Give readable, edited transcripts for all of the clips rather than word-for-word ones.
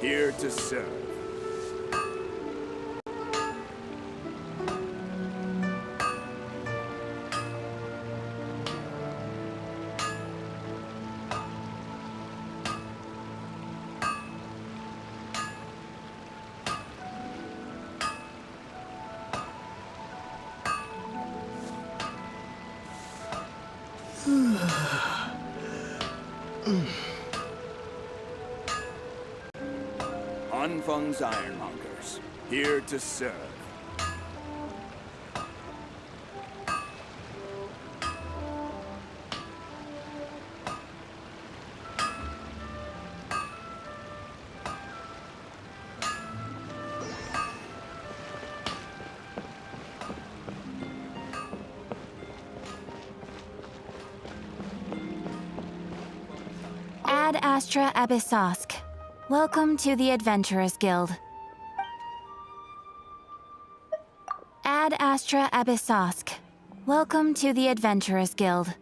Here to serve. Anfang's Ironmongers, here to serve. Ad Astra Abyssosk. Welcome to the Adventurers Guild. Ad Astra Abyssosk. Welcome to the Adventurers Guild.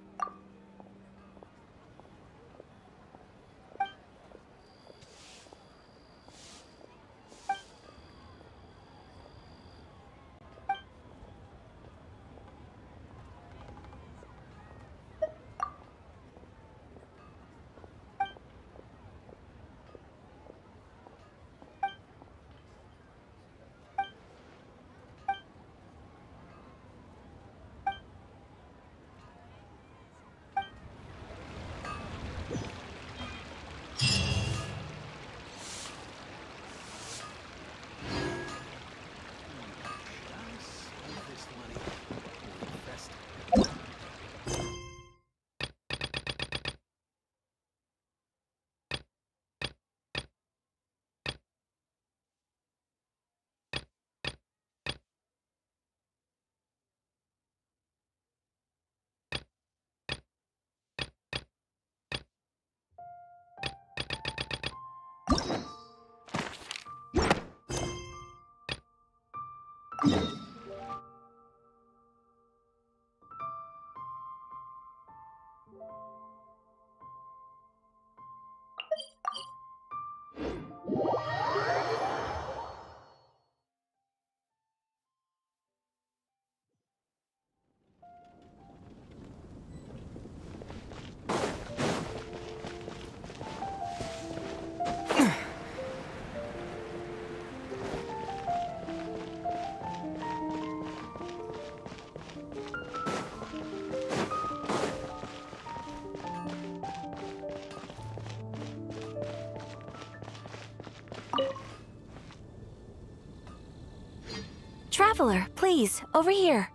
Traveler, please, over here.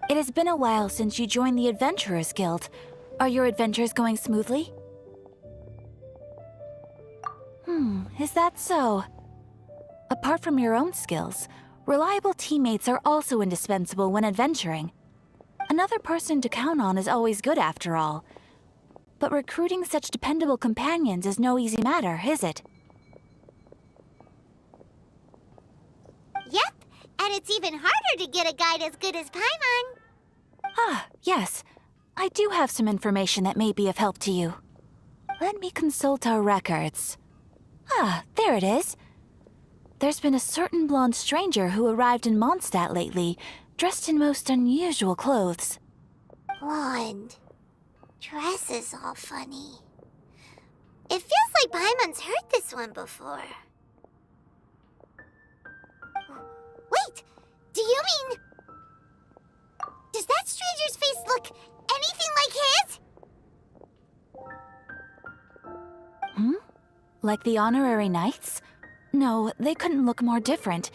It has been a while since you joined the Adventurers Guild. Are your adventures going smoothly? Is that so? Apart from your own skills, reliable teammates are also indispensable when adventuring. Another person to count on is always good after all. But recruiting such dependable companions is no easy matter, is it? Yep, and it's even harder to get a guide as good as Paimon. Ah, yes. I do have some information that may be of help to you. Let me consult our records. Ah, there it is. There's been a certain blonde stranger who arrived in Mondstadt lately, dressed in most unusual clothes. Blonde. Dress is all funny. It feels like Paimon's heard this one before. Wait! Do you mean... Does that stranger's face look anything like his? Like the honorary knights? No, they couldn't look more different.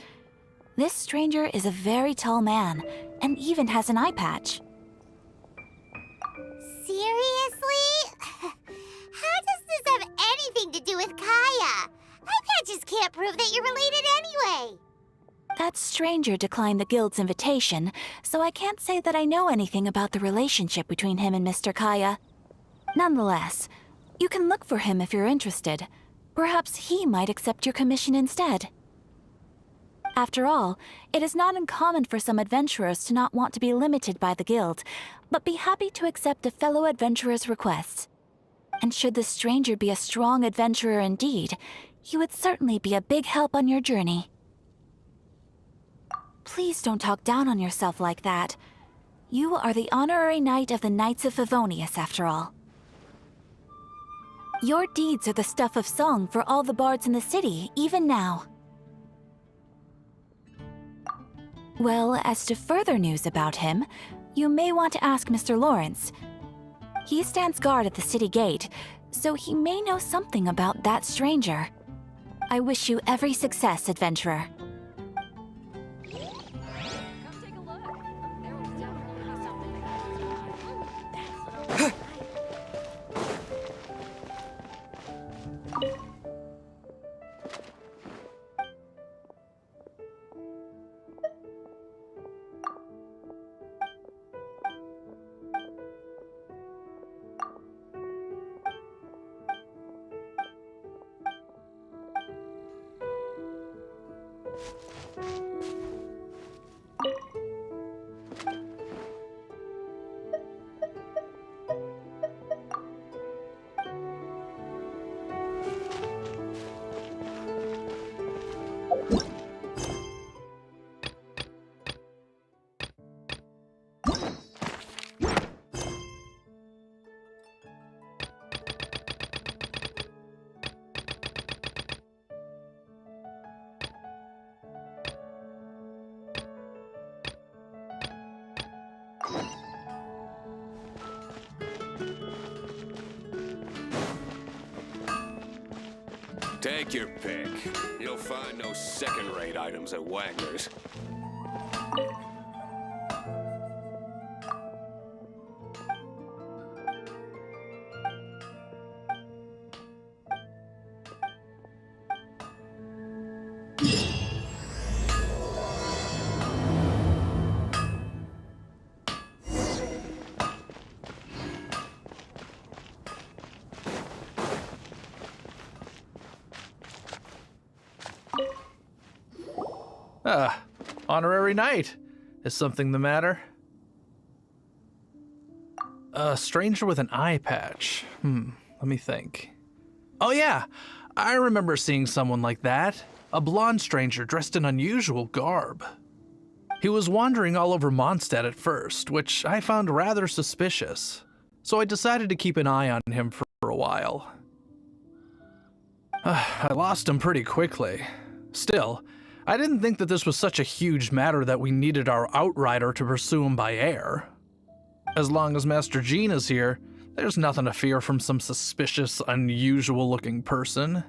This stranger is a very tall man, and even has an eye patch. Seriously? How does this have anything to do with Kaya? Eye patches can't prove that you're related anyway. That stranger declined the guild's invitation, so I can't say that I know anything about the relationship between him and Mr. Kaya. Nonetheless, you can look for him if you're interested. Perhaps he might accept your commission instead. After all, it is not uncommon for some adventurers to not want to be limited by the guild, but be happy to accept a fellow adventurer's requests. And should the stranger be a strong adventurer indeed, he would certainly be a big help on your journey. Please don't talk down on yourself like that. You are the honorary knight of the Knights of Favonius, after all. Your deeds are the stuff of song for all the bards in the city, even now. Well, as to further news about him, you may want to ask Mr. Lawrence. He stands guard at the city gate, so he may know something about that stranger. I wish you every success, adventurer. Come take a look. There will definitely be something. Take your pick. You'll find no second-rate items at Wagner's. Honorary knight. Is something the matter? A stranger with an eye patch. Let me think. Oh yeah, I remember seeing someone like that. A blonde stranger dressed in unusual garb. He was wandering all over Mondstadt at first, which I found rather suspicious. So I decided to keep an eye on him for a while. I lost him pretty quickly. Still, I didn't think that this was such a huge matter that we needed our outrider to pursue him by air. As long as Master Jean is here, there's nothing to fear from some suspicious, unusual-looking person.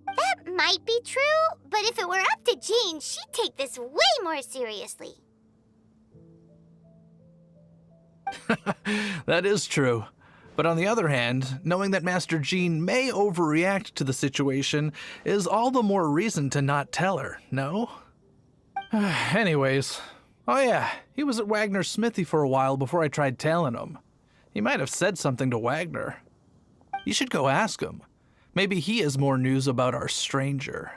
That might be true, but if it were up to Jean, she'd take this way more seriously. That is true. But on the other hand, knowing that Master Jean may overreact to the situation is all the more reason to not tell her, no? Anyways, oh yeah, he was at Wagner's smithy for a while before I tried tailing him. He might have said something to Wagner. You should go ask him. Maybe he has more news about our stranger.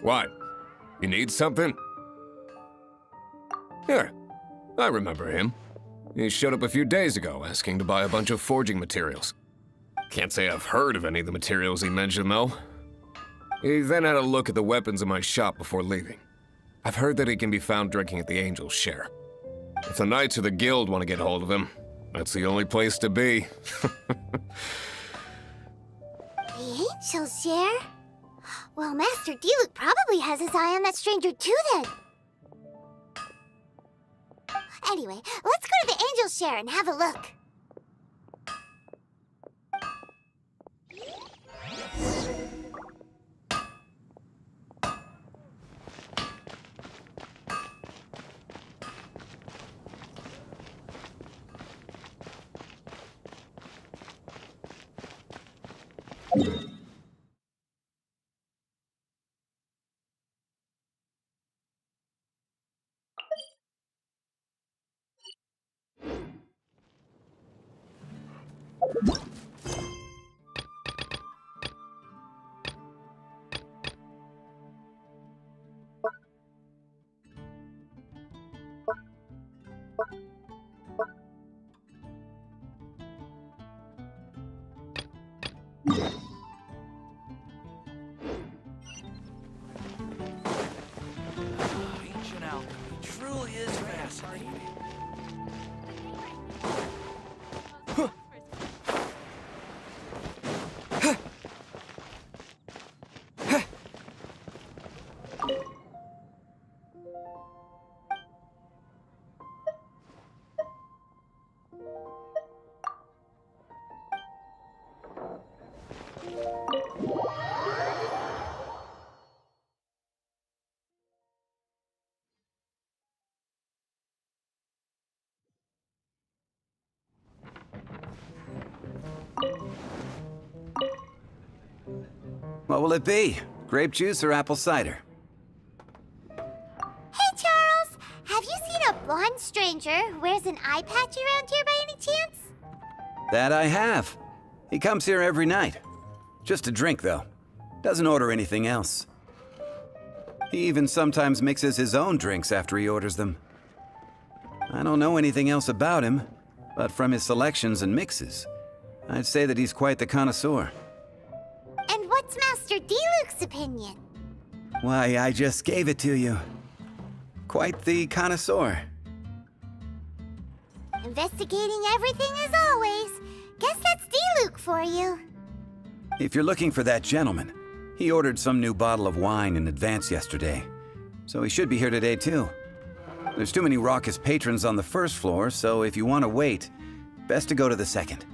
What? You need something? Here, I remember him. He showed up a few days ago asking to buy a bunch of forging materials. Can't say I've heard of any of the materials he mentioned, though. He then had a look at the weapons in my shop before leaving. I've heard that he can be found drinking at the Angel's Share. If the Knights of the Guild want to get hold of him, that's the only place to be. The Angel's Share? Well, Master Diluc probably has his eye on that stranger too, then. Anyway, let's go to the Angel's Share and have a look. Ancient alchemy truly is fascinating. What will it be? Grape juice or apple cider? Hey, Charles! Have you seen a blonde stranger who wears an eye patch around here by any chance? That I have. He comes here every night. Just to drink, though. Doesn't order anything else. He even sometimes mixes his own drinks after he orders them. I don't know anything else about him, but from his selections and mixes, I'd say that he's quite the connoisseur. And what's Master D-Luke's opinion? Why, I just gave it to you. Quite the connoisseur. Investigating everything as always. Guess that's D-Luke for you. If you're looking for that gentleman, he ordered some new bottle of wine in advance yesterday, so he should be here today too. There's too many raucous patrons on the first floor, so if you want to wait, best to go to the second.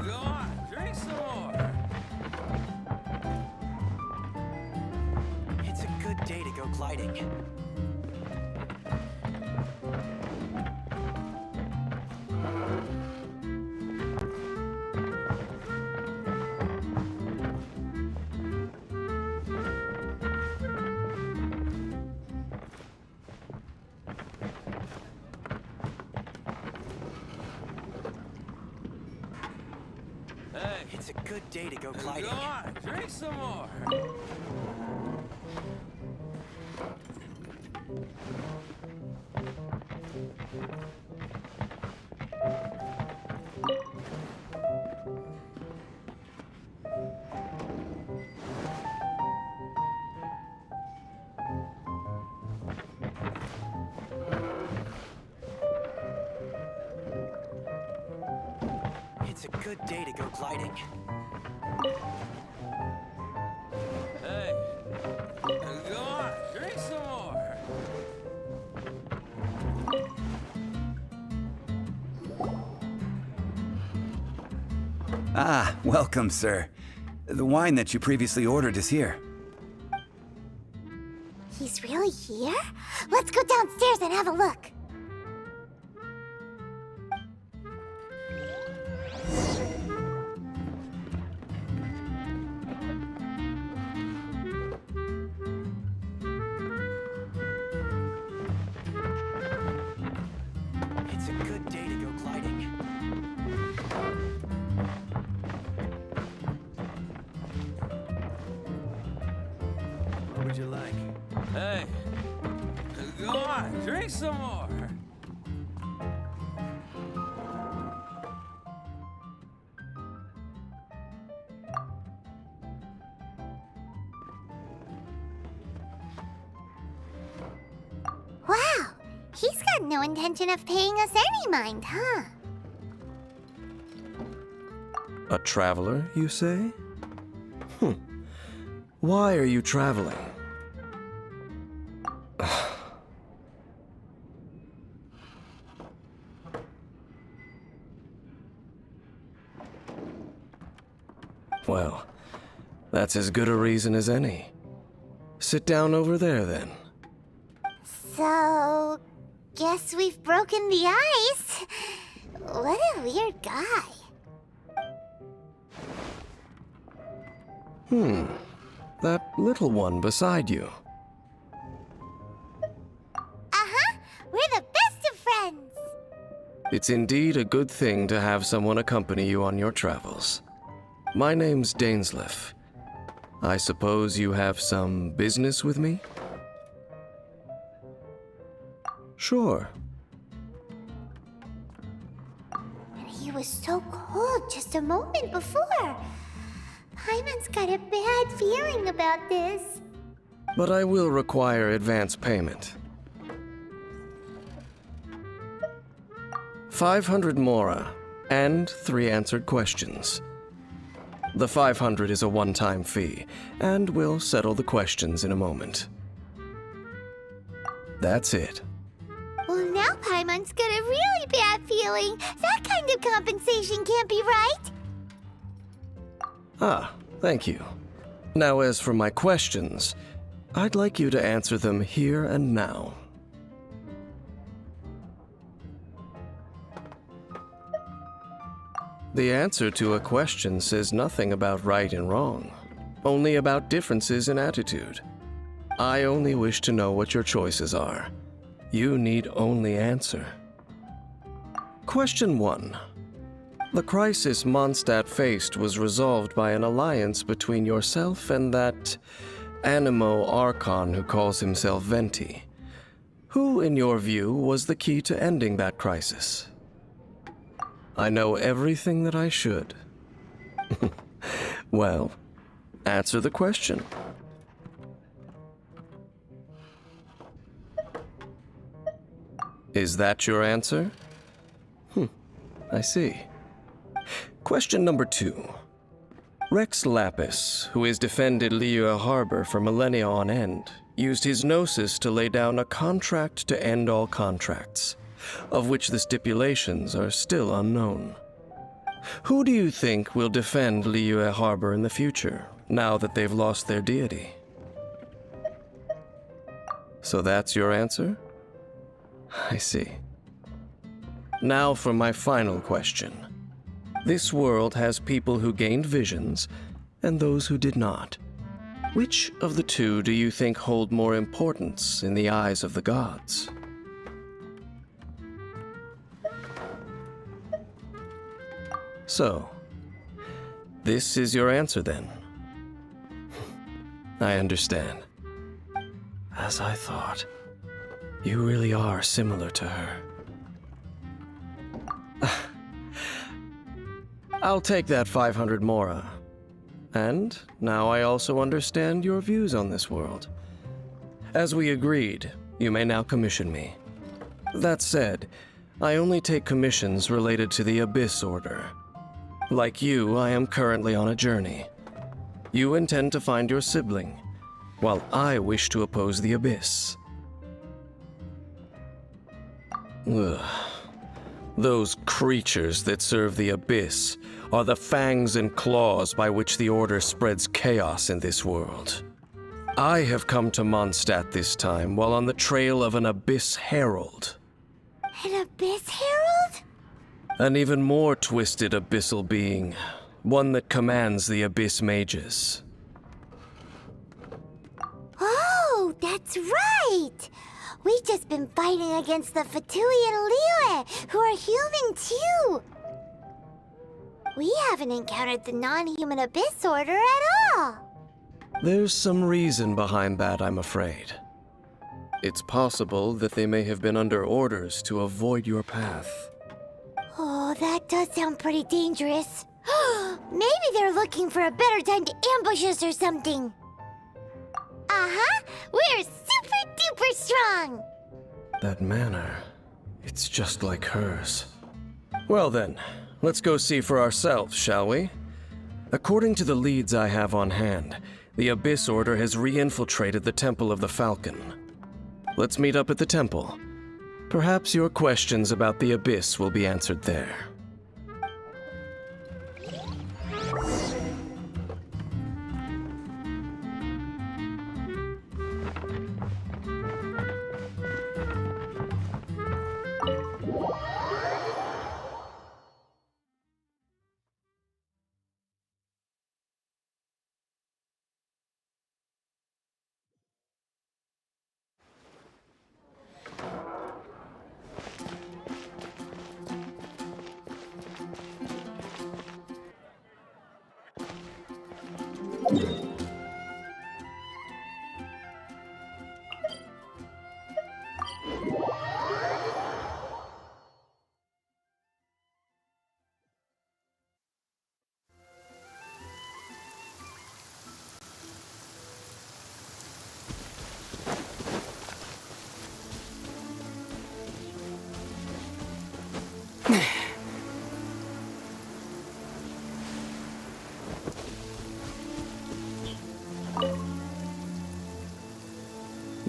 Go on, drink some more. It's a good day to go gliding. Hey, it's a good day to go gliding. Go on, drink some more. It's a good day to go gliding. Hey, go on, drink some more. Ah, welcome, sir. The wine that you previously ordered is here. He's really here? Let's go downstairs and have a look. It's a good day to go gliding. What would you like? Hey, go on, drink some more. Wow, he's got no intention of paying us any mind, huh? A traveler, you say? Why are you traveling? Well, that's as good a reason as any. Sit down over there then. So, guess we've broken the ice. What a weird guy. That little one beside you. Uh-huh. We're the best of friends. It's indeed a good thing to have someone accompany you on your travels. My name's Dainsleif. I suppose you have some business with me? Sure. And he was so cold just a moment before. Paimon's got a bad feeling about this. But I will require advance payment. 500 mora, and 3 answered questions. The 500 is a one-time fee, and we'll settle the questions in a moment. That's it. Well, now Paimon's got a really bad feeling. That kind of compensation can't be right. Ah, thank you. Now as for my questions, I'd like you to answer them here and now. The answer to a question says nothing about right and wrong, only about differences in attitude. I only wish to know what your choices are. You need only answer. Question 1. The crisis Mondstadt faced was resolved by an alliance between yourself and that Animo Archon who calls himself Venti. Who, in your view, was the key to ending that crisis? I know everything that I should. Well, answer the question. Is that your answer? I see. Question number 2. Rex Lapis, who has defended Liyue Harbor for millennia on end, used his gnosis to lay down a contract to end all contracts, of which the stipulations are still unknown. Who do you think will defend Liyue Harbor in the future, now that they've lost their deity? So that's your answer? I see. Now for my final question. This world has people who gained visions, and those who did not. Which of the two do you think hold more importance in the eyes of the gods? So, this is your answer then? I understand. As I thought, you really are similar to her. I'll take that 500 mora. And now I also understand your views on this world. As we agreed, you may now commission me. That said, I only take commissions related to the Abyss Order. Like you, I am currently on a journey. You intend to find your sibling, while I wish to oppose the Abyss. Ugh. Those creatures that serve the Abyss are the fangs and claws by which the Order spreads chaos in this world. I have come to Mondstadt this time while on the trail of an Abyss Herald. An Abyss Herald? An even more twisted abyssal being, one that commands the Abyss Mages. Oh, that's right! We've just been fighting against the Fatui and Liyue, who are human too! We haven't encountered the non-human Abyss Order at all! There's some reason behind that, I'm afraid. It's possible that they may have been under orders to avoid your path. Oh, that does sound pretty dangerous. Maybe they're looking for a better time to ambush us or something. Uh-huh! We're super duper strong! That manner, it's just like hers. Well then, let's go see for ourselves, shall we? According to the leads I have on hand, the Abyss Order has re-infiltrated the Temple of the Falcon. Let's meet up at the temple. Perhaps your questions about the Abyss will be answered there.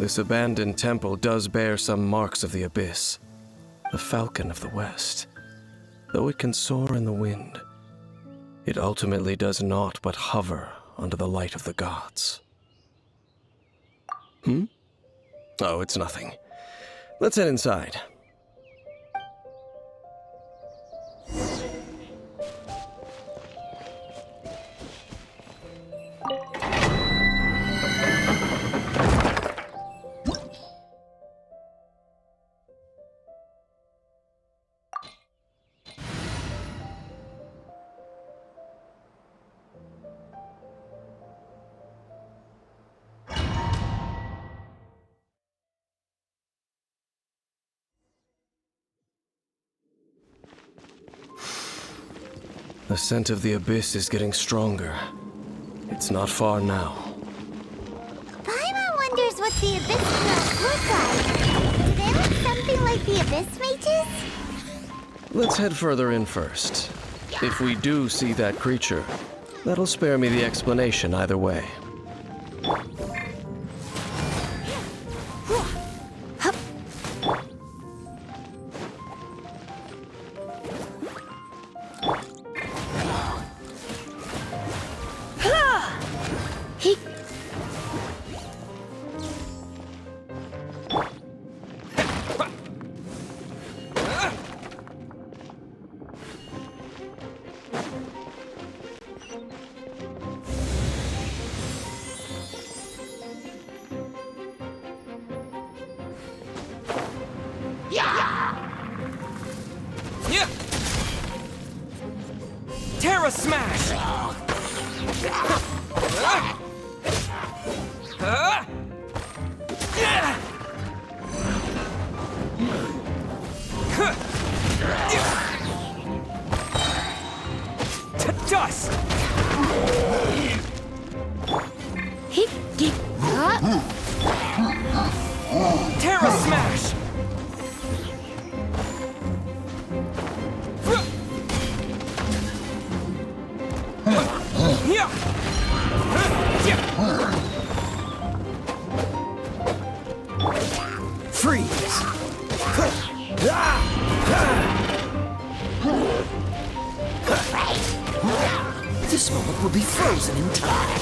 This abandoned temple does bear some marks of the abyss. The Falcon of the West. Though it can soar in the wind, it ultimately does naught but hover under the light of the gods. Oh, it's nothing. Let's head inside. The scent of the abyss is getting stronger. It's not far now. Paimon wonders what the abyss smells look like. Do they look something like the abyss mages? Let's head further in first. If we do see that creature, that'll spare me the explanation either way. Terra Smash! To dust! Terra Smash! Freeze! This moment will be frozen in time.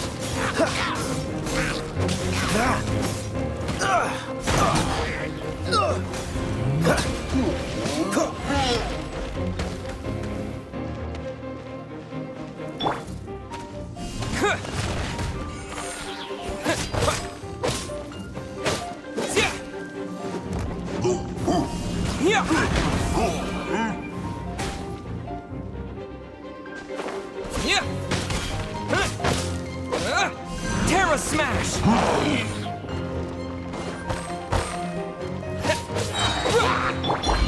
Terra Smash!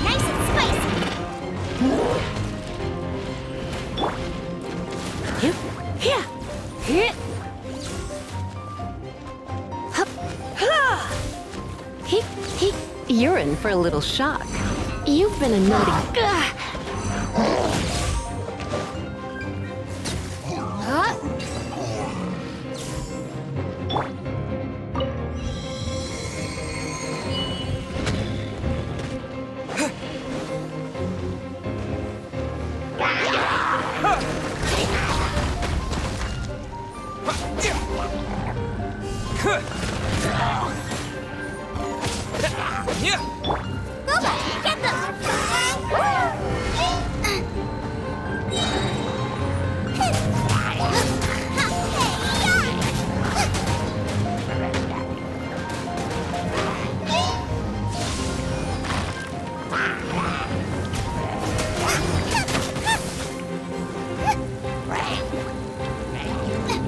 Nice and spicy. You're in for a little shock. You've been a naughty... Get them!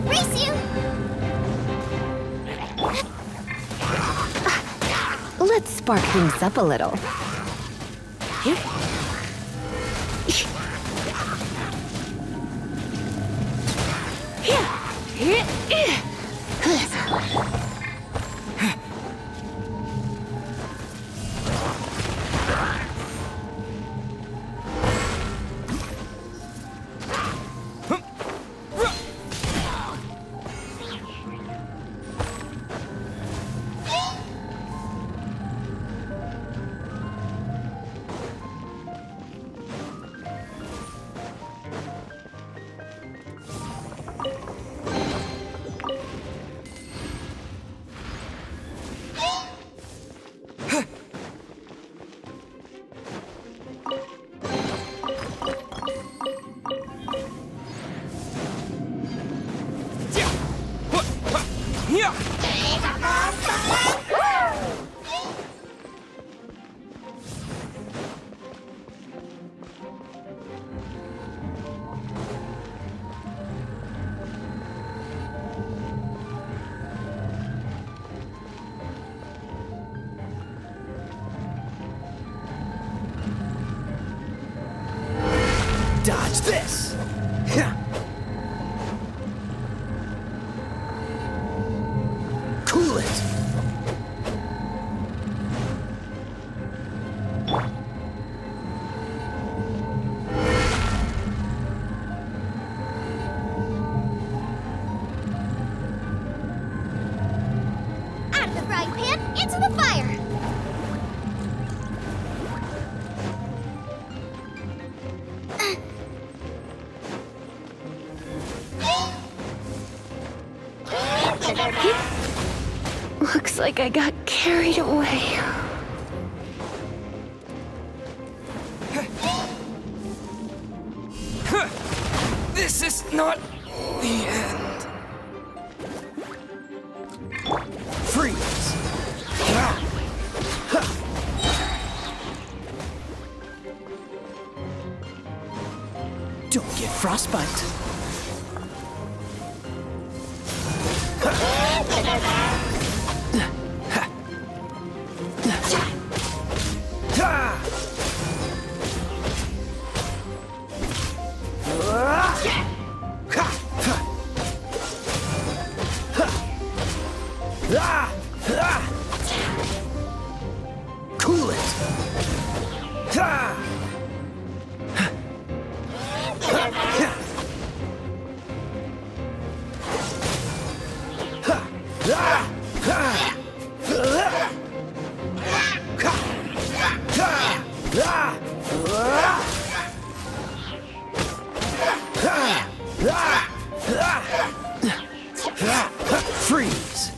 Race you! Let's spark things up a little. Dodge this! Cool it! Out of the frying pan, into the fire! Looks like I got carried away. This is not the end. Freeze! Don't get frostbite. Cool it! Freeze!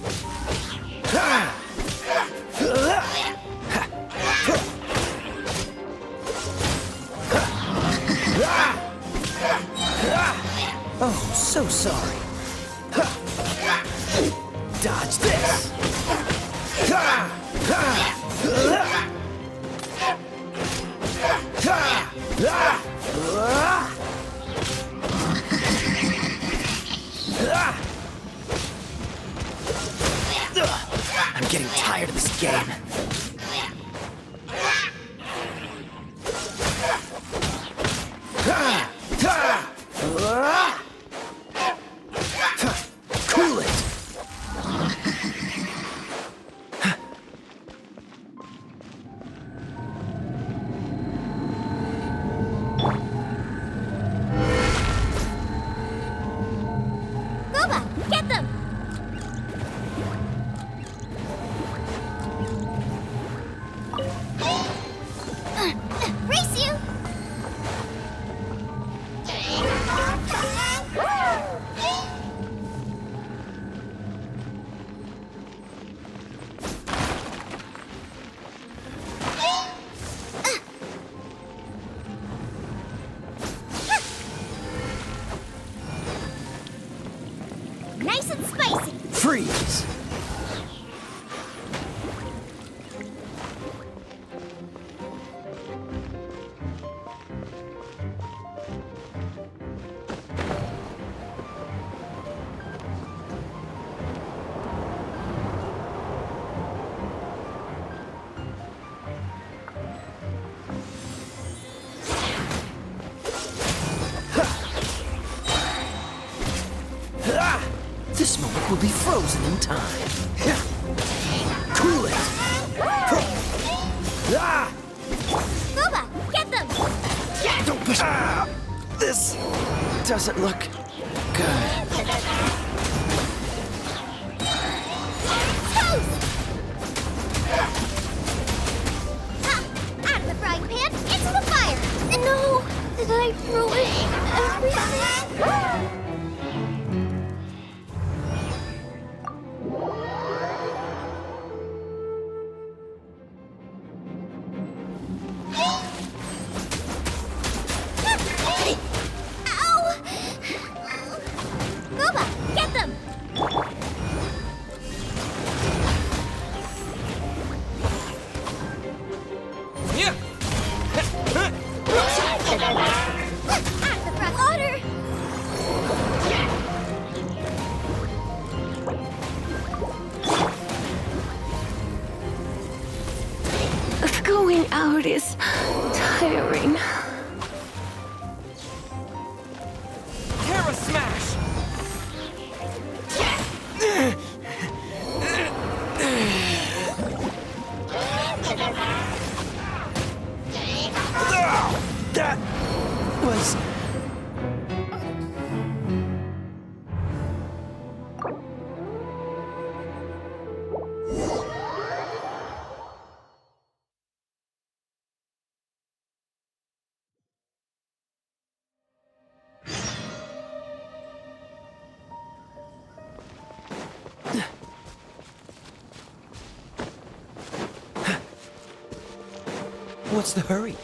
Oh, so sorry. Dodge this! I'm getting tired of this game. Cool it! Boba, get them! Race you! Nice and spicy! Freeze! This moment will be frozen in time. Cool it! Boba, get them! Don't push. This doesn't look good. Toast! Out of the frying pan, into the fire! No! Did I ruin everything? Ow! Boba, get them! Yeah. Out of the front water! Going out is tiring. What's the hurry?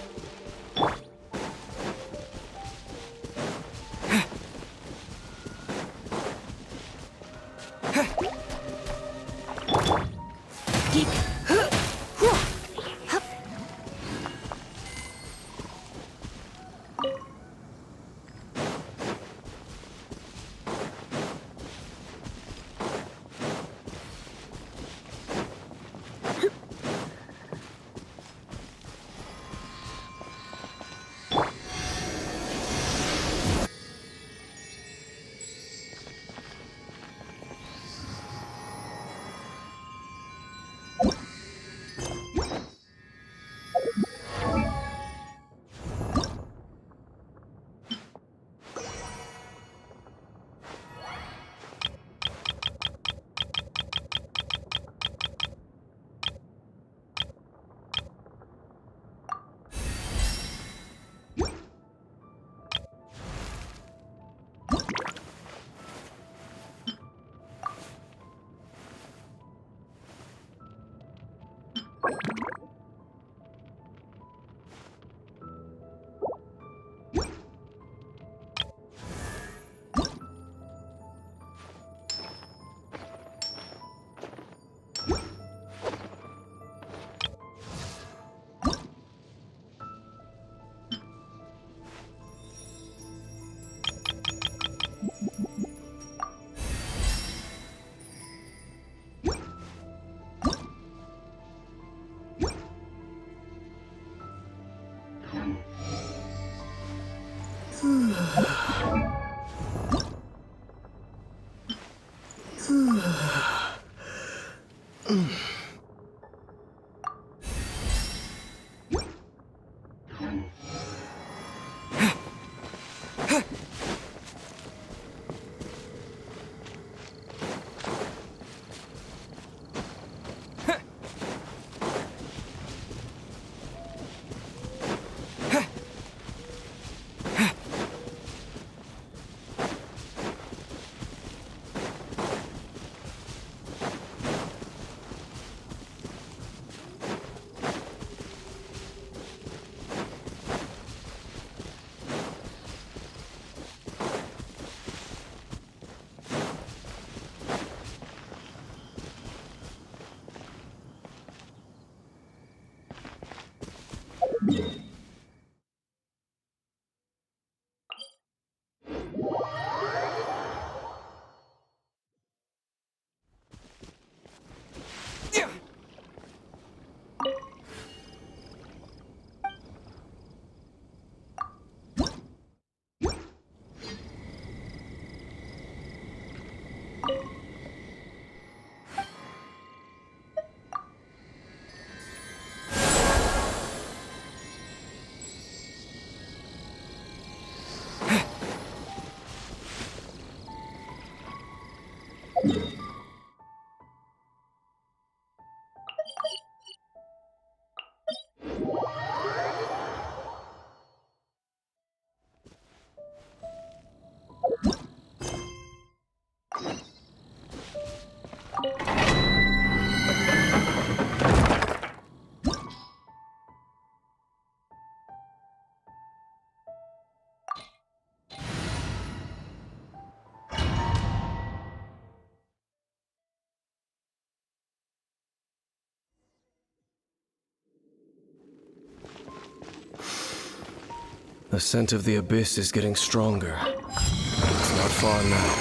The scent of the abyss is getting stronger. It's not far now.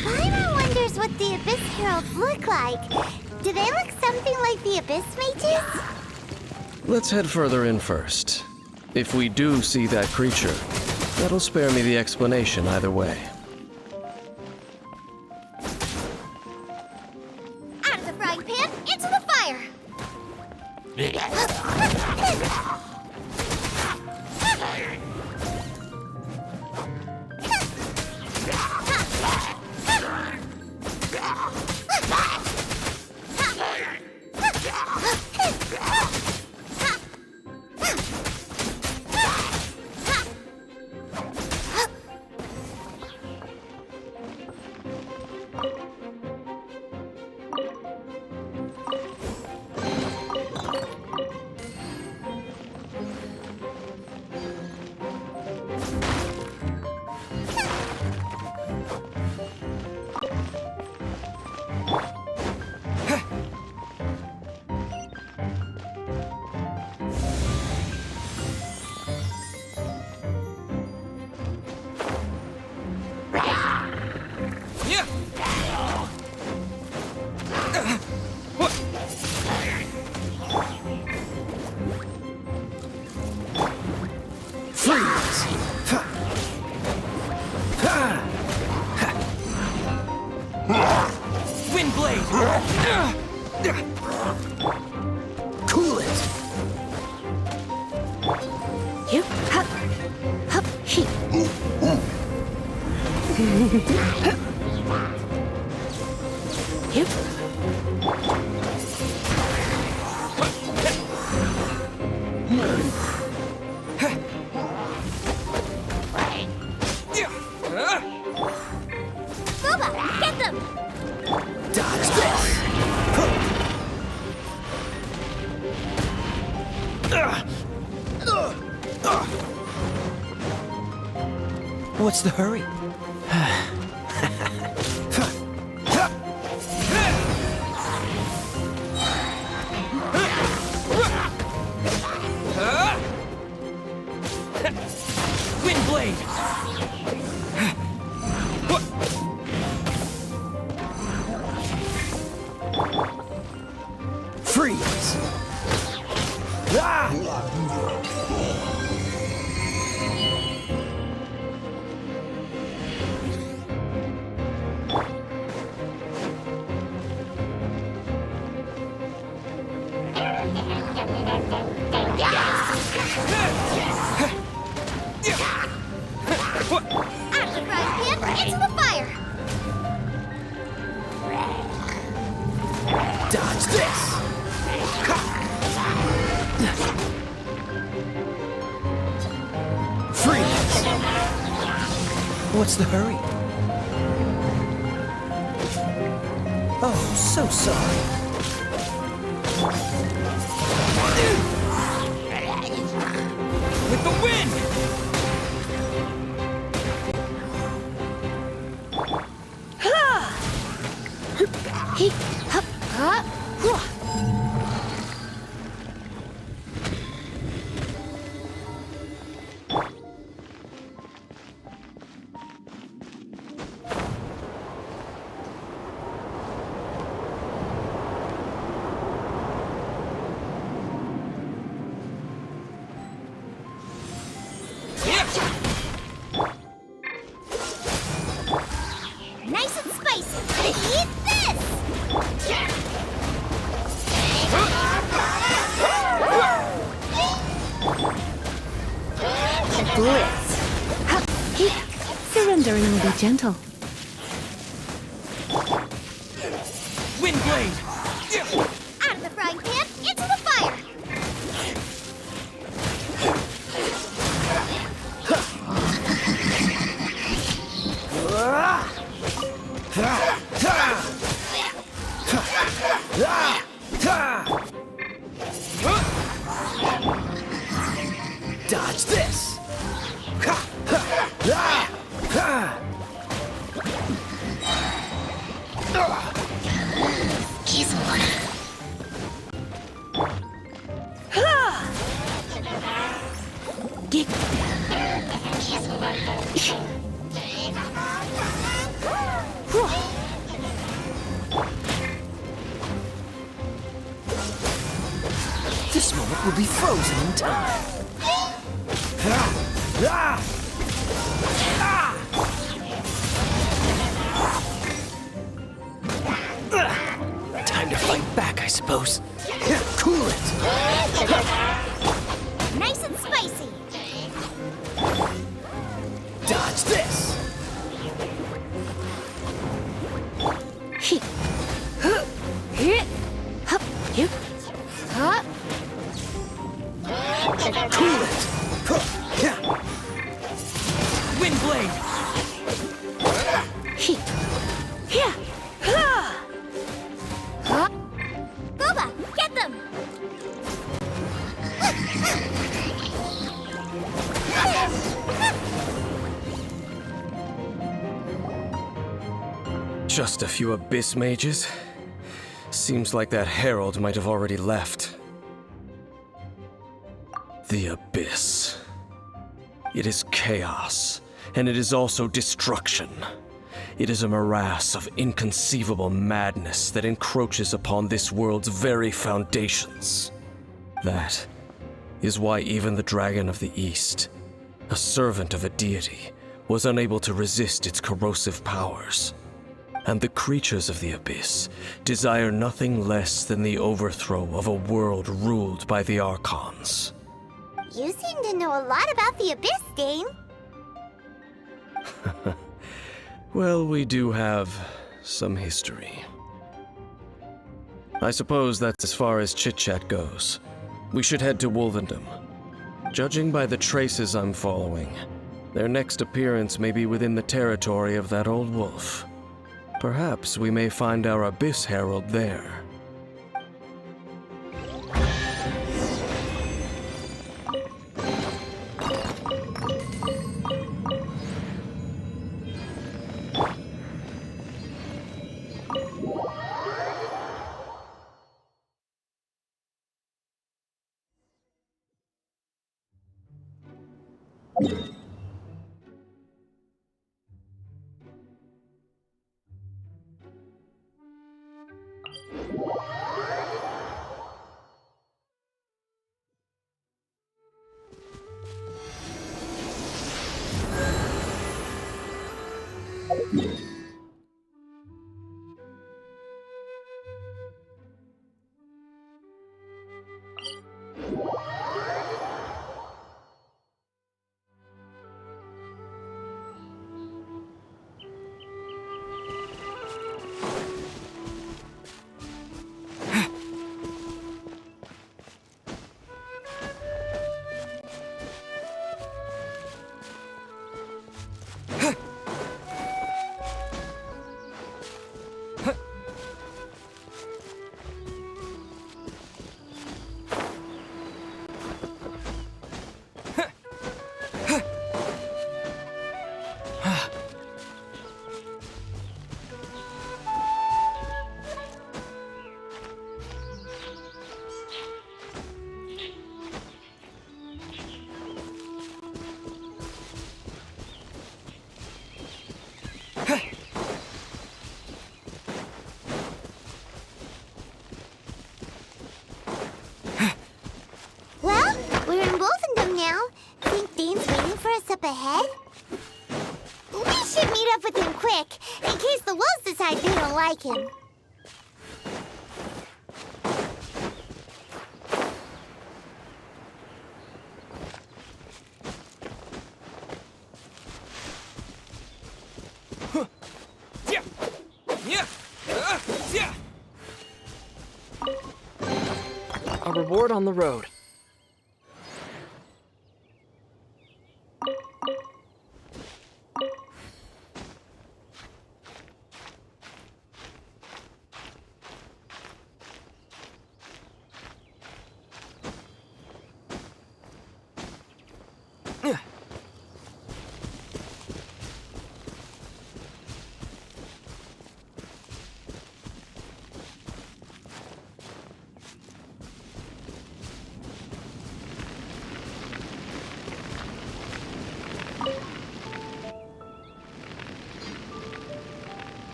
Paimon wonders what the Abyss Heralds look like. Do they look something like the Abyss Mages? Let's head further in first. If we do see that creature, that'll spare me the explanation either way. Out of the frying pan, into the fire! Cool it! Yup, hup, hup, he. Yup. Booba, get them! Dodge this! What's the hurry? Wind blade! Freeze! Ah! Out of the frying pan, into the fire! Dodge this! Freeze! What's the hurry? Oh, so sorry. With the wind! He, hup, hup, whoa. Nice and spicy! Eat this! Blitz. Hup, he. Surrender and I'll be gentle. Wind blade! Out of the frying pan, into the fire! Dodge this! Get. This moment will be frozen in time. Time to fight back, I suppose. Cool it! Nice and spicy! Dodge this! He. Huh. Hit. Hup, yup. Hup. Cool it! Wind blade! He. Yeah. Ha. Huh? Booba, get them! Just a few abyss mages? Seems like that herald might have already left. The abyss. It is chaos, and it is also destruction. It is a morass of inconceivable madness that encroaches upon this world's very foundations. That is why even the Dragon of the East, a servant of a deity, was unable to resist its corrosive powers. and the creatures of the Abyss desire nothing less than the overthrow of a world ruled by the Archons. You seem to know a lot about the Abyss, Dane. Well, we do have some history. I suppose that's as far as chit-chat goes. We should head to Wolvendom. Judging by the traces I'm following, their next appearance may be within the territory of that old wolf. Perhaps we may find our Abyss Herald there. Well, we're in Wolfendom now. Think Dane's waiting for us up ahead? We should meet up with him quick, in case the wolves decide they don't like him. A reward on the road.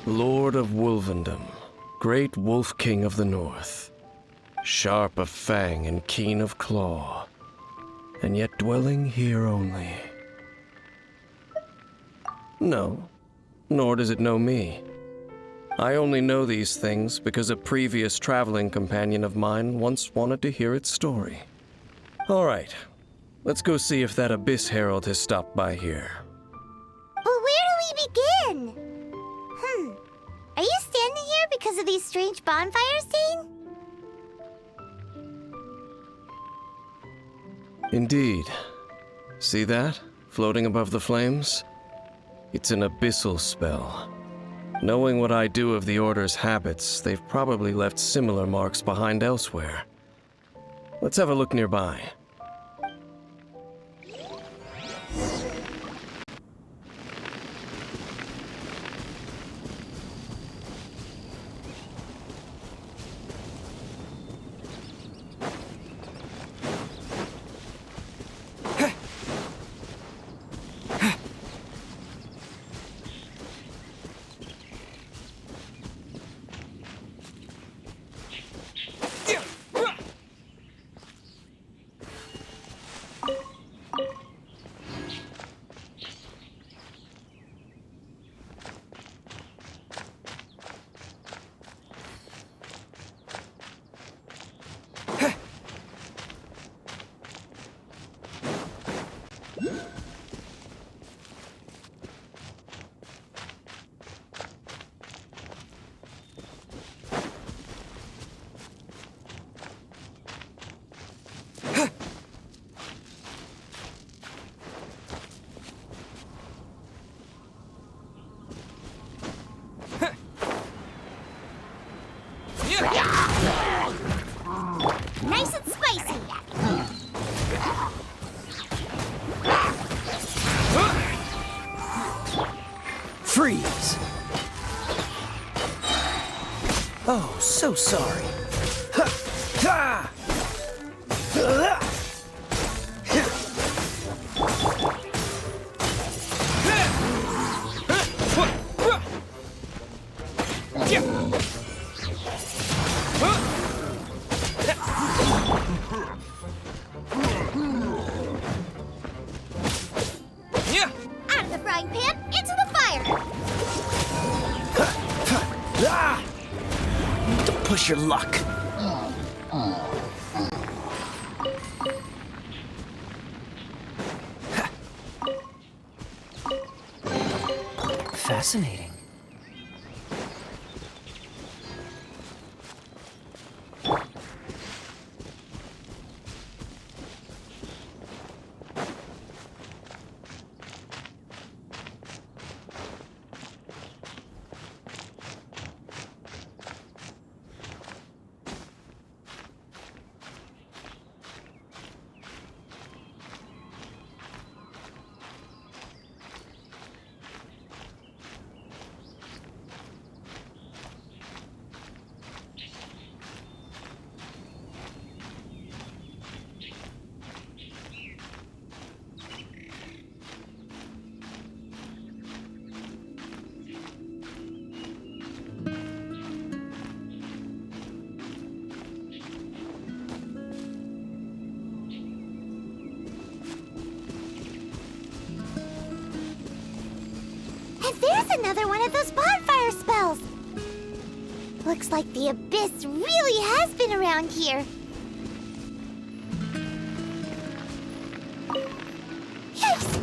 Lord of Wolvendom, great Wolf King of the North, sharp of fang and keen of claw, and yet dwelling here only. No, nor does it know me. I only know these things because a previous traveling companion of mine once wanted to hear its story. All right, let's go see if that Abyss Herald has stopped by here. But where do we begin? Are you standing here because of these strange bonfires, Dane? Indeed. See that, floating above the flames? It's an abyssal spell. Knowing what I do of the Order's habits, they've probably left similar marks behind elsewhere. Let's have a look nearby. Nice and spicy. Freeze! Oh, so sorry. Out of the frying pan, into the fire. To push your luck. Fascinating. And there's another one of those bonfire spells. Looks like the abyss really has been around here. Yikes!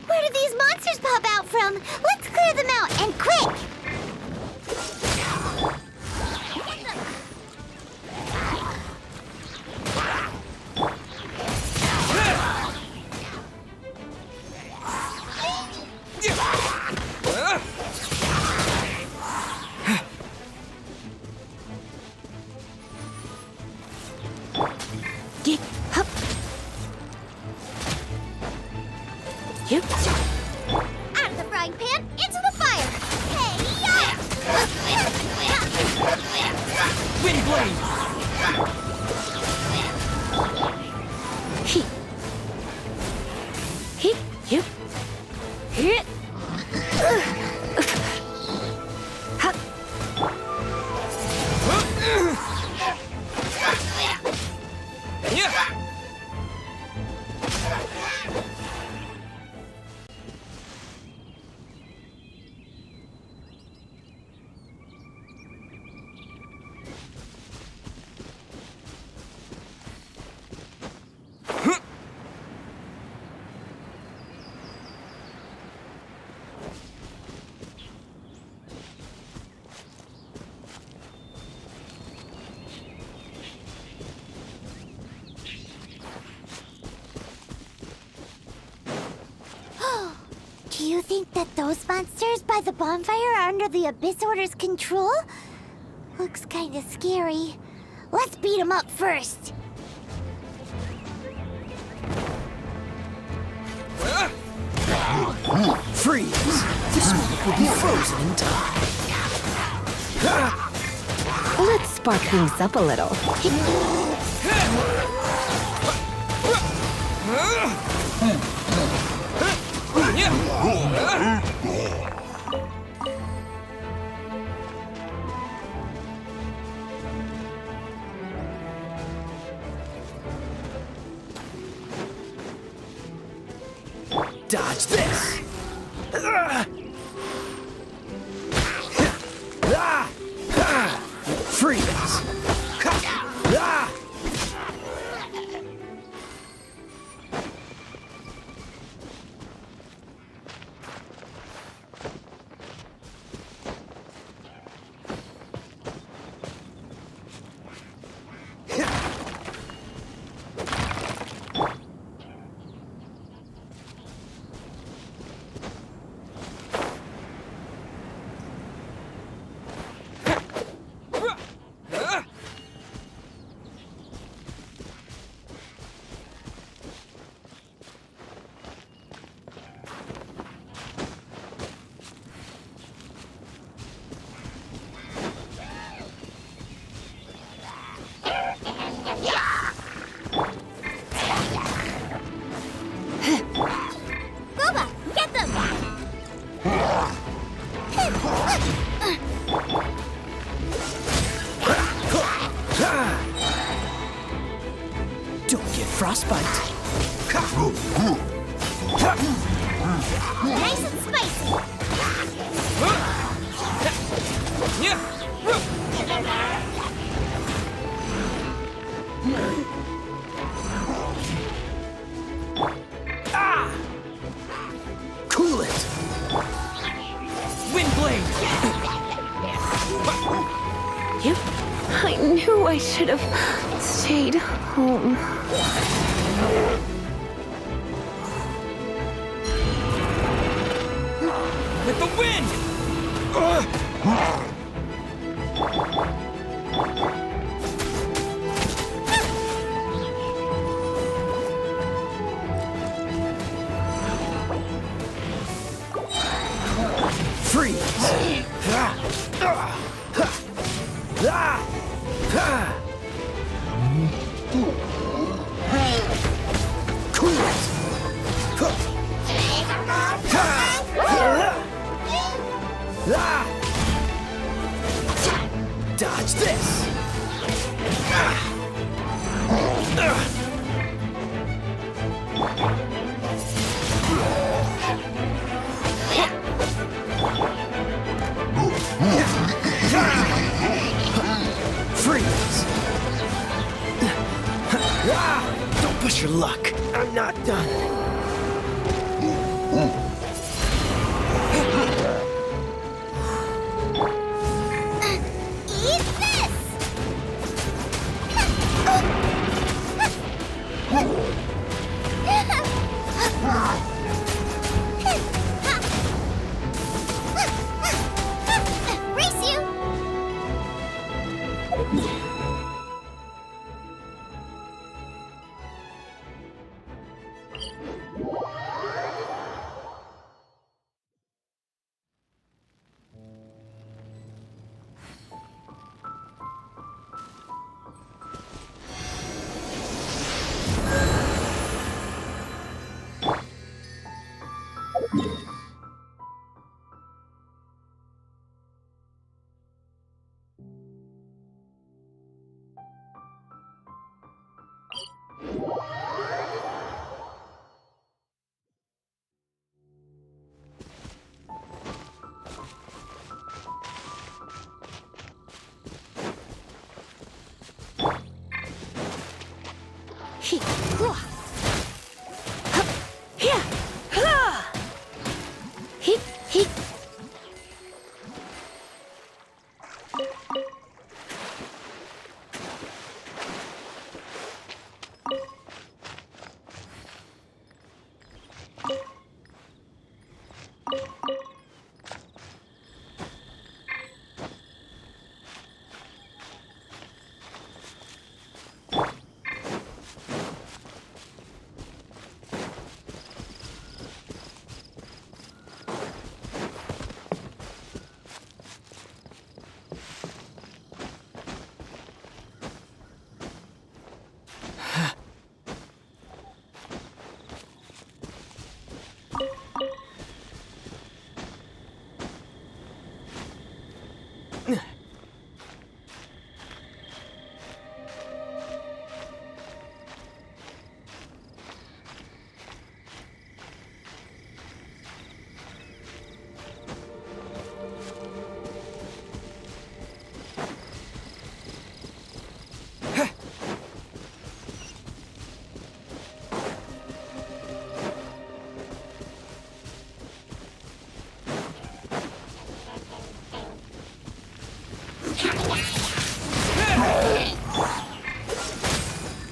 Where did these monsters pop out from? Let's clear them out, and quick! Get up. Yep. Out of the frying pan, into the fire! Hey-ya! Wind blade! He. He. Yep. Hit. Hup. Do you think that those monsters by the bonfire are under the Abyss Order's control? Looks kinda scary. Let's beat them up first. Freeze! This one will be frozen in time. Let's spark things up a little. Dodge this! Freeze! frostbite. Nice and spicy. Cool it. Windblade. I knew I should have stayed home. With the wind. Freeze. Cool it. Dodge this. Freeze. Don't push your luck. I'm not done. Eat this! Race you!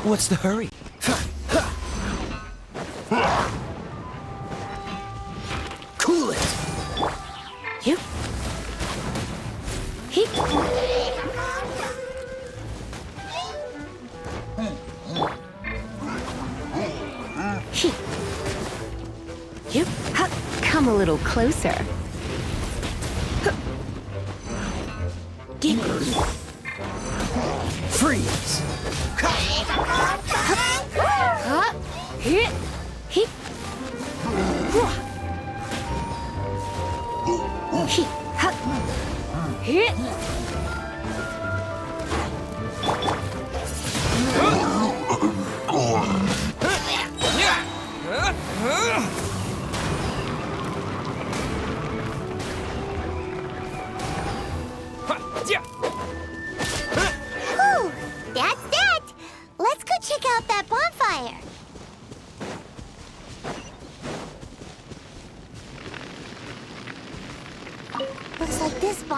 What's the hurry? Cool it. You. He. He. You. Come a little closer. Freeze.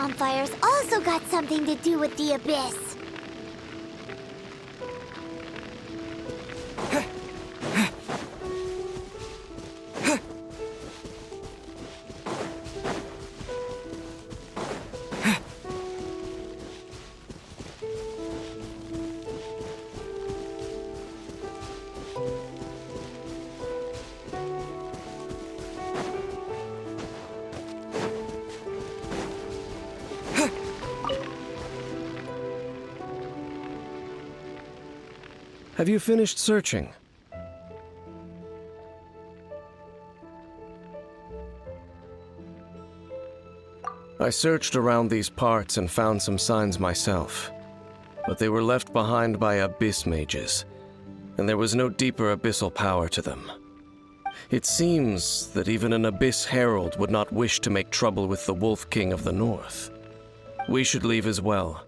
bonfires also got something to do with the abyss. Have you finished searching? I searched around these parts and found some signs myself, but they were left behind by abyss mages, and there was no deeper abyssal power to them. It seems that even an abyss herald would not wish to make trouble with the Wolf King of the North. We should leave as well.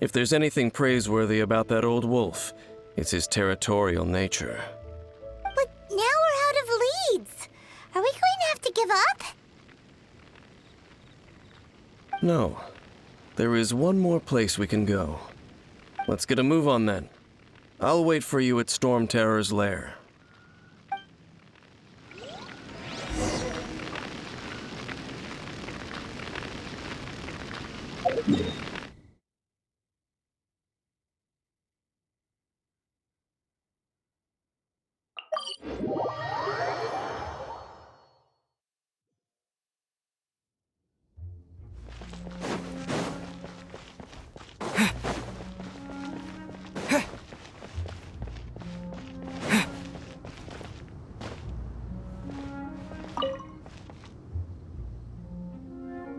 If there's anything praiseworthy about that old wolf, it's his territorial nature. But now we're out of leads. Are we going to have to give up? No. There is one more place we can go. Let's get a move on then. I'll wait for you at Storm Terror's lair.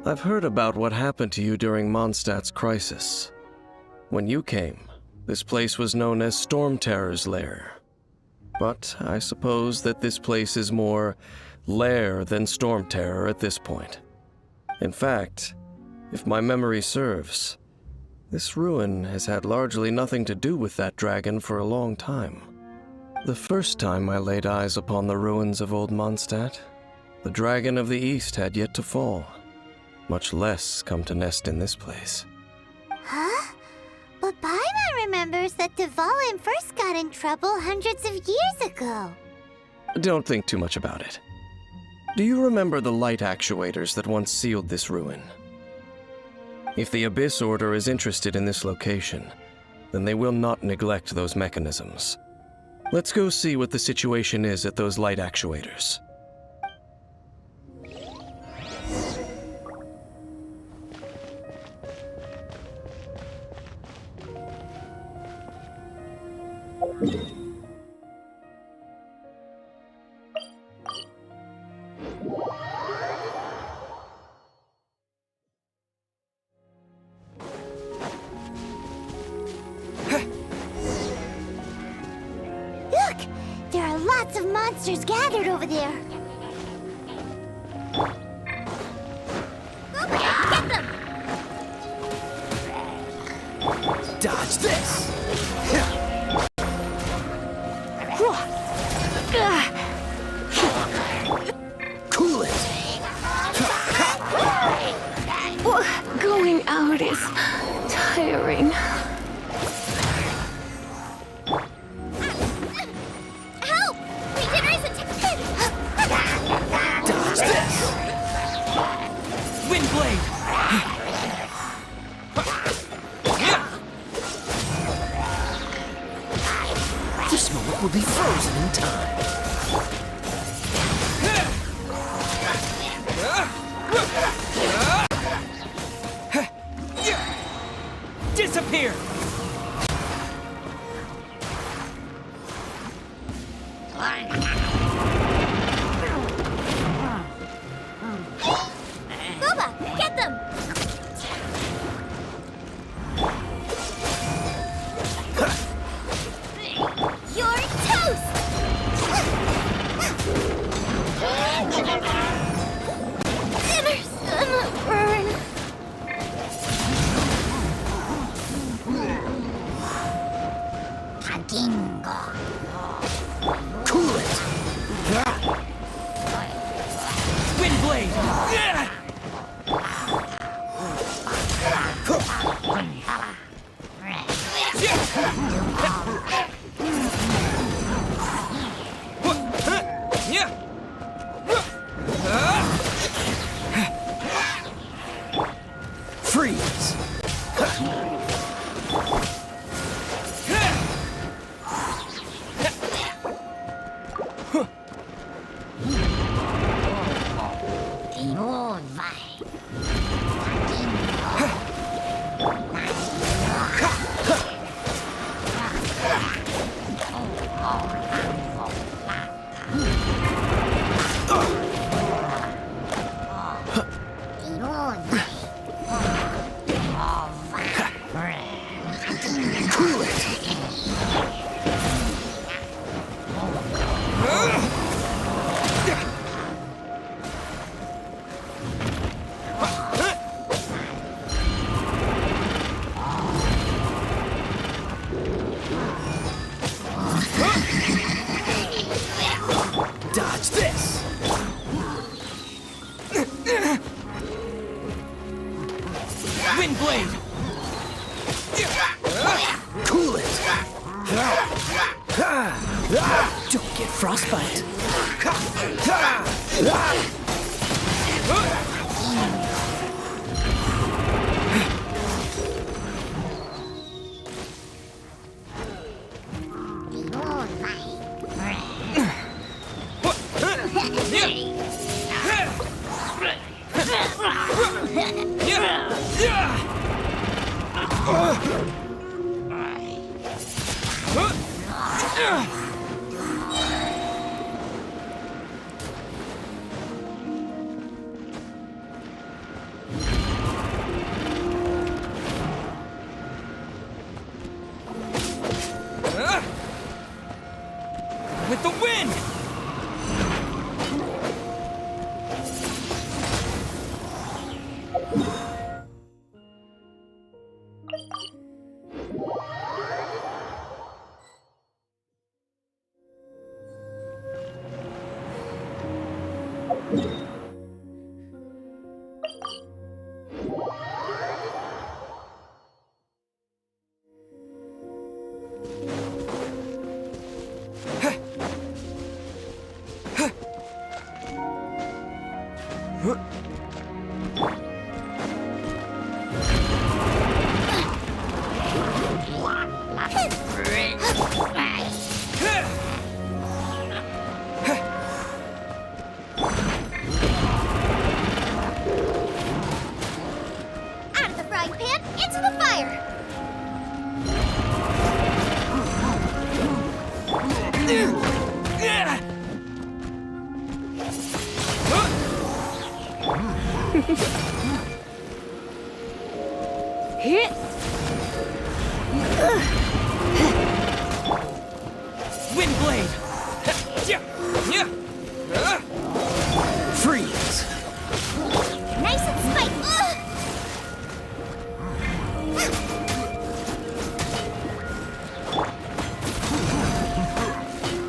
I've heard about what happened to you during Mondstadt's crisis. When you came, this place was known as Storm Terror's lair. But I suppose that this place is more lair than Storm Terror at this point. In fact, if my memory serves, this ruin has had largely nothing to do with that dragon for a long time. The first time I laid eyes upon the ruins of old Mondstadt, the dragon of the East had yet to fall, much less come to nest in this place. Huh? But Paimon remembers that Dvalin first got in trouble hundreds of years ago. Don't think too much about it. Do you remember the light actuators that once sealed this ruin? If the Abyss Order is interested in this location, then they will not neglect those mechanisms. Let's go see what the situation is at those light actuators. Look! There are lots of monsters gathered over there. Get them! Dodge this! Cool it! Going out is tiring. Help! Regeneration! Dodge this! Windblade! This moment will be frozen in time. Disappear! Boba, get them! You're toast! Dinner's gonna burn. Cool it! Windblade! Freeze! Cool it! Dodge this! Wind blade! Cool it! Don't get frostbite! With the wind! Out of the frying pan, into the fire! Wind blade! Freeze! Nice and spicy!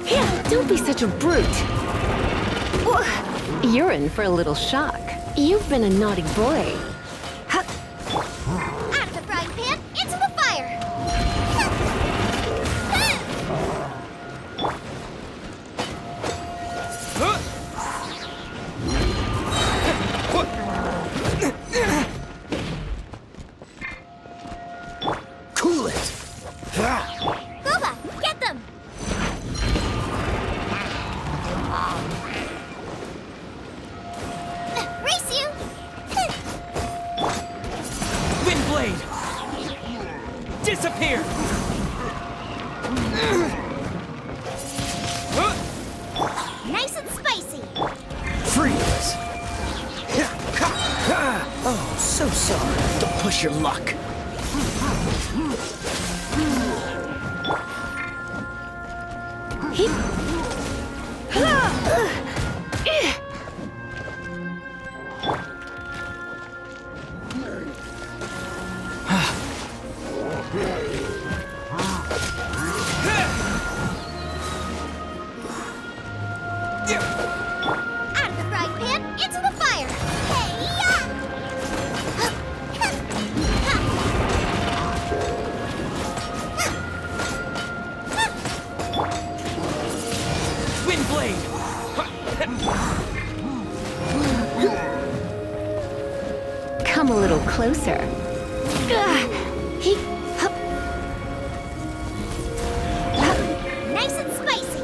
Here, don't be such a brute. You're in for a little shock. You've been a naughty boy. Out of the frying pan, into the fire! Cool it! Boba, get them! Race you! Wind blade! Disappear! Nice and spicy! Freeze! Oh, so sorry. Don't push your luck. Out of the frying pan, into the fire! Hey-ya! closer. Nice and spicy.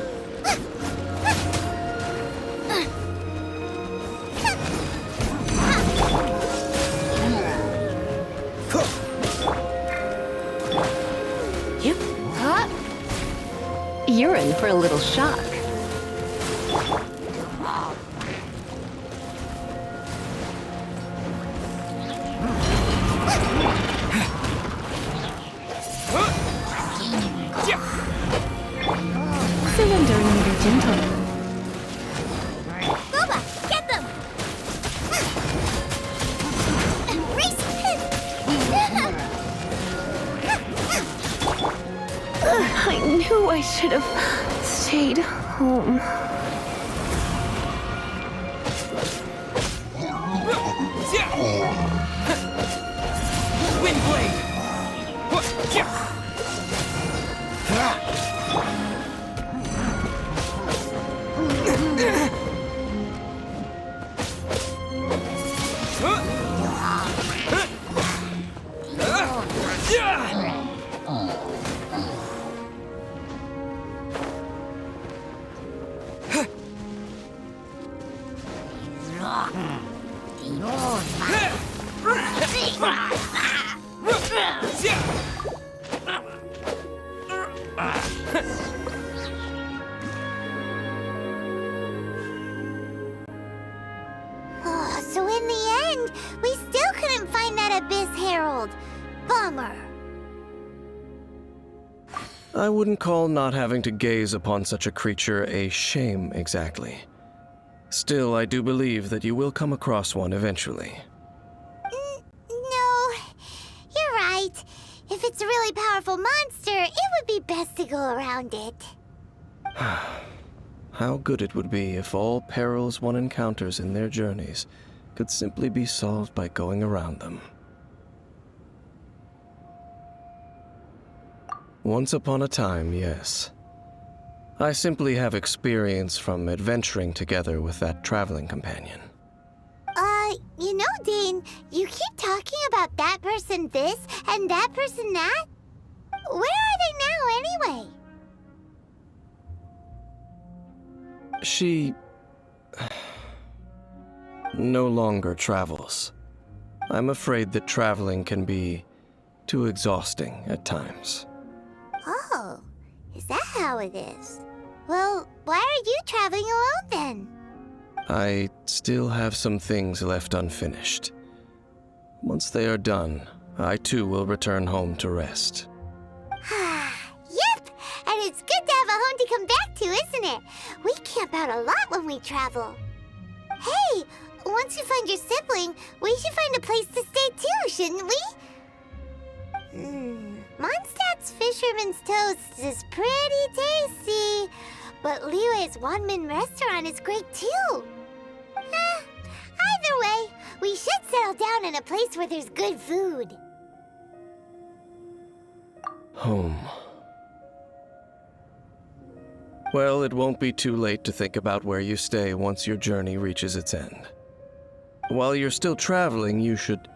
You're in for a little shock. Surrendering your gentle. Boba, get them! Race! I knew I should have stayed home. Oh, so in the end, we still couldn't find that Abyss Herald. Bummer. I wouldn't call not having to gaze upon such a creature a shame exactly. Still, I do believe that you will come across one eventually. No, you're right. If it's a really powerful monster, it would be best to go around it. How good it would be if all perils one encounters in their journeys could simply be solved by going around them. Once upon a time, yes. I simply have experience from adventuring together with that traveling companion. You know, Dane, you keep talking about that person this and that person that. Where are they now, anyway? She no longer travels. I'm afraid that traveling can be too exhausting at times. Oh, is that how it is? Well, why are you traveling alone then? I still have some things left unfinished. Once they are done, I too will return home to rest. Yep, and it's good to have a home to come back to, isn't it? We camp out a lot when we travel. Hey, once you find your sibling, we should find a place to stay too, shouldn't we? Mondstadt's Fisherman's Toast is pretty tasty, but Liyue's Wanmin restaurant is great too. Either way, we should settle down in a place where there's good food. Home. Well, it won't be too late to think about where you stay once your journey reaches its end. While you're still traveling, you should...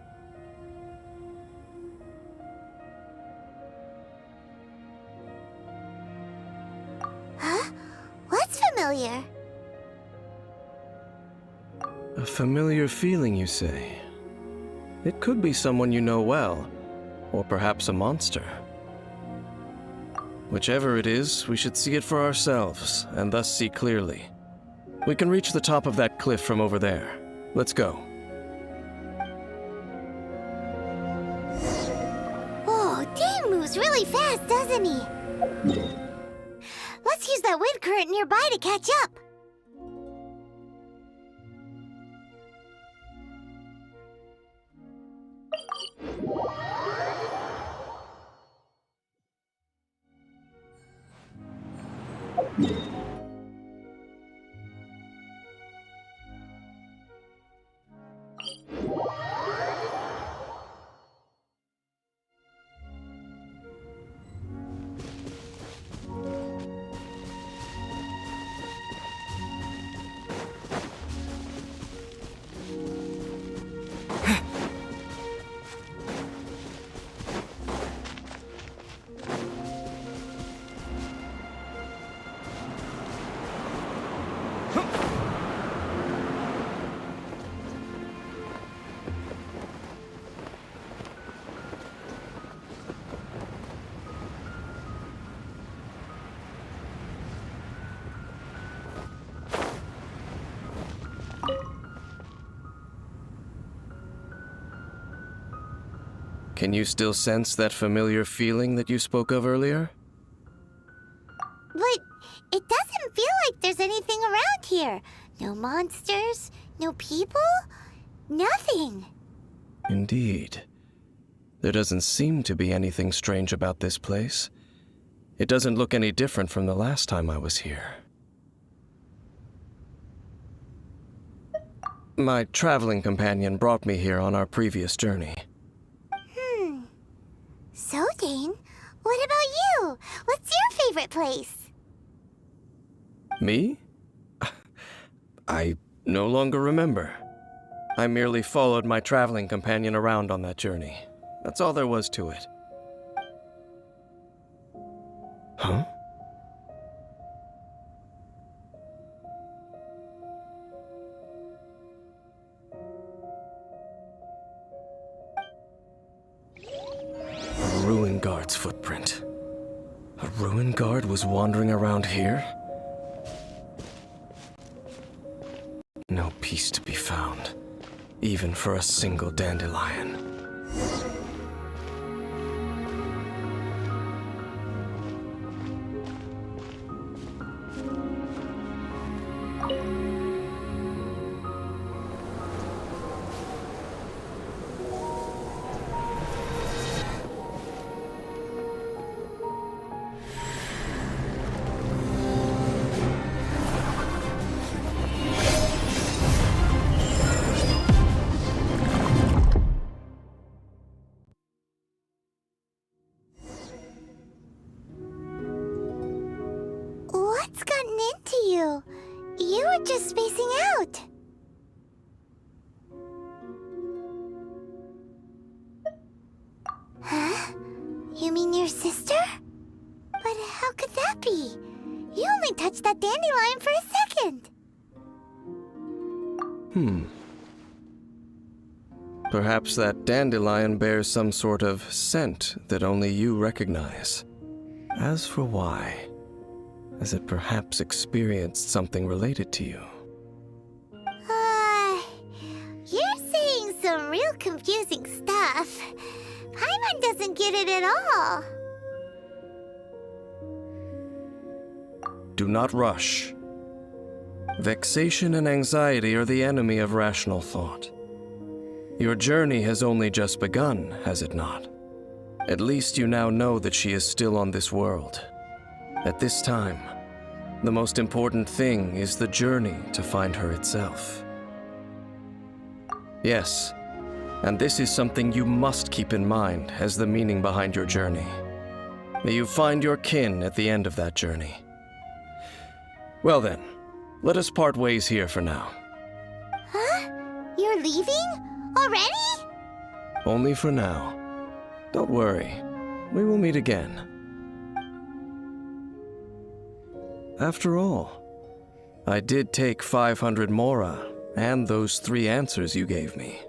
Huh? What's familiar? A familiar feeling, you say? It could be someone you know well, or perhaps a monster. Whichever it is, we should see it for ourselves, and thus see clearly. We can reach the top of that cliff from over there. Let's go. Oh, Dane moves really fast, doesn't he? Let's use that wind current nearby to catch up. Can you still sense that familiar feeling that you spoke of earlier? But it doesn't feel like there's anything around here. No monsters, no people, nothing. Indeed. There doesn't seem to be anything strange about this place. It doesn't look any different from the last time I was here. My traveling companion brought me here on our previous journey. So, Dane, what about you? What's your favorite place? Me? I no longer remember. I merely followed my traveling companion around on that journey. That's all there was to it. Huh? A ruin guard's footprint. A ruin guard was wandering around here? No peace to be found, even for a single dandelion. What's gotten into you? You were just spacing out. Huh? You mean your sister? But how could that be? You only touched that dandelion for a second. Perhaps that dandelion bears some sort of scent that only you recognize. As for why, has it perhaps experienced something related to you? You're saying some real confusing stuff. Paimon doesn't get it at all. Do not rush. Vexation and anxiety are the enemy of rational thought. Your journey has only just begun, has it not? At least you now know that she is still on this world. At this time, the most important thing is the journey to find her itself. Yes, and this is something you must keep in mind as the meaning behind your journey. May you find your kin at the end of that journey. Well then, let us part ways here for now. Huh? You're leaving? Already? Only for now. Don't worry, we will meet again. After all, I did take 500 mora and those 3 answers you gave me.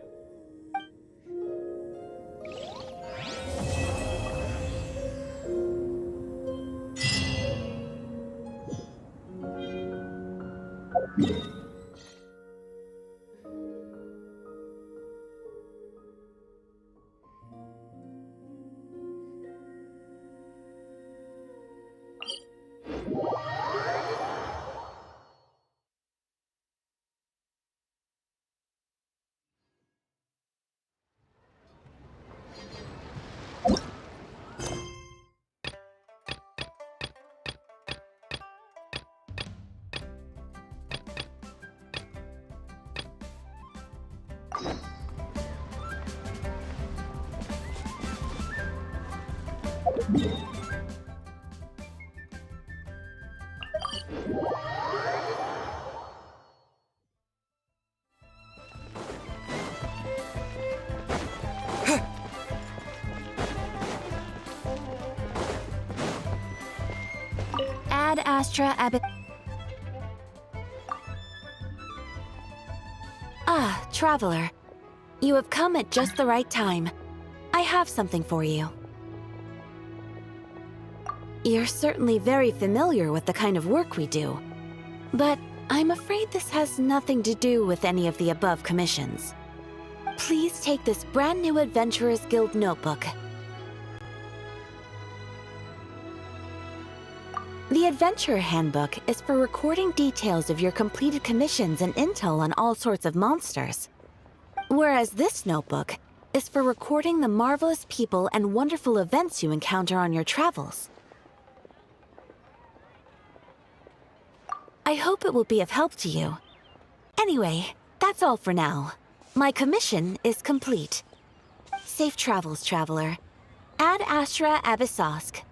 Ad Astra Ab... Ah, traveler. You have come at just the right time. I have something for you. You're certainly very familiar with the kind of work we do. But I'm afraid this has nothing to do with any of the above commissions. Please take this brand new Adventurers Guild notebook. The Adventurer Handbook is for recording details of your completed commissions and intel on all sorts of monsters. Whereas this notebook is for recording the marvelous people and wonderful events you encounter on your travels. I hope it will be of help to you. Anyway, that's all for now. My commission is complete. Safe travels, traveler. Ad Astra Abyssosk.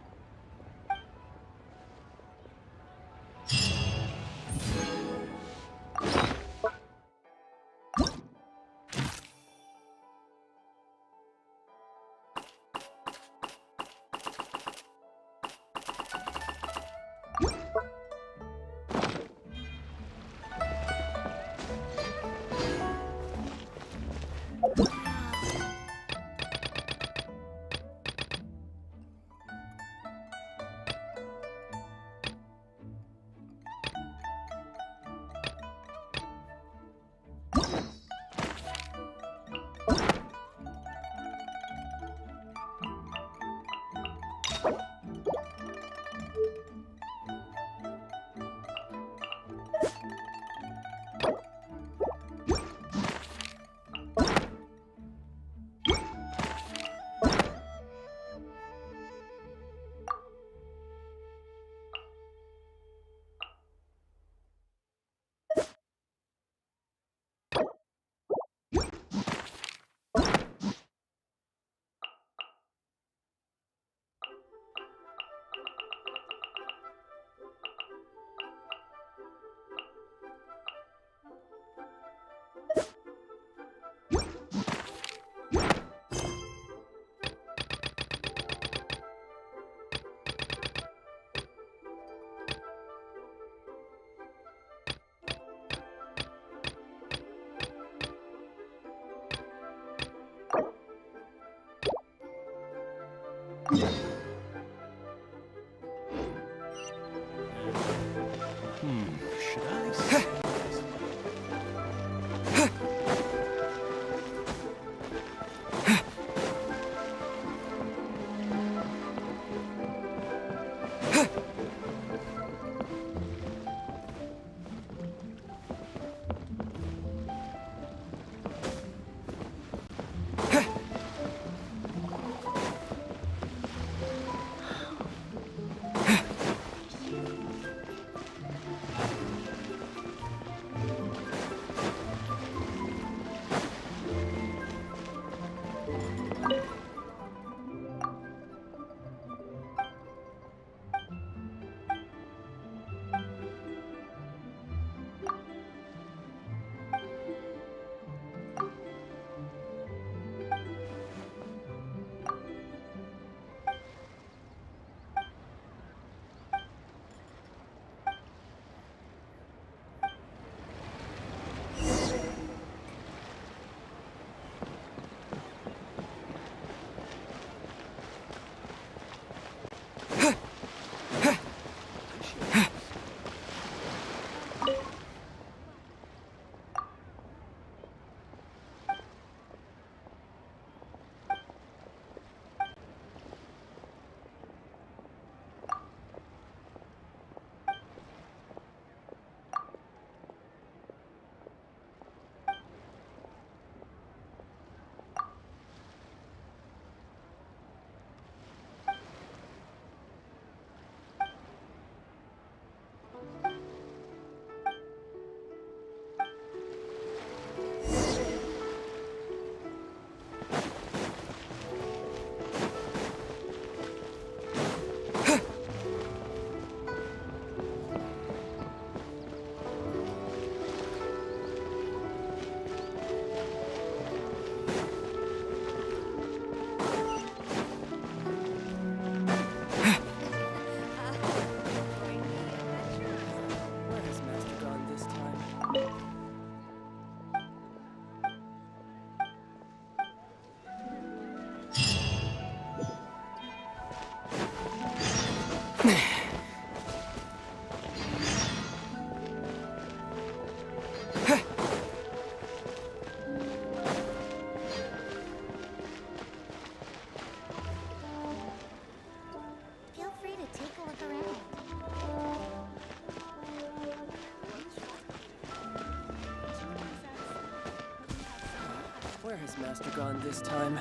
has Master gone this time?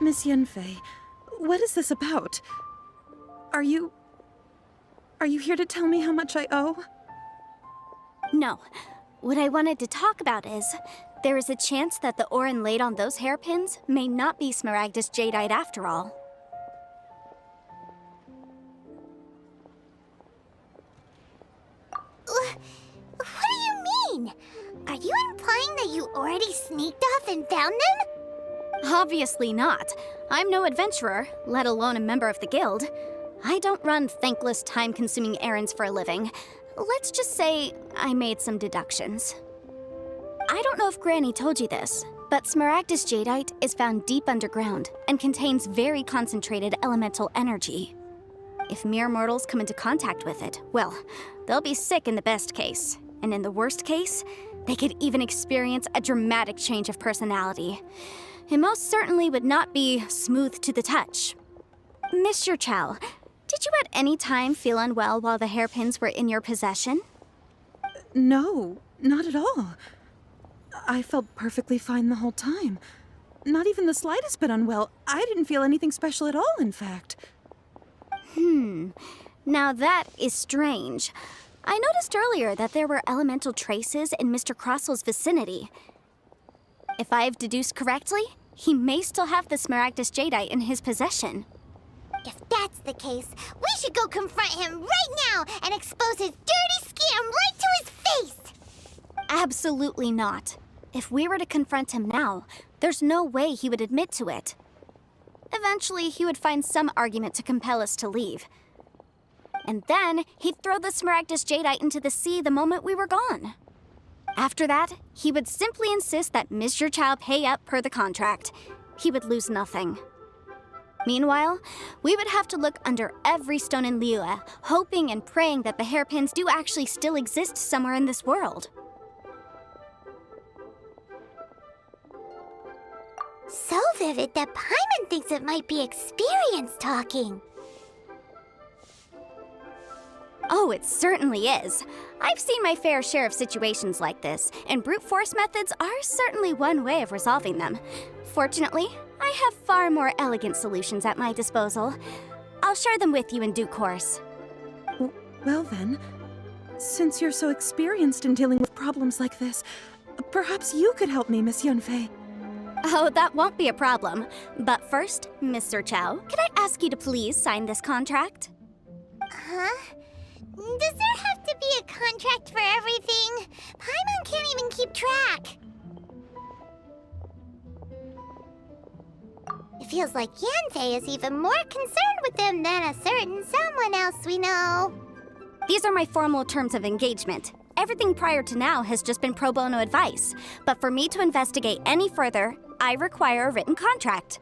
Miss Yunfei, what is this about? Are you here to tell me how much I owe? No. What I wanted to talk about is, there is a chance that the Orin laid on those hairpins may not be Smaragdus Jadeite after all. What do you mean? Are you implying that you already sneaked off and found them? Obviously not. I'm no adventurer, let alone a member of the guild. I don't run thankless, time-consuming errands for a living. Let's just say I made some deductions. I don't know if Granny told you this, but Smaragdus Jadeite is found deep underground and contains very concentrated elemental energy. If mere mortals come into contact with it, well, they'll be sick in the best case. And in the worst case, they could even experience a dramatic change of personality. It most certainly would not be smooth to the touch. Mr. Chow, did you at any time feel unwell while the hairpins were in your possession? No, not at all. I felt perfectly fine the whole time. Not even the slightest bit unwell. I didn't feel anything special at all, in fact. Now that is strange. I noticed earlier that there were elemental traces in Mr. Crossel's vicinity. If I've deduced correctly, he may still have the Smaragdus Jadeite in his possession. If that's the case, we should go confront him right now and expose his dirty scam right to his face! Absolutely not. If we were to confront him now, there's no way he would admit to it. Eventually, he would find some argument to compel us to leave. And then, he'd throw the Smaragdus Jadeite into the sea the moment we were gone. After that, he would simply insist that Mr. Chow pay up per the contract. He would lose nothing. Meanwhile, we would have to look under every stone in Liyue, hoping and praying that the hairpins do actually still exist somewhere in this world. So vivid that Paimon thinks it might be experience talking. Oh, it certainly is. I've seen my fair share of situations like this, and brute force methods are certainly one way of resolving them. Fortunately, I have far more elegant solutions at my disposal. I'll share them with you in due course. Well then, since you're so experienced in dealing with problems like this, perhaps you could help me, Miss Yunfei. Oh, that won't be a problem. But first, Mr. Chow, could I ask you to please sign this contract? Huh? Does there have to be a contract for everything? Paimon can't even keep track. It feels like Yanfei is even more concerned with them than a certain someone else we know. These are my formal terms of engagement. Everything prior to now has just been pro bono advice. But for me to investigate any further, I require a written contract.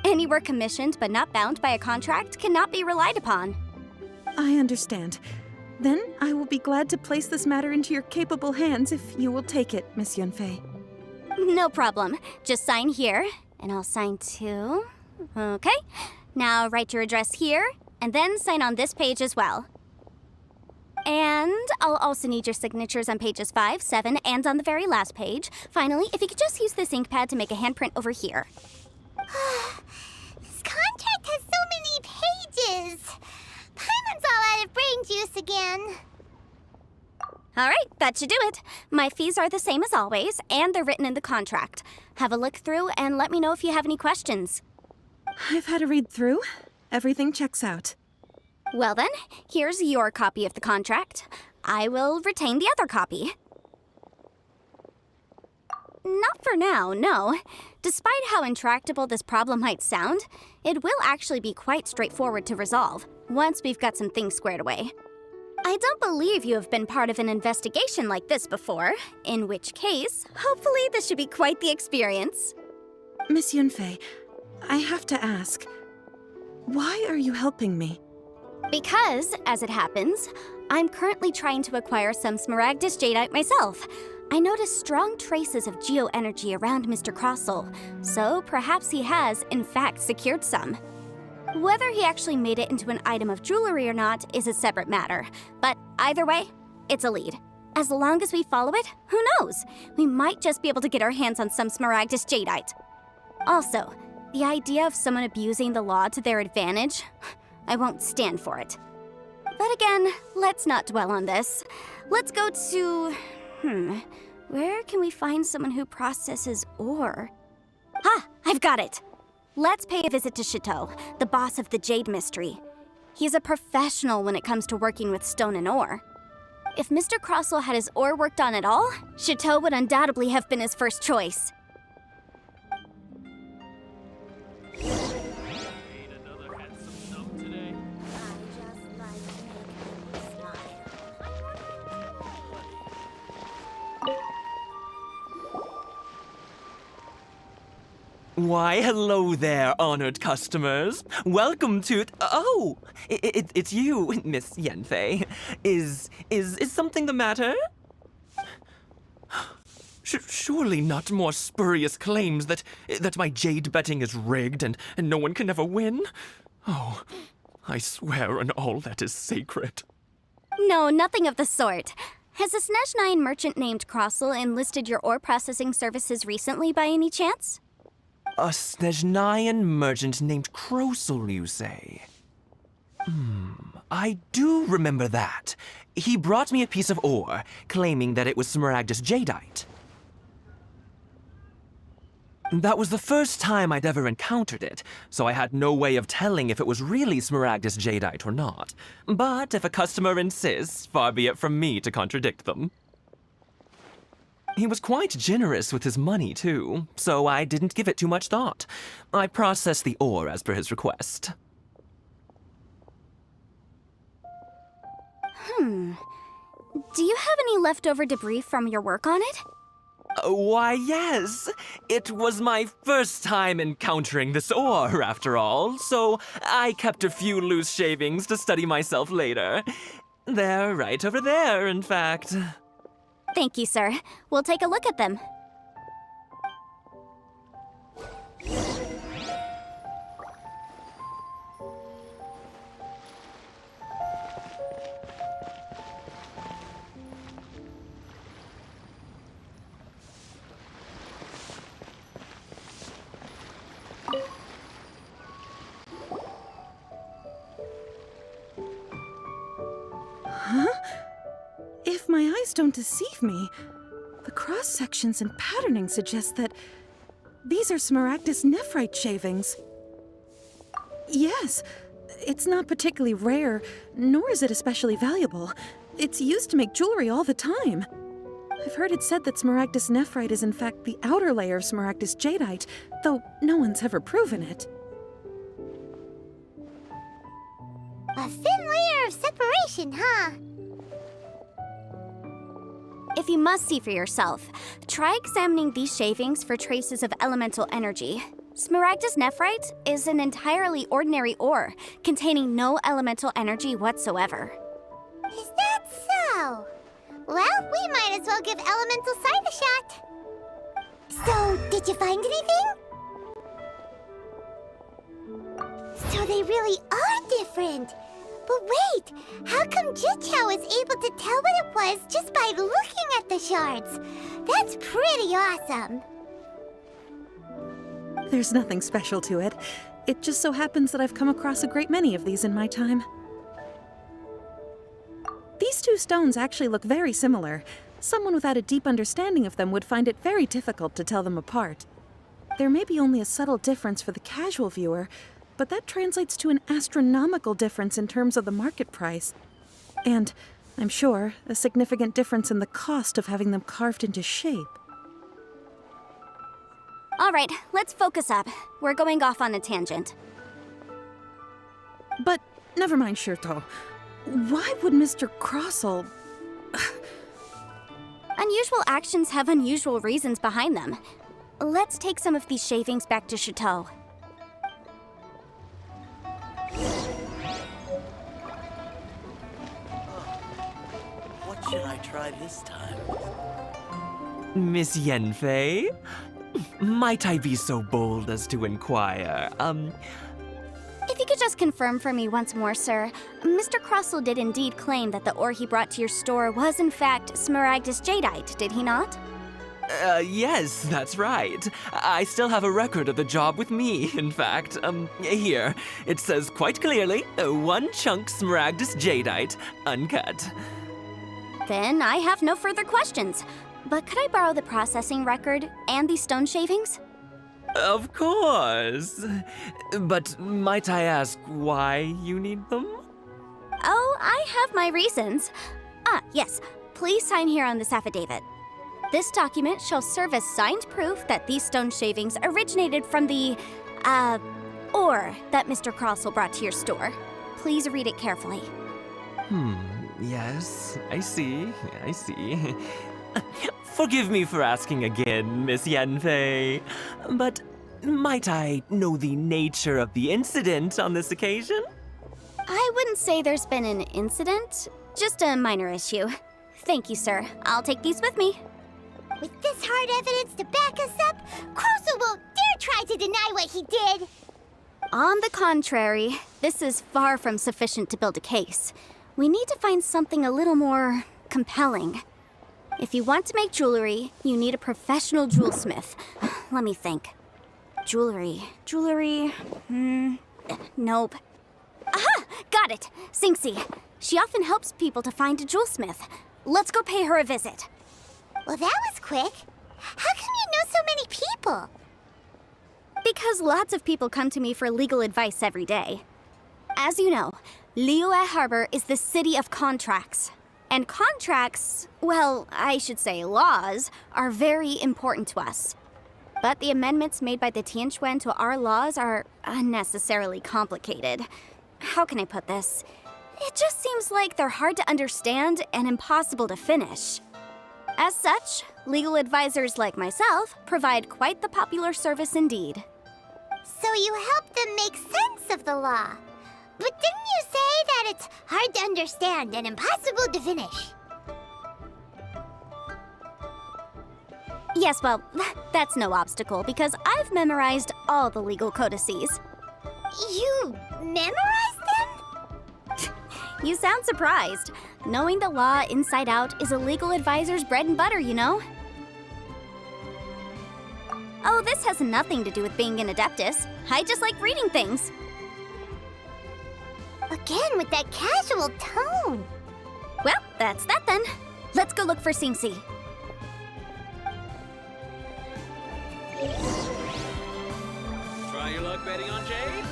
Any work commissioned but not bound by a contract cannot be relied upon. I understand. Then I will be glad to place this matter into your capable hands if you will take it, Miss Yunfei. No problem. Just sign here, and I'll sign too. Okay. Now write your address here, and then sign on this page as well. And I'll also need your signatures on pages 5, 7, and on the very last page. Finally, if you could just use this ink pad to make a handprint over here. This contract has so many pages. Paimon's all out of brain juice again. All right, that should do it. My fees are the same as always, and they're written in the contract. Have a look through and let me know if you have any questions. I've had a read through. Everything checks out. Well then, here's your copy of the contract. I will retain the other copy. Not for now, no. Despite how intractable this problem might sound, it will actually be quite straightforward to resolve, once we've got some things squared away. I don't believe you have been part of an investigation like this before, in which case, hopefully this should be quite the experience. Miss Yunfei, I have to ask, why are you helping me? Because, as it happens, I'm currently trying to acquire some Smaragdus Jadeite myself. I noticed strong traces of geoenergy around Mr. Crossel, so perhaps he has, in fact, secured some. Whether he actually made it into an item of jewelry or not is a separate matter, but either way, it's a lead. As long as we follow it, who knows? We might just be able to get our hands on some Smaragdus Jadeite. Also, the idea of someone abusing the law to their advantage, I won't stand for it. But again, let's not dwell on this. Let's go to... where can we find someone who processes ore? Ah, I've got it! Let's pay a visit to Chateau, the boss of the Jade Mystery. He's a professional when it comes to working with stone and ore. If Mr. Crossel had his ore worked on at all, Chateau would undoubtedly have been his first choice. Why, hello there, honored customers. Welcome to... Oh, it's you, Miss Yanfei. Is something the matter? Surely not more spurious claims that my jade betting is rigged and no one can ever win? Oh, I swear on all that is sacred. No, nothing of the sort. Has a Snezhnyan merchant named Crossel enlisted your ore processing services recently by any chance? A Snezhnyan merchant named Crossel, you say? I do remember that. He brought me a piece of ore, claiming that it was Smaragdus Jadeite. That was the first time I'd ever encountered it, so I had no way of telling if it was really Smaragdus Jadeite or not. But if a customer insists, far be it from me to contradict them. He was quite generous with his money, too, so I didn't give it too much thought. I processed the ore as per his request. Do you have any leftover debris from your work on it? Why, yes. It was my first time encountering this ore, after all, so I kept a few loose shavings to study myself later. They're right over there, in fact. Thank you, sir. We'll take a look at them. If my eyes don't deceive me, the cross-sections and patterning suggest that these are Smaragdus nephrite shavings. Yes, it's not particularly rare, nor is it especially valuable. It's used to make jewelry all the time. I've heard it said that Smaragdus nephrite is in fact the outer layer of Smaragdus Jadeite, though no one's ever proven it. A thin layer of separation, huh? If you must see for yourself, try examining these shavings for traces of elemental energy. Smaragdus nephrite is an entirely ordinary ore, containing no elemental energy whatsoever. Is that so? Well, we might as well give elemental sight a shot. So, did you find anything? So they really are different. But wait, how come Jichao was able to tell what it was just by looking at the shards? That's pretty awesome. There's nothing special to it. It just so happens that I've come across a great many of these in my time. These two stones actually look very similar. Someone without a deep understanding of them would find it very difficult to tell them apart. There may be only a subtle difference for the casual viewer, but that translates to an astronomical difference in terms of the market price. And, I'm sure, a significant difference in the cost of having them carved into shape. All right, let's focus up. We're going off on a tangent. But never mind, Shirto. Why would Mr. Crossell... Unusual actions have unusual reasons behind them. Let's take some of these shavings back to Chateau. What should I try this time? Miss Yenfei? Might I be so bold as to inquire, If you could just confirm for me once more, sir. Mr. Crossell did indeed claim that the ore he brought to your store was in fact Smaragdus jadeite, did he not? Yes, that's right. I still have a record of the job with me, in fact. Here. It says quite clearly, 1 chunk Smaragdus jadeite, uncut. Then I have no further questions. But could I borrow the processing record and these stone shavings? Of course. But might I ask why you need them? Oh, I have my reasons. Ah, yes. Please sign here on this affidavit. This document shall serve as signed proof that these stone shavings originated from the, ore that Mr. Crossell brought to your store. Please read it carefully. Yes, I see. Forgive me for asking again, Miss Yenfei, but might I know the nature of the incident on this occasion? I wouldn't say there's been an incident, just a minor issue. Thank you, sir. I'll take these with me. With this hard evidence to back us up, Crossell won't dare try to deny what he did. On the contrary, this is far from sufficient to build a case. We need to find something a little more compelling. If you want to make jewelry, you need a professional jewelsmith. Let me think. Jewelry. Nope. Aha! Got it! Singxi. She often helps people to find a jewelsmith. Let's go pay her a visit. Well, that was quick. How come you know so many people? Because lots of people come to me for legal advice every day. As you know, Liyue Harbor is the city of contracts. And contracts, well, I should say laws, are very important to us. But the amendments made by the Tianquan to our laws are unnecessarily complicated. How can I put this? It just seems like they're hard to understand and impossible to finish. As such, legal advisors like myself provide quite the popular service indeed. So you help them make sense of the law. But didn't you say that it's hard to understand and impossible to finish? Yes, well, that's no obstacle because I've memorized all the legal codices. You memorized them? You sound surprised. Knowing the law inside out is a legal advisor's bread and butter, you know? Oh, this has nothing to do with being an adeptus. I just like reading things. Again, with that casual tone. Well, that's that then. Let's go look for Singxi. Try your luck betting on Jade?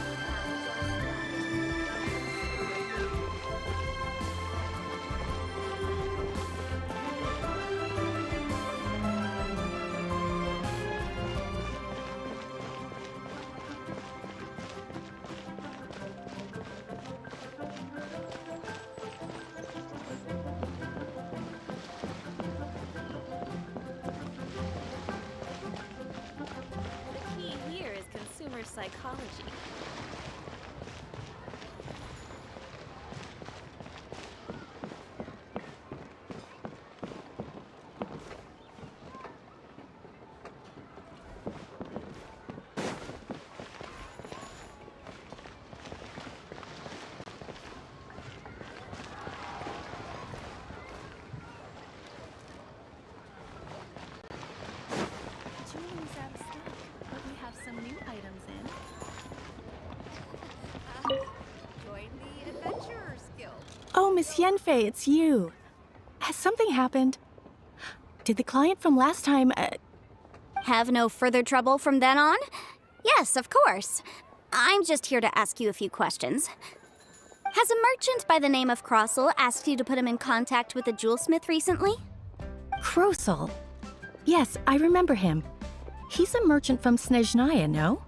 reverse psychology. Jewelry's out of stock, but we have some new items in. Join the Adventurers Guild. Oh, Miss Yenfei, it's you. Has something happened? Did the client from last time, Have no further trouble from then on? Yes, of course. I'm just here to ask you a few questions. Has a merchant by the name of Crossell asked you to put him in contact with a jewelsmith recently? Krosel? Yes, I remember him. He's a merchant from Snezhnaya, no?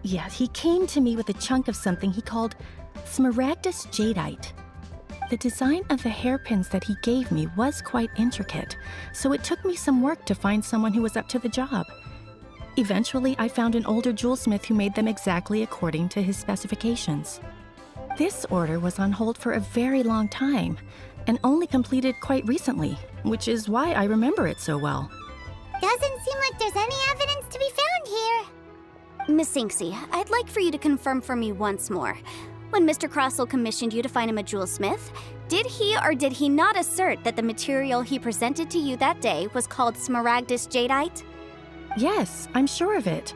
Yeah, he came to me with a chunk of something he called Smaragdus Jadeite. The design of the hairpins that he gave me was quite intricate, so it took me some work to find someone who was up to the job. Eventually, I found an older jewelsmith who made them exactly according to his specifications. This order was on hold for a very long time, and only completed quite recently, which is why I remember it so well. Doesn't seem like there's any evidence to be found here. Miss Inksy, I'd like for you to confirm for me once more. When Mr. Crossell commissioned you to find him a jewelsmith, did he or did he not assert that the material he presented to you that day was called Smaragdus Jadeite? Yes, I'm sure of it.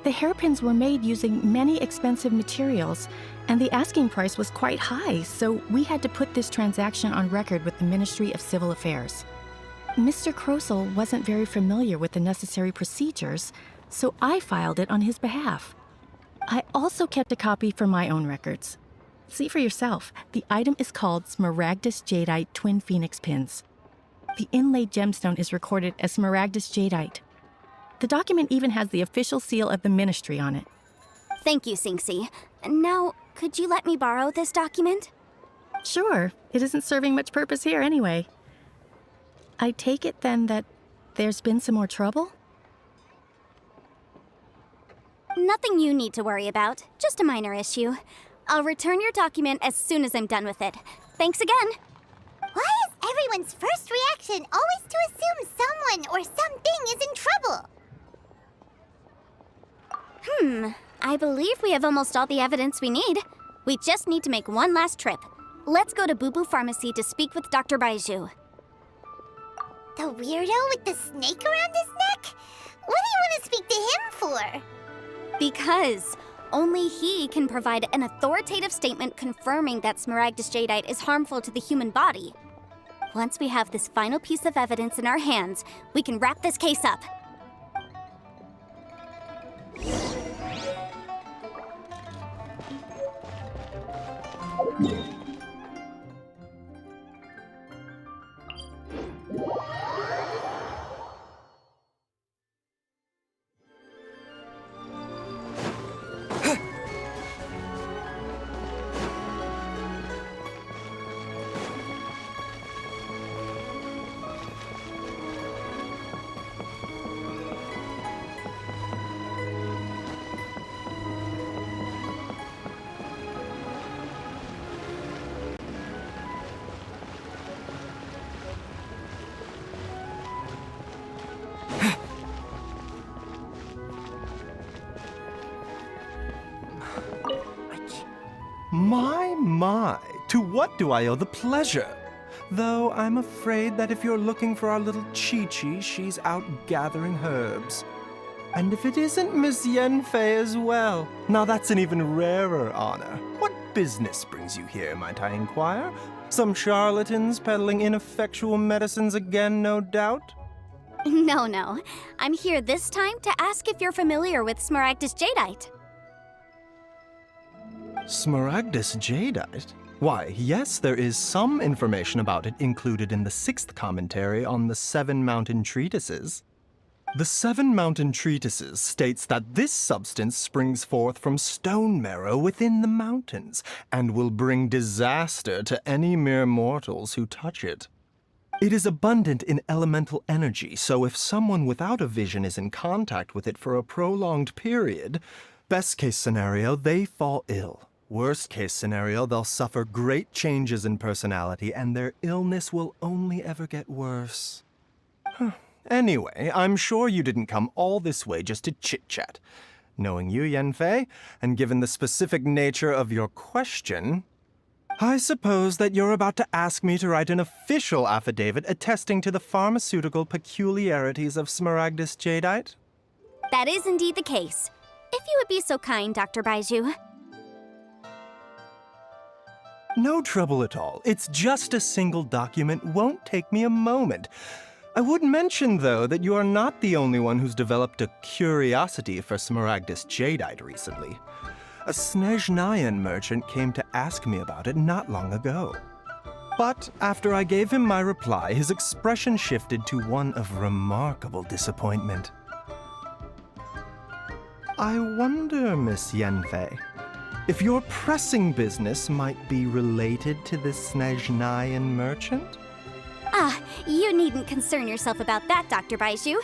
The hairpins were made using many expensive materials, and the asking price was quite high, so we had to put this transaction on record with the Ministry of Civil Affairs. Mr. Crossell wasn't very familiar with the necessary procedures, so I filed it on his behalf. I also kept a copy for my own records. See for yourself, the item is called Smaragdus Jadeite Twin Phoenix Pins. The inlaid gemstone is recorded as Smaragdus Jadeite. The document even has the official seal of the ministry on it. Thank you, Sinksy. Now, could you let me borrow this document? Sure, it isn't serving much purpose here anyway. I take it then that there's been some more trouble? Nothing you need to worry about, just a minor issue. I'll return your document as soon as I'm done with it. Thanks again. Why is everyone's first reaction always to assume someone or something is in trouble? I believe we have almost all the evidence we need. We just need to make one last trip. Let's go to Boo Boo Pharmacy to speak with Dr. Baiju. The weirdo with the snake around his neck? What do you want to speak to him for? Because only he can provide an authoritative statement confirming that Smaragdus Jadeite is harmful to the human body. Once we have this final piece of evidence in our hands, we can wrap this case up. My, to what do I owe the pleasure? Though I'm afraid that if you're looking for our little Chi-Chi, she's out gathering herbs. And if it isn't Miss Yenfei as well, now that's an even rarer honor. What business brings you here, might I inquire? Some charlatans peddling ineffectual medicines again, no doubt? No. I'm here this time to ask if you're familiar with Smaragdus Jadeite. Smaragdus Jadeite? Why, yes, there is some information about it included in the 6th commentary on the 7 Mountain Treatises. The 7 Mountain Treatises states that this substance springs forth from stone marrow within the mountains, and will bring disaster to any mere mortals who touch it. It is abundant in elemental energy, so if someone without a vision is in contact with it for a prolonged period, Best case scenario, they fall ill. Worst case scenario, they'll suffer great changes in personality and their illness will only ever get worse. Anyway, I'm sure you didn't come all this way just to chit-chat. Knowing you, Yanfei, and given the specific nature of your question, I suppose that you're about to ask me to write an official affidavit attesting to the pharmaceutical peculiarities of Smaragdus jadeite? That is indeed the case. If you would be so kind, Dr. Baiju. No trouble at all. It's just a single document. Won't take me a moment. I would mention, though, that you are not the only one who's developed a curiosity for Smaragdus jadeite recently. A Snezhnayan merchant came to ask me about it not long ago. But after I gave him my reply, his expression shifted to one of remarkable disappointment. I wonder, Miss Yanfei, if your pressing business might be related to this Snezhnayan merchant? Ah, you needn't concern yourself about that, Dr. Baiju.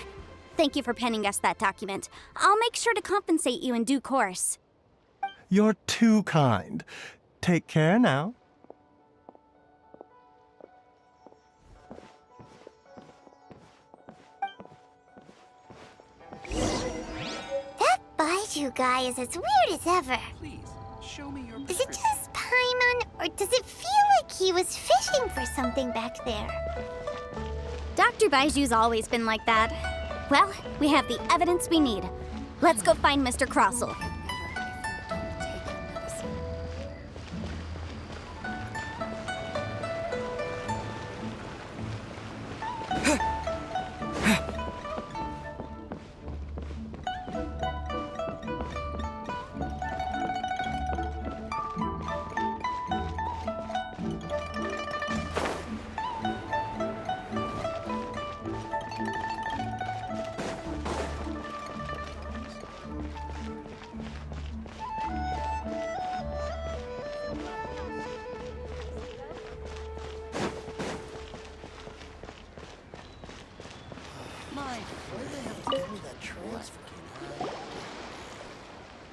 Thank you for penning us that document. I'll make sure to compensate you in due course. You're too kind. Take care now. That Baiju guy is as weird as ever. Please, show me your Is it just Paimon, or does it feel like he was fishing for something back there? Dr. Baiju's always been like that. Well, we have the evidence we need. Let's go find Mr. Crossel.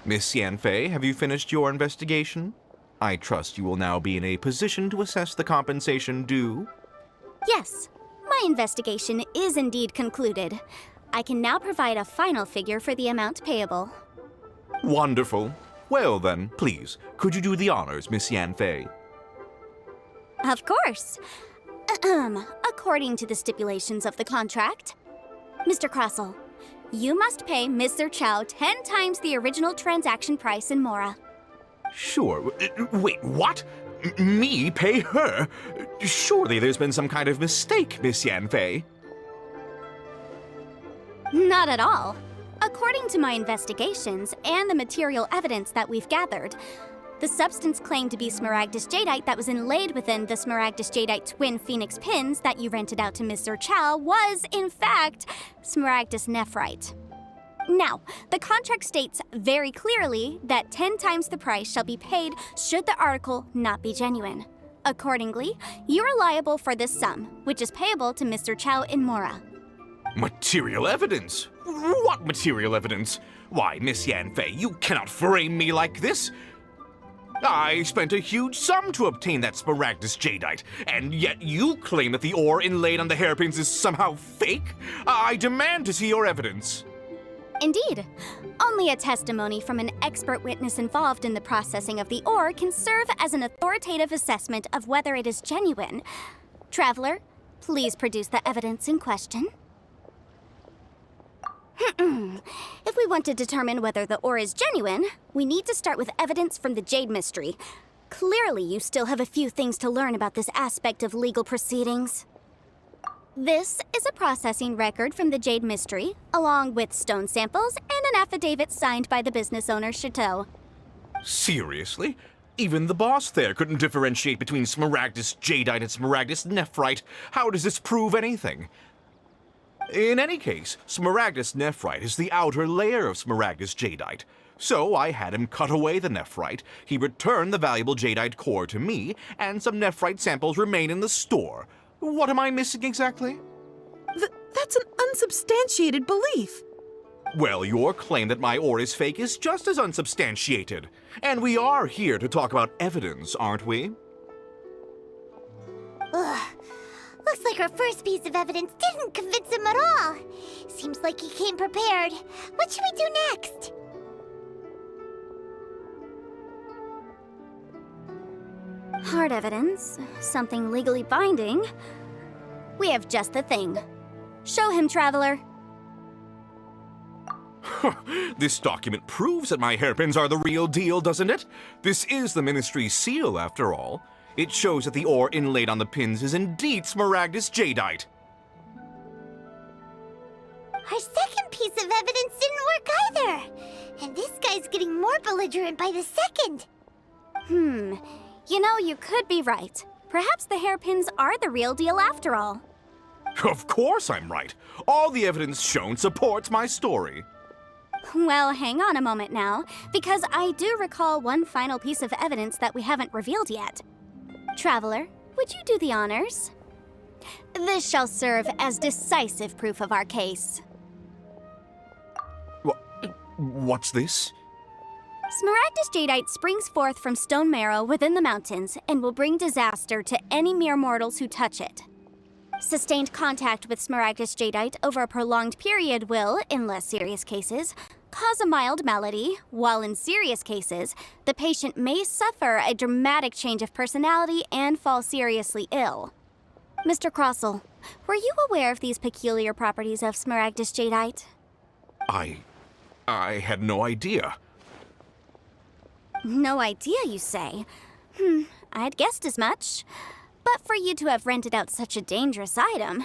Miss Yanfei, have you finished your investigation? I trust you will now be in a position to assess the compensation due. Yes, my investigation is indeed concluded. I can now provide a final figure for the amount payable. Wonderful. Well then, please, could you do the honors, Miss Yanfei? Of course. According to the stipulations of the contract, Mr. Crossel, you must pay Mr. Chow 10 times the original transaction price in Mora. Sure. Wait, what? Me pay her? Surely there's been some kind of mistake, Miss Yanfei. Not at all. According to my investigations and the material evidence that we've gathered, the substance claimed to be Smaragdus jadeite that was inlaid within the Smaragdus jadeite twin phoenix pins that you rented out to Mr. Chow was, in fact, Smaragdus nephrite. Now, the contract states very clearly that 10 times the price shall be paid should the article not be genuine. Accordingly, you are liable for this sum, which is payable to Mr. Chow in Mora. Material evidence? What material evidence? Why, Miss Yanfei, you cannot frame me like this. I spent a huge sum to obtain that Smaragdus jadeite, and yet you claim that the ore inlaid on the hairpins is somehow fake? I demand to see your evidence. Indeed. Only a testimony from an expert witness involved in the processing of the ore can serve as an authoritative assessment of whether it is genuine. Traveler, please produce the evidence in question. If we want to determine whether the ore is genuine, we need to start with evidence from the Jade Mystery. Clearly, you still have a few things to learn about this aspect of legal proceedings. This is a processing record from the Jade Mystery, along with stone samples and an affidavit signed by the business owner, Chateau. Seriously? Even the boss there couldn't differentiate between Smaragdus jadeite and Smaragdus nephrite. How does this prove anything? In any case, Smaragdus nephrite is the outer layer of Smaragdus jadeite. So I had him cut away the nephrite, he returned the valuable jadeite core to me, and some nephrite samples remain in the store. What am I missing exactly? That's an unsubstantiated belief. Well, your claim that my ore is fake is just as unsubstantiated. And we are here to talk about evidence, aren't we? Ugh. Looks like our first piece of evidence didn't convince him at all. Seems like he came prepared. What should we do next? Hard evidence, something legally binding. We have just the thing. Show him, Traveler. This document proves that my hairpins are the real deal, doesn't it? This is the Ministry's seal, after all. It shows that the ore inlaid on the pins is indeed Smaragdus jadeite. Our second piece of evidence didn't work either. And this guy's getting more belligerent by the second. You know, you could be right. Perhaps the hairpins are the real deal after all. Of course I'm right. All the evidence shown supports my story. Well, hang on a moment now, because I do recall one final piece of evidence that we haven't revealed yet. Traveler, would you do the honors? This shall serve as decisive proof of our case. What's this? Smaragdus jadeite springs forth from stone marrow within the mountains and will bring disaster to any mere mortals who touch it. Sustained contact with Smaragdus jadeite over a prolonged period will, in less serious cases, cause a mild malady, while in serious cases, the patient may suffer a dramatic change of personality and fall seriously ill. Mr. Crossell, were you aware of these peculiar properties of Smaragdus jadeite? I had no idea. No idea, you say? I'd guessed as much. But for you to have rented out such a dangerous item...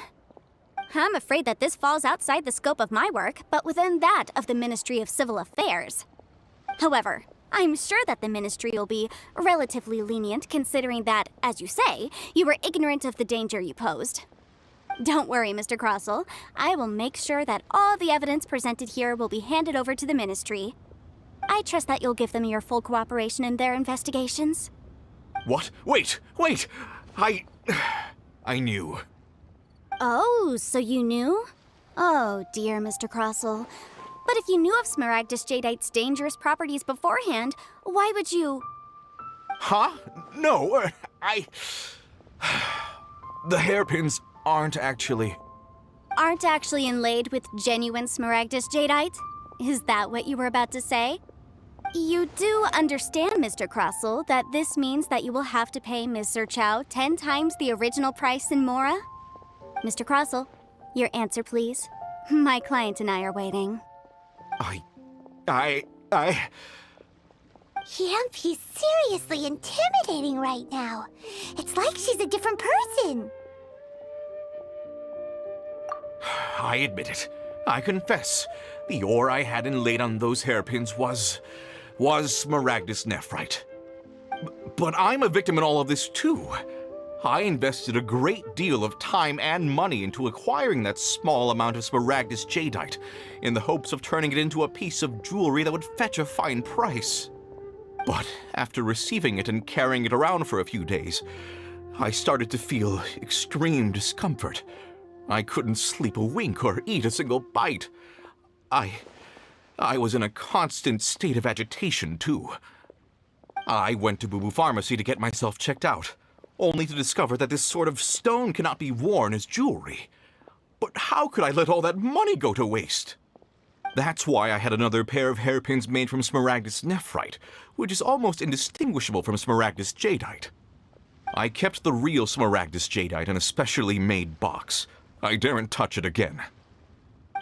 I'm afraid that this falls outside the scope of my work, but within that of the Ministry of Civil Affairs. However, I'm sure that the Ministry will be relatively lenient considering that, as you say, you were ignorant of the danger you posed. Don't worry, Mr. Crossell. I will make sure that all the evidence presented here will be handed over to the Ministry. I trust that you'll give them your full cooperation in their investigations. What? Wait! I knew. Oh, so you knew? Oh, dear Mr. Crossell. But if you knew of Smaragdus jadeite's dangerous properties beforehand, why would you... Huh? No, The hairpins aren't actually inlaid with genuine Smaragdus jadeite? Is that what you were about to say? You do understand, Mr. Crossell, that this means that you will have to pay Ms. Zerchow 10 times the original price in Mora? Mr. Crossell, your answer, please. My client and I are waiting. Yep, he's seriously intimidating right now. It's like she's a different person. I admit it. I confess. The ore I had inlaid on those hairpins was Smaragdus nephrite. But I'm a victim in all of this too. I invested a great deal of time and money into acquiring that small amount of Smaragdus jadeite in the hopes of turning it into a piece of jewelry that would fetch a fine price. But after receiving it and carrying it around for a few days, I started to feel extreme discomfort. I couldn't sleep a wink or eat a single bite. I was in a constant state of agitation, too. I went to Boo Boo Pharmacy to get myself checked out, only to discover that this sort of stone cannot be worn as jewelry. But how could I let all that money go to waste? That's why I had another pair of hairpins made from Smaragdus nephrite, which is almost indistinguishable from Smaragdus jadeite. I kept the real Smaragdus jadeite in a specially made box. I daren't touch it again.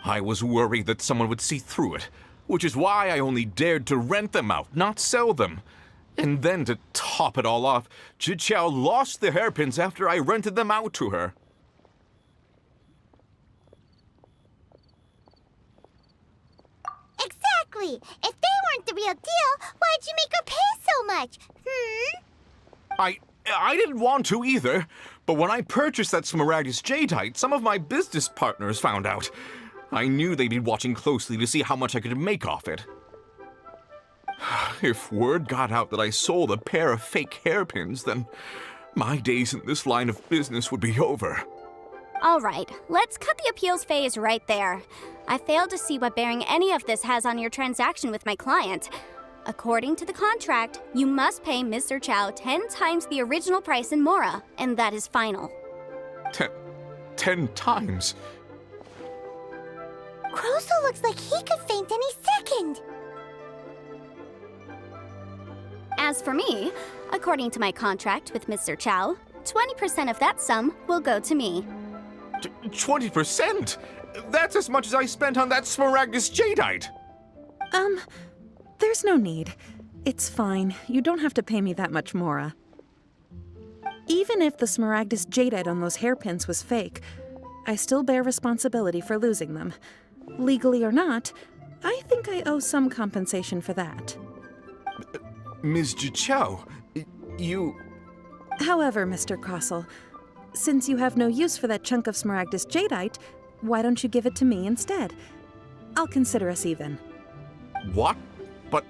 I was worried that someone would see through it, which is why I only dared to rent them out, not sell them. And then to top it all off, Zhiqiao lost the hairpins after I rented them out to her. Exactly! If they weren't the real deal, why'd you make her pay so much? I didn't want to either, but when I purchased that Smaragdus jadeite, some of my business partners found out. I knew they'd be watching closely to see how much I could make off it. If word got out that I sold a pair of fake hairpins, then my days in this line of business would be over. All right, let's cut the appeals phase right there. I failed to see what bearing any of this has on your transaction with my client. According to the contract, you must pay Mr. Chow 10 times the original price in Mora, and that is final. 10 times? Crosel looks like he could faint any second. As for me, according to my contract with Mr. Chow, 20% of that sum will go to me. 20%? That's as much as I spent on that Smaragdus Jadeite! There's no need. It's fine. You don't have to pay me that much, Mora. Even if the Smaragdus Jadeite on those hairpins was fake, I still bear responsibility for losing them. Legally or not, I think I owe some compensation for that. Ms. Chow, you... However, Mr. Crosel, since you have no use for that chunk of Smaragdus Jadeite, why don't you give it to me instead? I'll consider us even. What? But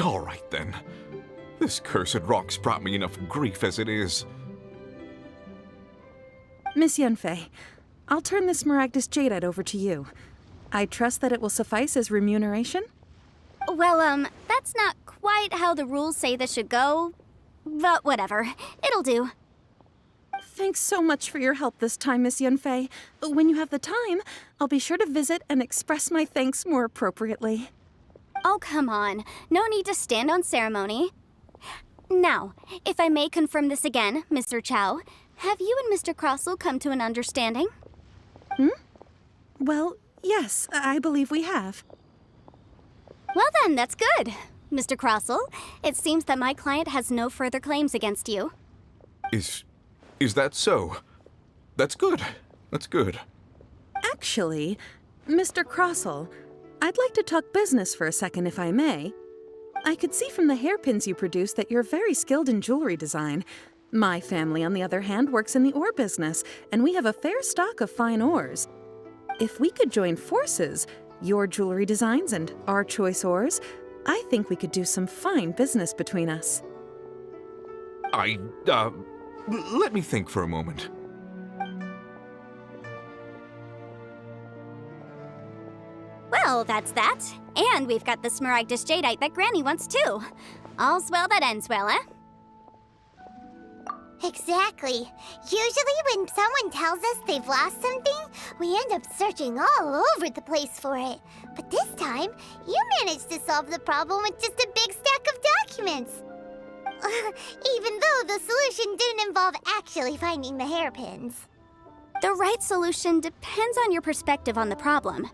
all right then. This cursed rock's brought me enough grief as it is. Miss Yunfei, I'll turn this Smaragdus Jadeite over to you. I trust that it will suffice as remuneration? Well, that's not quite how the rules say this should go. But whatever. It'll do. Thanks so much for your help this time, Miss Yunfei. When you have the time, I'll be sure to visit and express my thanks more appropriately. Oh, come on. No need to stand on ceremony. Now, if I may confirm this again, Mr. Chow, have you and Mr. Crosel come to an understanding? Well, yes, I believe we have. Well then, that's good. Mr. Crosel, it seems that my client has no further claims against you. Is that so? That's good. That's good. Actually, Mr. Crosel, I'd like to talk business for a second, if I may. I could see from the hairpins you produce that you're very skilled in jewelry design. My family, on the other hand, works in the ore business, and we have a fair stock of fine ores. If we could join forces, your jewelry designs and our choice ores, I think we could do some fine business between us. Let me think for a moment. Well, that's that. And we've got the Smaragdus Jadeite that Granny wants too. All's well that ends well, eh? Exactly. Usually when someone tells us they've lost something, we end up searching all over the place for it. But this time, you managed to solve the problem with just a big stack of documents. Even though the solution didn't involve actually finding the hairpins. The right solution depends on your perspective on the problem.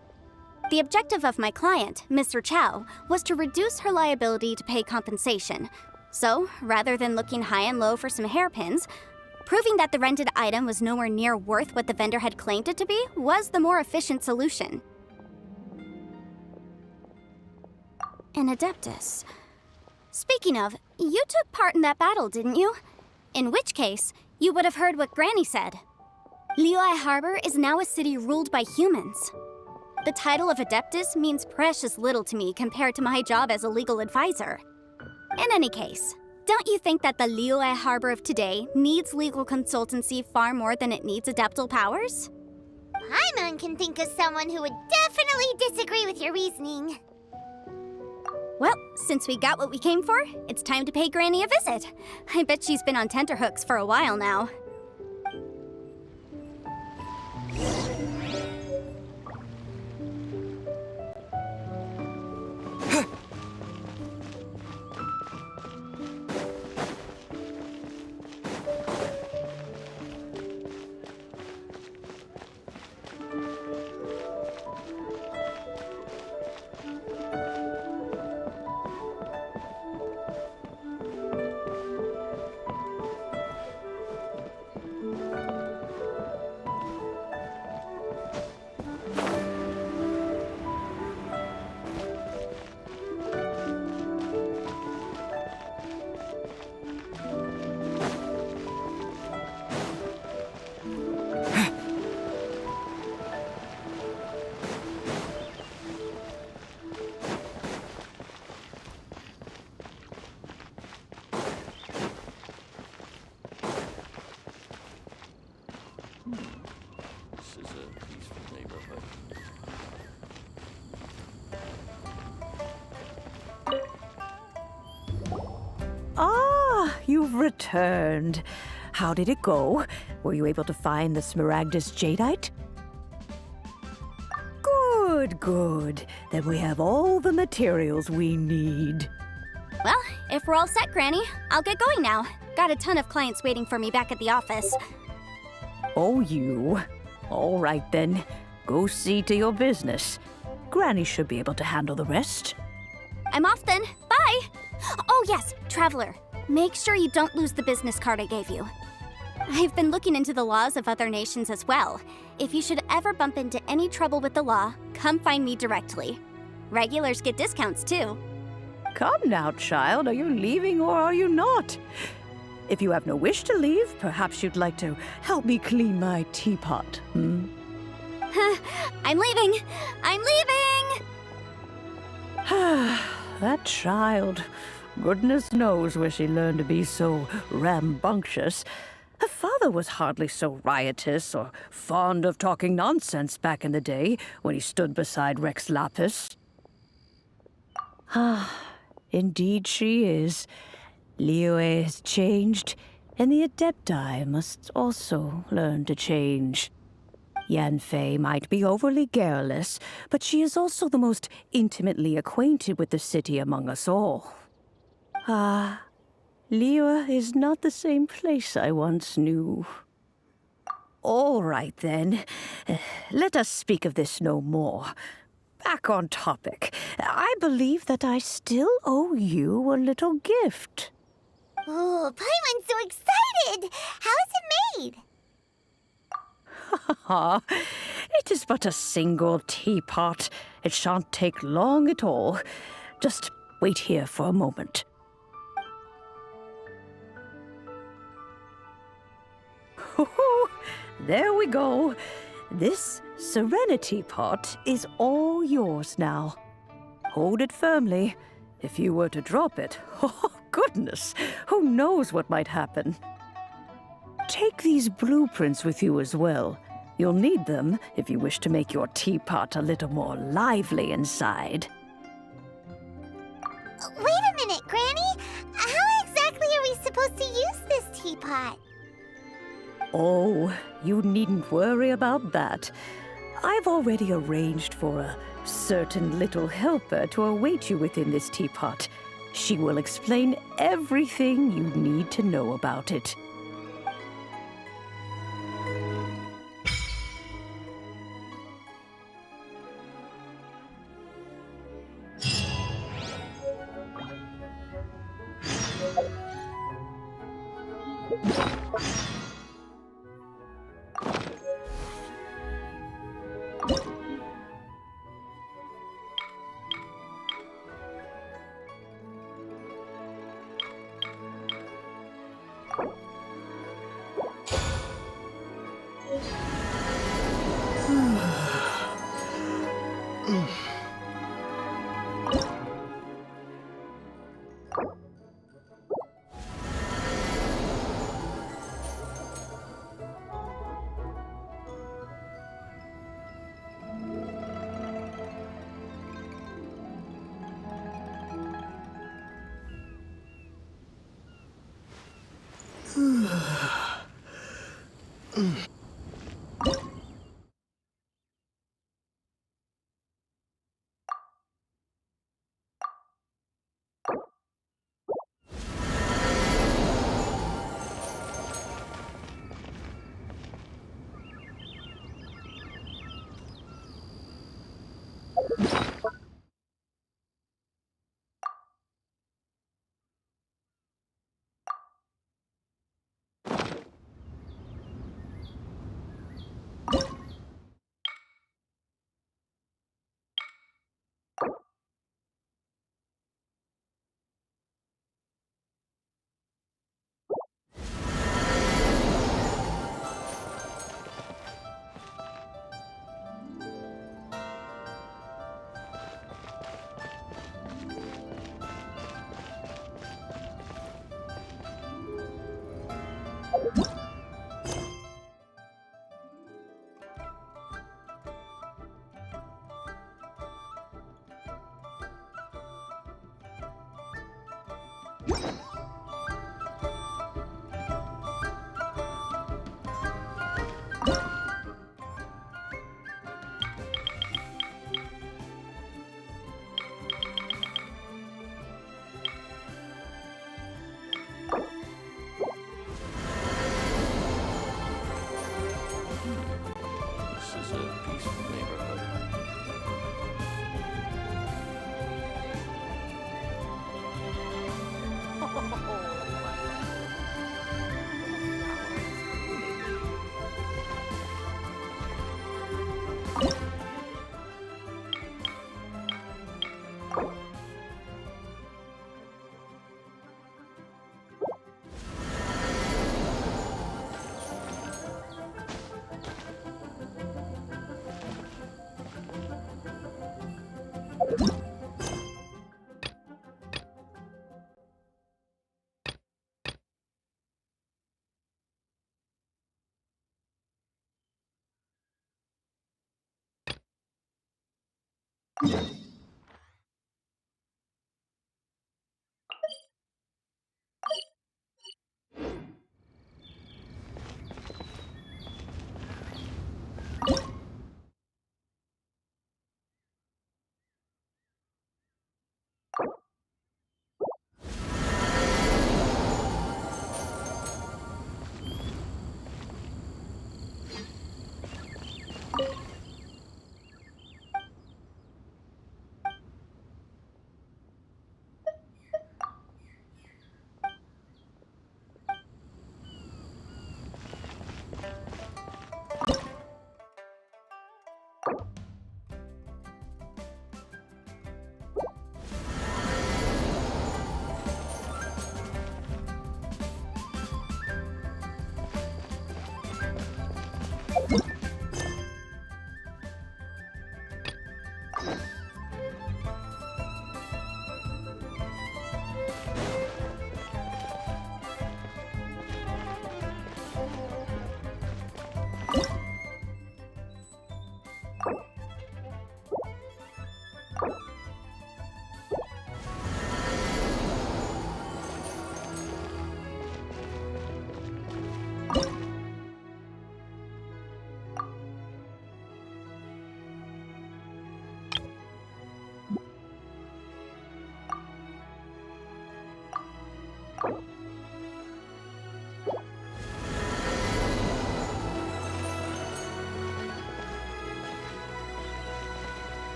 The objective of my client, Mr. Chow, was to reduce her liability to pay compensation. So, rather than looking high and low for some hairpins, proving that the rented item was nowhere near worth what the vendor had claimed it to be was the more efficient solution. An Adeptus. Speaking of, you took part in that battle, didn't you? In which case, you would have heard what Granny said. Liyue Harbor is now a city ruled by humans. The title of Adeptus means precious little to me compared to my job as a legal advisor. In any case, don't you think that the Liyue Harbor of today needs legal consultancy far more than it needs adeptal powers? Paimon can think of someone who would definitely disagree with your reasoning. Well, since we got what we came for, it's time to pay Granny a visit. I bet she's been on tenterhooks for a while now. You've returned. How did it go? Were you able to find the Smaragdus Jadeite? Good, good. Then we have all the materials we need. Well, if we're all set, Granny, I'll get going now. Got a ton of clients waiting for me back at the office. Oh, you. All right then. Go see to your business. Granny should be able to handle the rest. I'm off then. Bye! Oh yes, Traveler. Make sure you don't lose the business card I gave you. I've been looking into the laws of other nations as well. If you should ever bump into any trouble with the law, come find me directly. Regulars get discounts too. Come now, child. Are you leaving or are you not? If you have no wish to leave, perhaps you'd like to help me clean my teapot, hmm? I'm leaving! I'm leaving! That child. Goodness knows where she learned to be so rambunctious. Her father was hardly so riotous or fond of talking nonsense back in the day when he stood beside Rex Lapis. Indeed she is. Liyue has changed, and the Adepti must also learn to change. Yanfei might be overly garrulous, but she is also the most intimately acquainted with the city among us all. Liyue is not the same place I once knew. All right, then. Let us speak of this no more. Back on topic. I believe that I still owe you a little gift. Oh, Paimon's so excited! How is it made? It is but a single teapot. It shan't take long at all. Just wait here for a moment. There we go. This Serenity Pot is all yours now. Hold it firmly. If you were to drop it, oh goodness, who knows what might happen. Take these blueprints with you as well. You'll need them if you wish to make your teapot a little more lively inside. Wait a minute, Granny! How exactly are we supposed to use this teapot? Oh, you needn't worry about that. I've already arranged for a certain little helper to await you within this teapot. She will explain everything you need to know about it.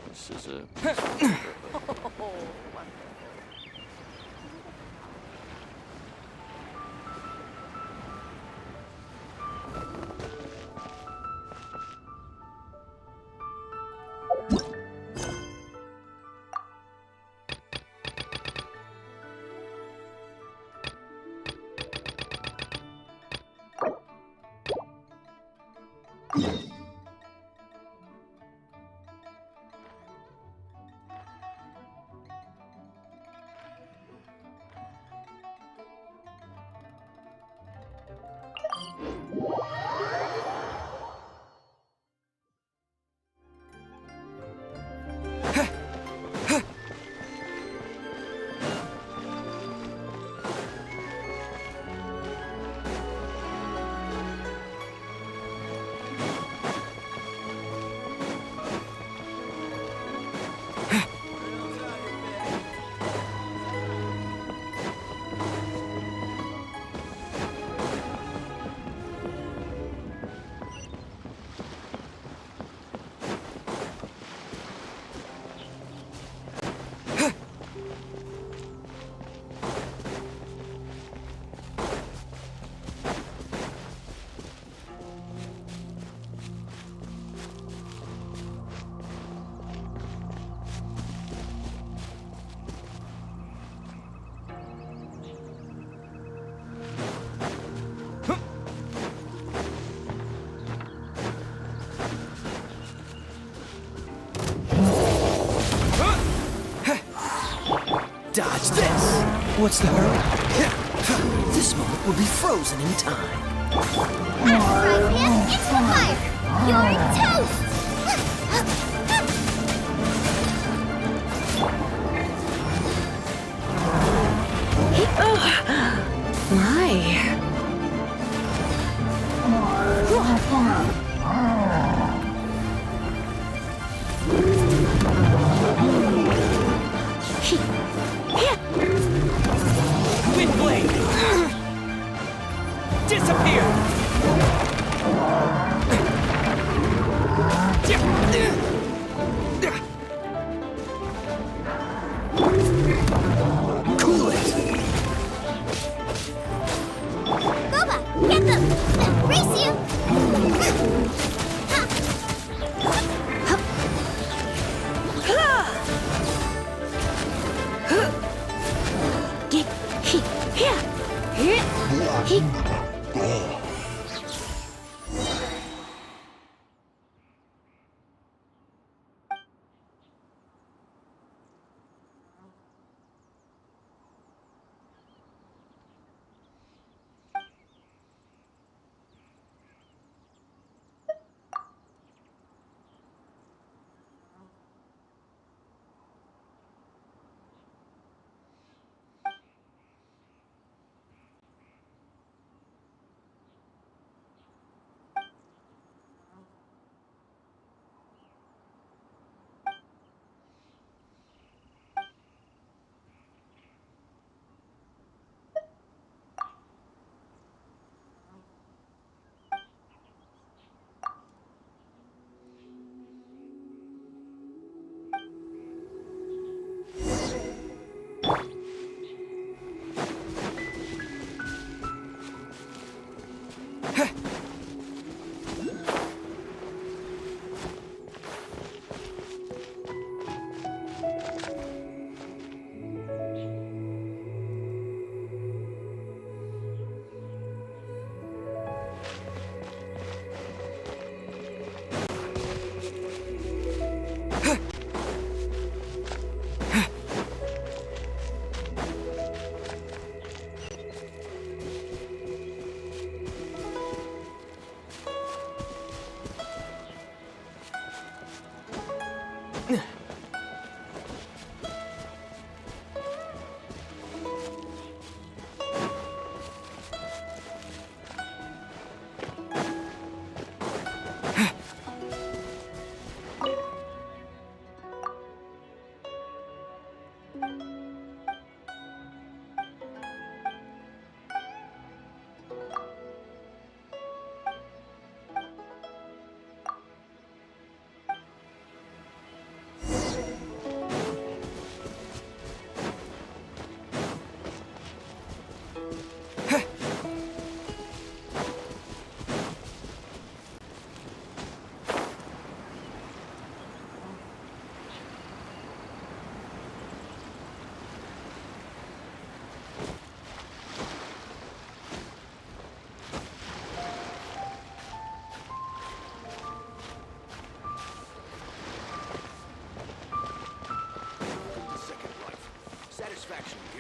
This is a... Dodge this! What's the hurry? This moment will be frozen in time. Fry pan, it's the fire! You're toast! Windblade! Disappear! Cool it! Goba, get them! Race you!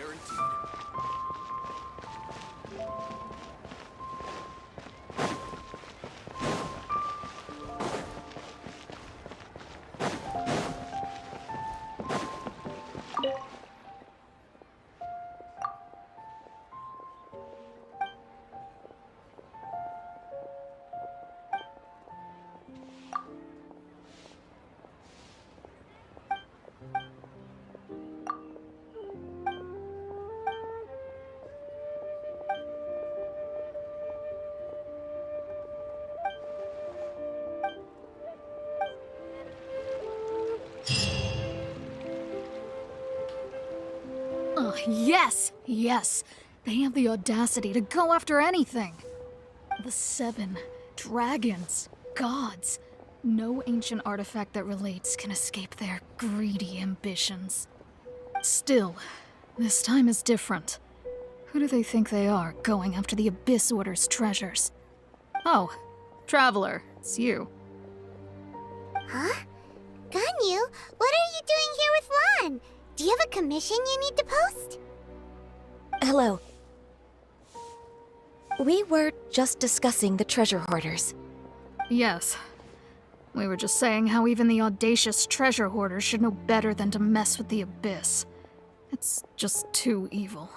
guaranteed. Oh, yes! Yes! They have the audacity to go after anything! The 7 dragons, gods. No ancient artifact that relates can escape their greedy ambitions. Still, this time is different. Who do they think they are, going after the Abyss Order's treasures? Oh, Traveler, it's you. Huh? Ganyu, what are you doing here with Lan? Do you have a commission you need to post? Hello. We were just discussing the treasure hoarders. Yes. We were just saying how even the audacious treasure hoarders should know better than to mess with the Abyss. It's just too evil.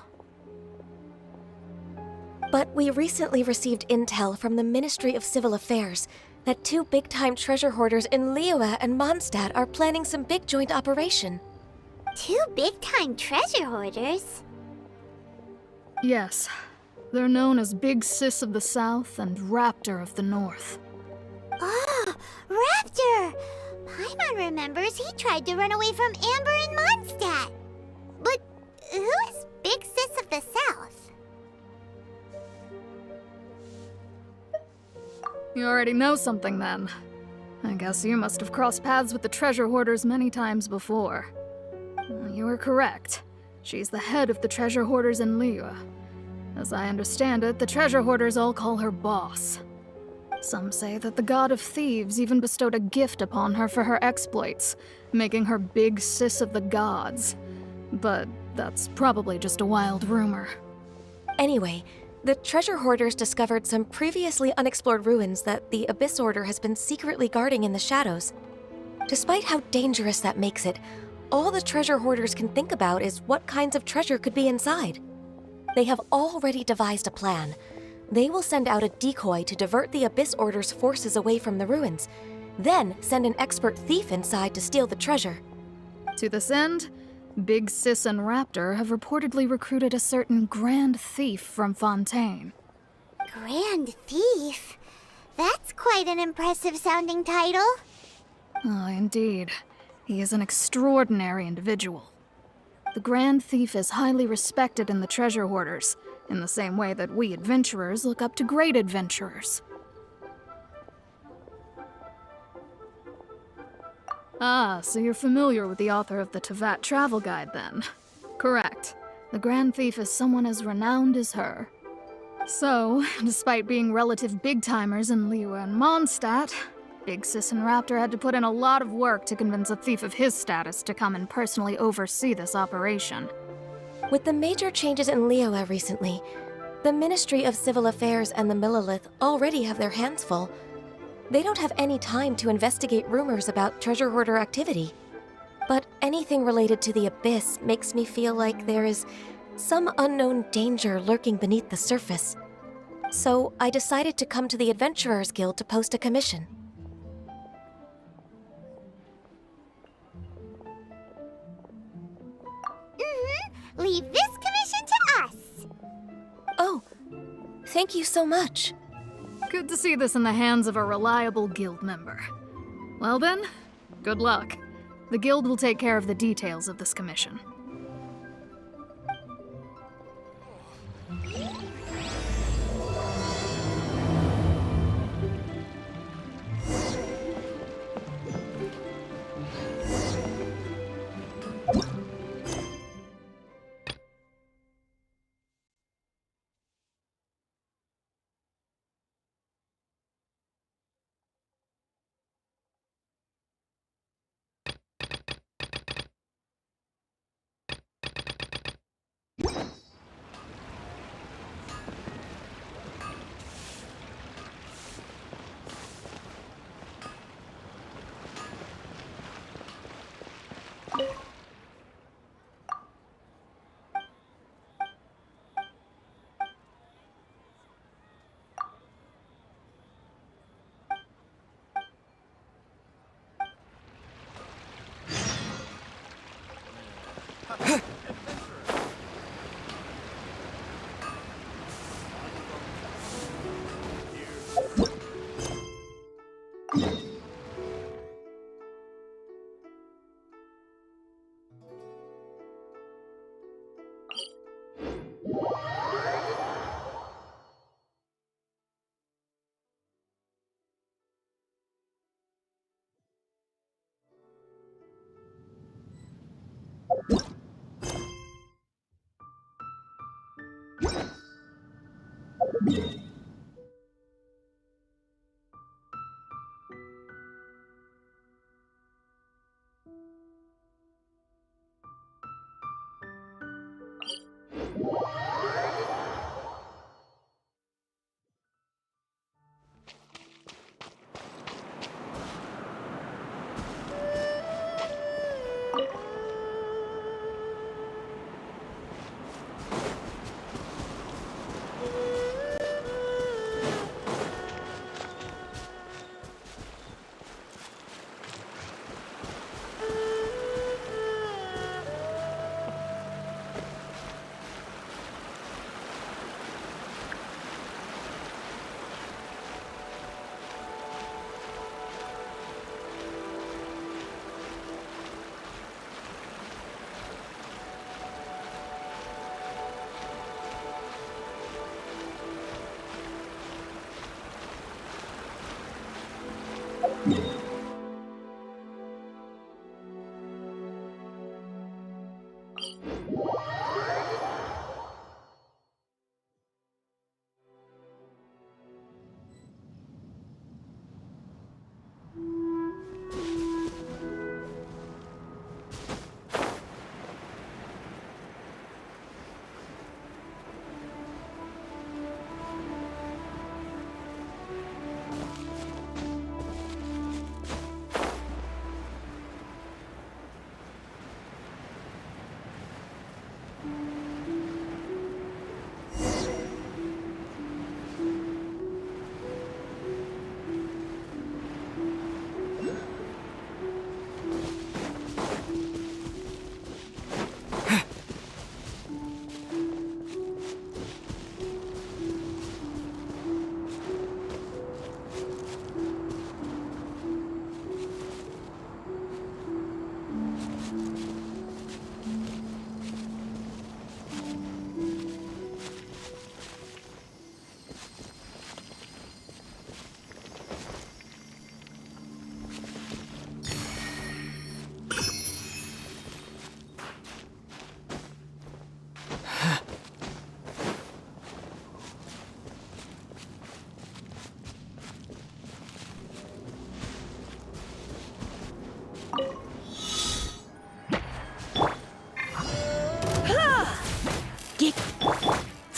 But we recently received intel from the Ministry of Civil Affairs that 2 big-time treasure hoarders in Liyue and Mondstadt are planning some big joint operation. 2 big-time treasure hoarders? Yes. They're known as Big Sis of the South and Raptor of the North. Oh, Raptor! Paimon remembers he tried to run away from Amber in Mondstadt. But who is Big Sis of the South? You already know something then. I guess you must have crossed paths with the treasure hoarders many times before. You were correct. She's the head of the treasure hoarders in Liyue. As I understand it, the treasure hoarders all call her boss. Some say that the god of thieves even bestowed a gift upon her for her exploits, making her Big Sis of the gods. But that's probably just a wild rumor. Anyway, the treasure hoarders discovered some previously unexplored ruins that the Abyss Order has been secretly guarding in the shadows. Despite how dangerous that makes it, all the treasure hoarders can think about is what kinds of treasure could be inside. They have already devised a plan. They will send out a decoy to divert the Abyss Order's forces away from the ruins, then send an expert thief inside to steal the treasure. To this end, Big Sis and Raptor have reportedly recruited a certain Grand Thief from Fontaine. Grand Thief? That's quite an impressive sounding title. Oh, indeed. He is an extraordinary individual. The Grand Thief is highly respected in the treasure hoarders, in the same way that we adventurers look up to great adventurers. Ah, so you're familiar with the author of the Tevat Travel Guide, then? Correct. The Grand Thief is someone as renowned as her. So, despite being relative big-timers in Liyue and Mondstadt, Big Sis and Raptor had to put in a lot of work to convince a thief of his status to come and personally oversee this operation. With the major changes in Liyue recently, the Ministry of Civil Affairs and the Millelith already have their hands full. They don't have any time to investigate rumors about treasure hoarder activity. But anything related to the Abyss makes me feel like there is some unknown danger lurking beneath the surface. So I decided to come to the Adventurers Guild to post a commission. Leave this commission to us! Oh, thank you so much. Good to see this in the hands of a reliable guild member. Well then, good luck. The guild will take care of the details of this commission.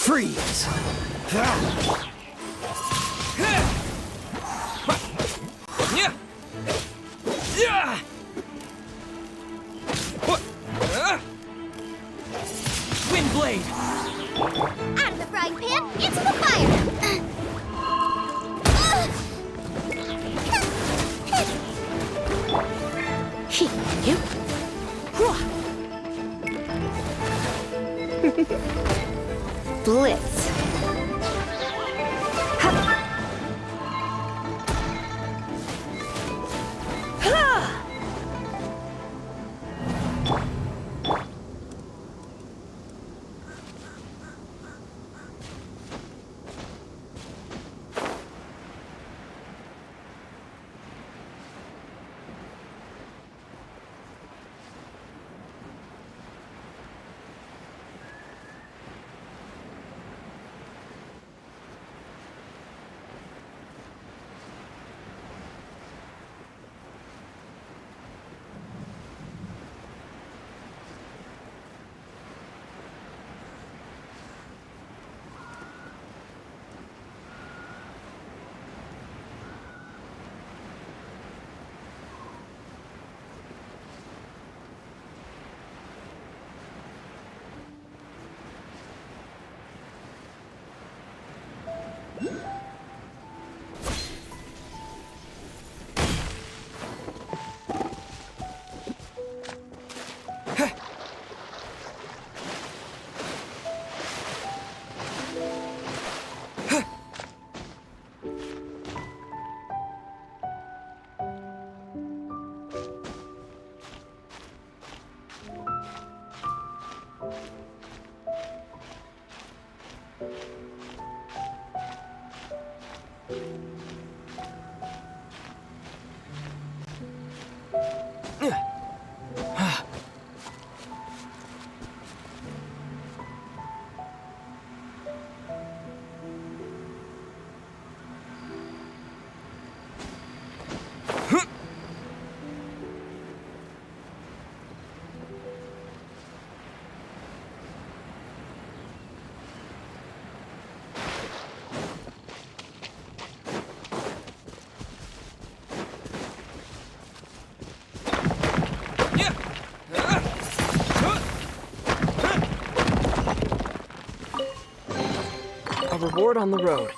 Freeze! Wind blade! Out of the frying pan, into the fire! Blitz. A reward on the road.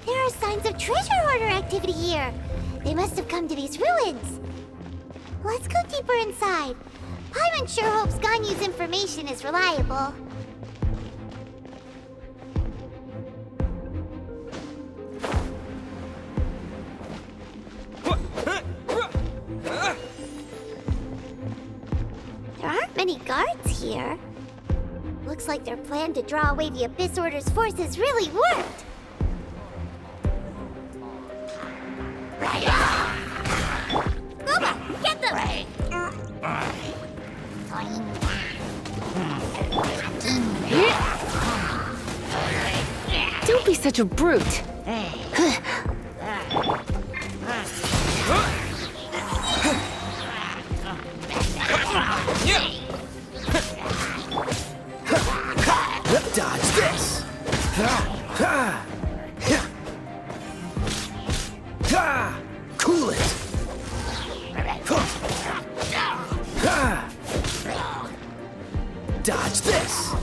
There are signs of treasure hoarder activity here. They must have come to these ruins. Let's go deeper inside. Paimon sure hopes Ganyu's information is reliable. There aren't many guards here. Looks like their plan to draw away the Abyss Order's forces really worked. Gooba, get them! Don't be such a brute. Dodge this! Cool it! Dodge this!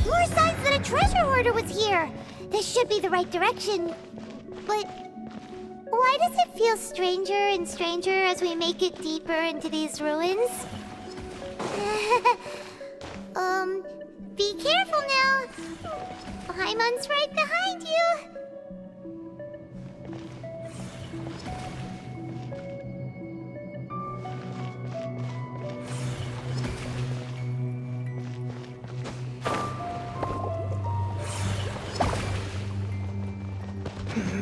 More signs that a treasure hoarder was here. This should be the right direction. But why does it feel stranger and stranger as we make it deeper into these ruins? Be careful now. Paimon's right behind you.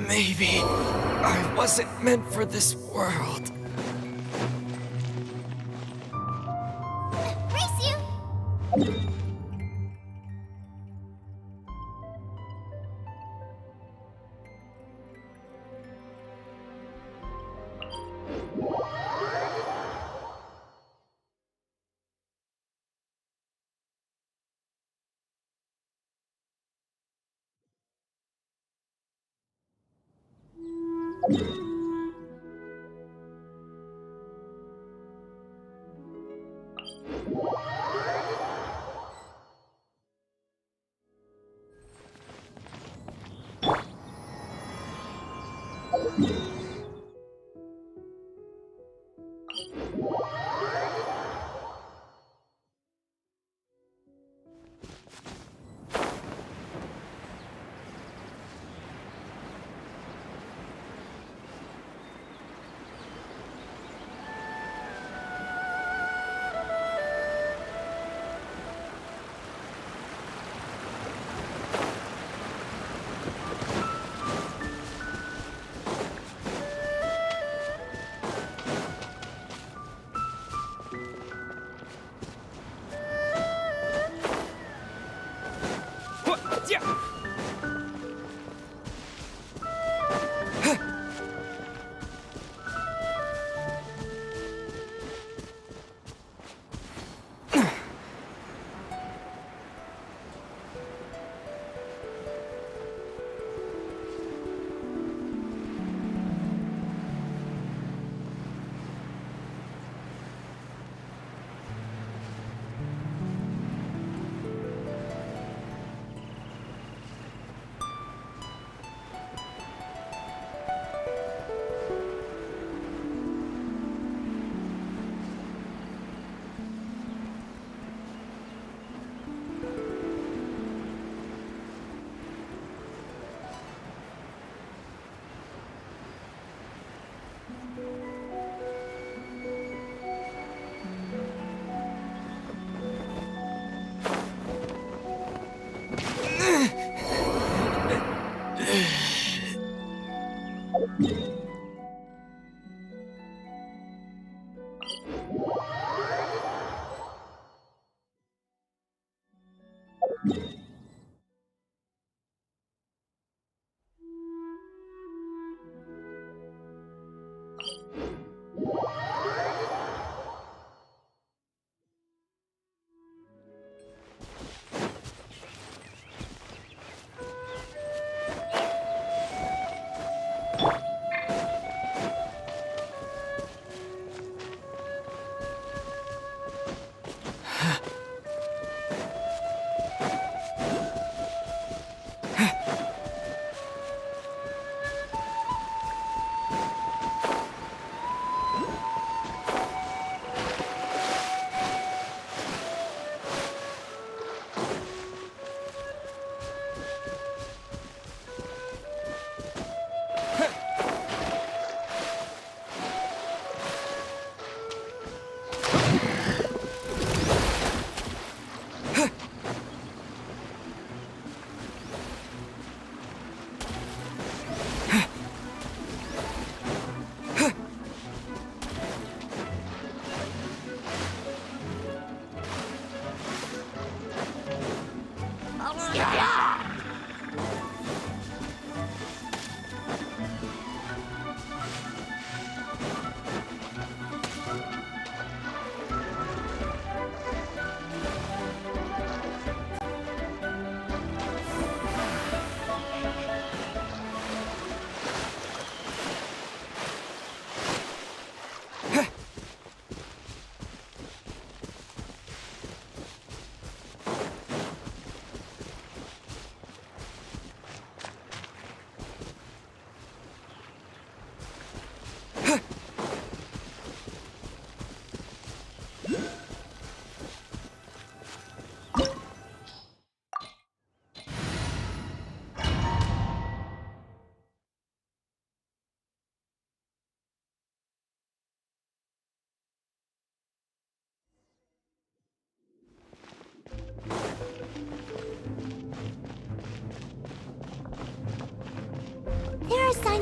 Maybe I wasn't meant for this world. Race you!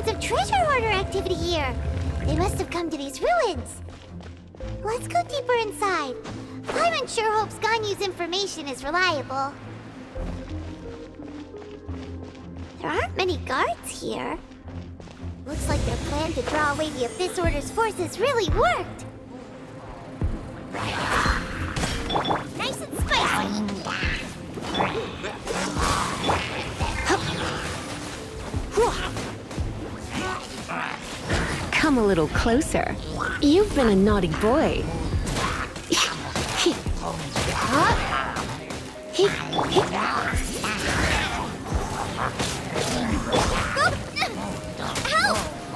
signs of treasure hoarder activity here. They must have come to these ruins. Let's go deeper inside. Paimon sure hopes Ganyu's information is reliable. There aren't many guards here. Looks like their plan to draw away the Abyss Order's forces really worked. Nice and spicy. Come a little closer. You've been a naughty boy. Help!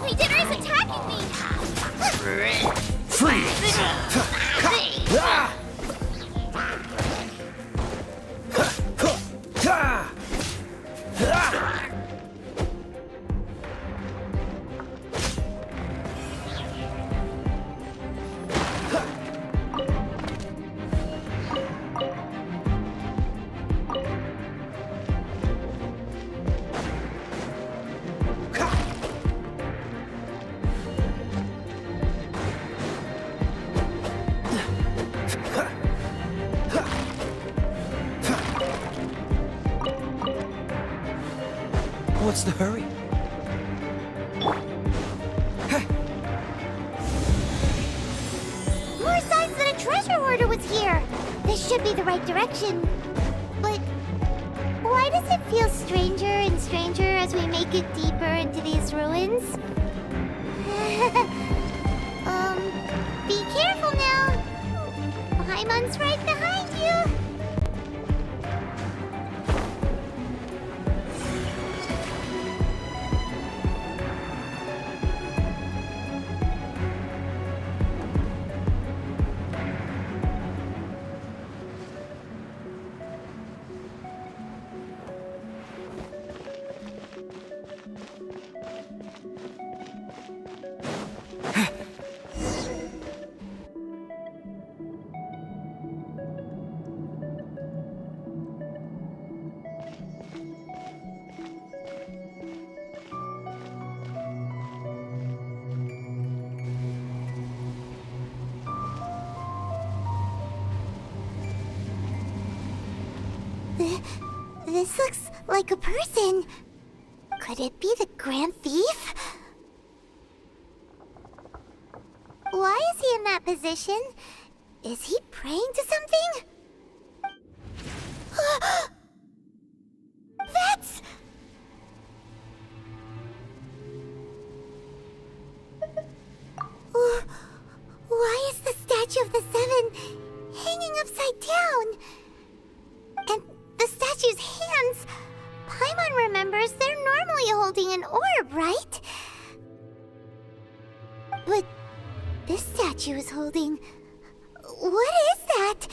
My dinner is attacking me! Freeze! What's the hurry? More signs that a treasure hoarder was here. This should be the right direction. But why does it feel stranger and stranger as we make it deeper into these ruins? Be careful now. Paimon's right behind you. This looks like a person. Could it be the Grand Thief? Why is he in that position? Is he praying to something? That's... Why is the statue of the Seven hanging upside down? And the statue's hands... Paimon remembers they're normally holding an orb, right? But this statue is holding... What is that?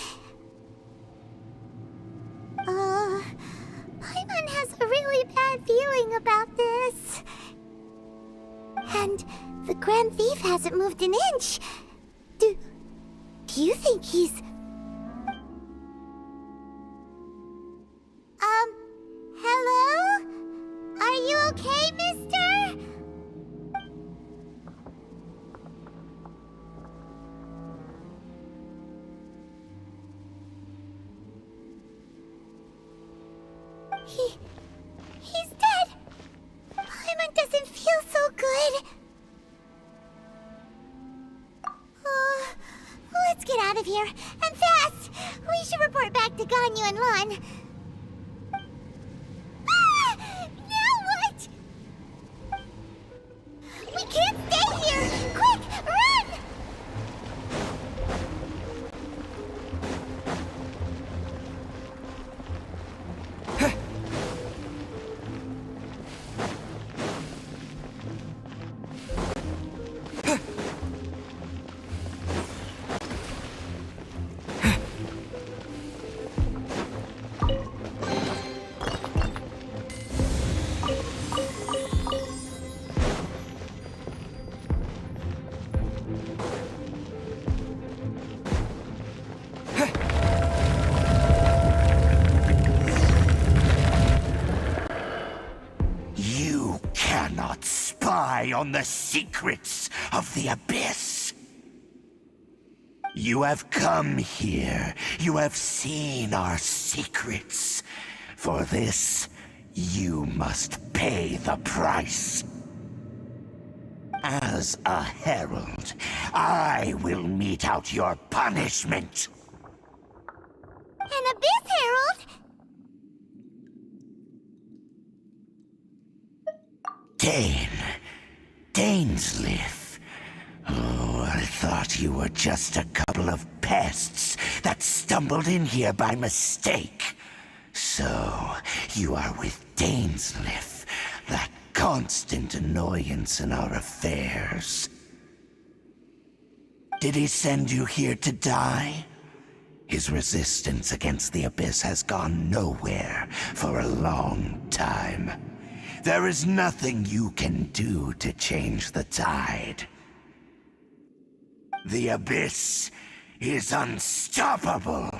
Paimon has a really bad feeling about this. And the Grand Thief hasn't moved an inch. Do you think he's... Hello? Are you okay, mister? He's dead. Paimon doesn't feel so good. Let's get out of here, and fast! We should report back to Ganyu and Lan. Now what? We can't stay here! Quick, run! spy on the secrets of the Abyss. You have come here. You have seen our secrets. For this, you must pay the price. As a herald, I will mete out your punishment. An Abyss Herald? Dainsleif. Oh, I thought you were just a couple of pests that stumbled in here by mistake. So, you are with Dainsleif, that constant annoyance in our affairs. Did he send you here to die? His resistance against the Abyss has gone nowhere for a long time. There is nothing you can do to change the tide. The Abyss is unstoppable.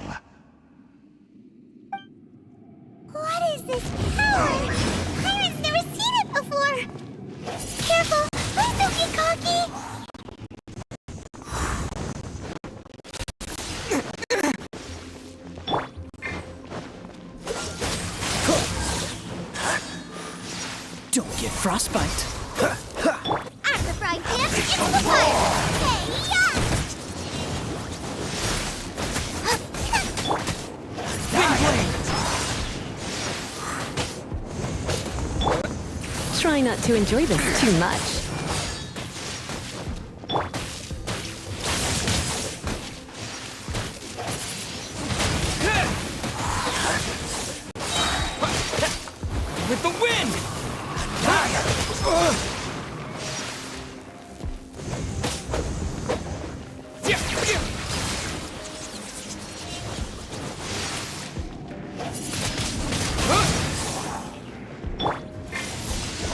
What is this power? Pirate's never seen it before! Careful! Please don't get cocky! Don't get frostbite. After fried dance, it's the fire! Hey-ya! Try not to enjoy this too much. With the wind!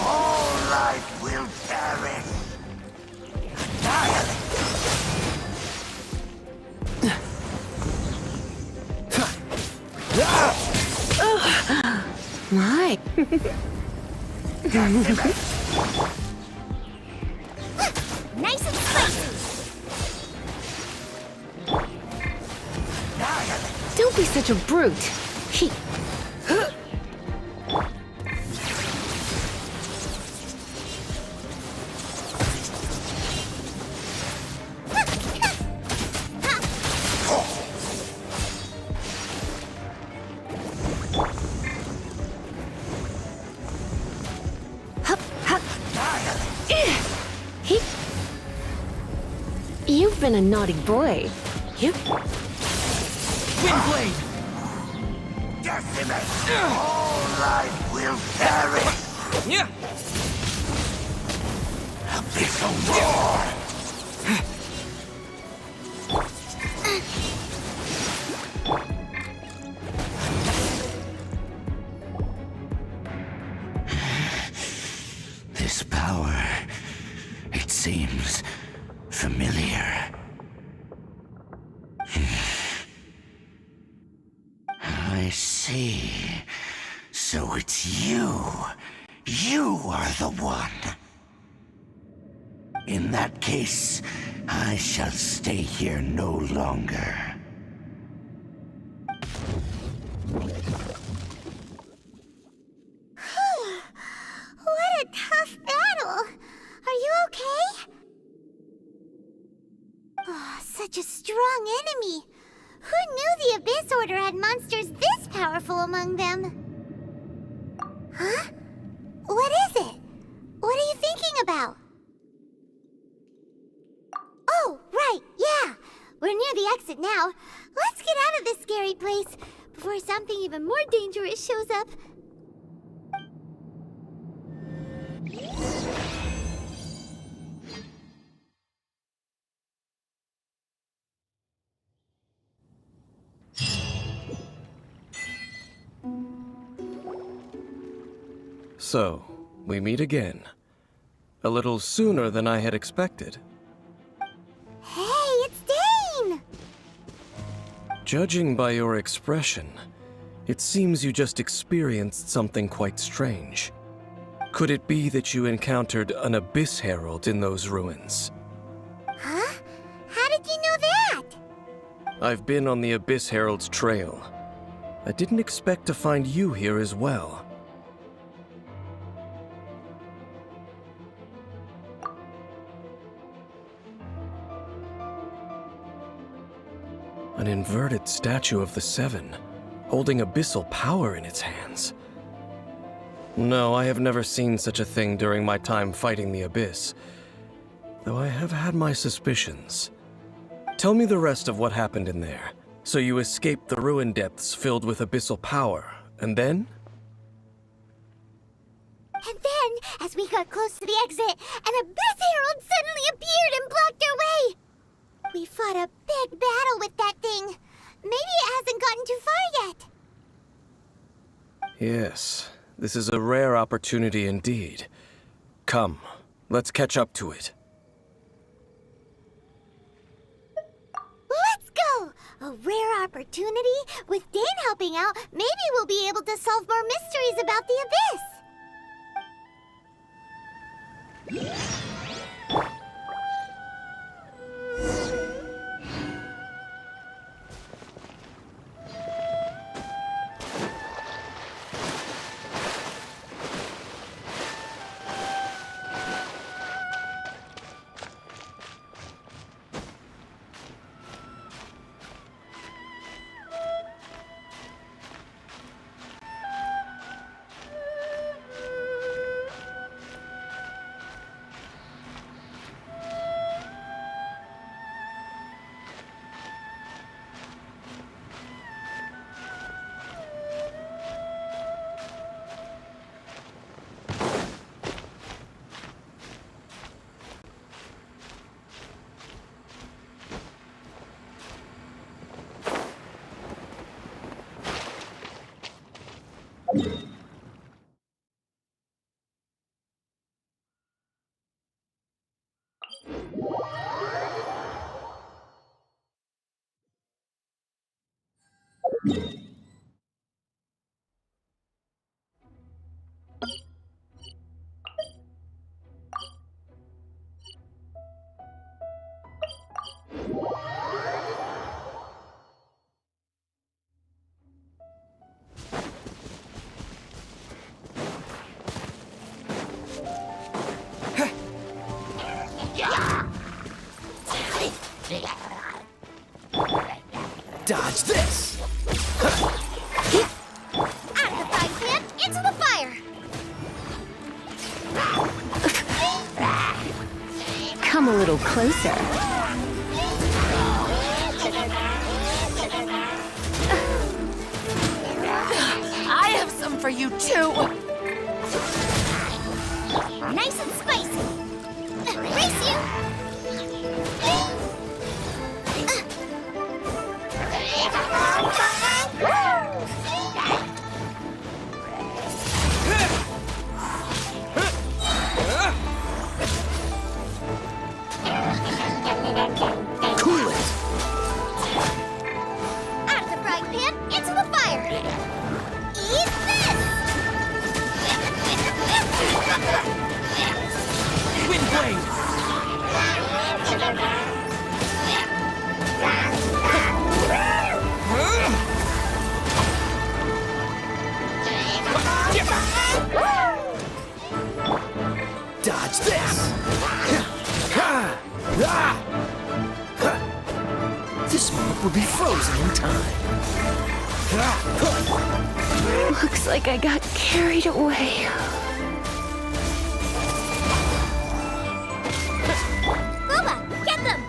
All life will perish. My. Nice and spicy! Don't be such a brute. He. You've been a naughty boy. You. Windblade! Decimate! All life will perish! Yeah! Abyssal roar! This power, it seems familiar. I see. So it's you. You are the one. In that case, I shall stay here no longer. What a tough battle! Are you okay? Oh, such a strong enemy! Who knew the Abyss Order had monsters this powerful among them? Huh? What is it? What are you thinking about? Oh, right, yeah! We're near the exit now. Let's get out of this scary place before something even more dangerous shows up. So, we meet again. A little sooner than I had expected. Hey, it's Dane! Judging by your expression, it seems you just experienced something quite strange. Could it be that you encountered an Abyss Herald in those ruins? Huh? How did you know that? I've been on the Abyss Herald's trail. I didn't expect to find you here as well. An inverted statue of the Seven, holding abyssal power in its hands. No, I have never seen such a thing during my time fighting the Abyss, though I have had my suspicions. Tell me the rest of what happened in there. So you escaped the ruin depths filled with abyssal power, and then? And then, as we got close to the exit, an Abyss Herald suddenly appeared and blocked our way! We fought a big battle with that thing. Maybe it hasn't gotten too far yet. Yes, this is a rare opportunity indeed. Come, let's catch up to it. Let's go! A rare opportunity? With Dane helping out, maybe we'll be able to solve more mysteries about the Abyss! Dodge this! Out of the frying pan, into the fire! Come a little closer. I have some for you too! Nice and spicy! Race you! Cool it! Out of the frying pan, into the fire! Eat this! Wind blade! Dodge this! This moment will be frozen in time. Looks like I got carried away. Booba, get them!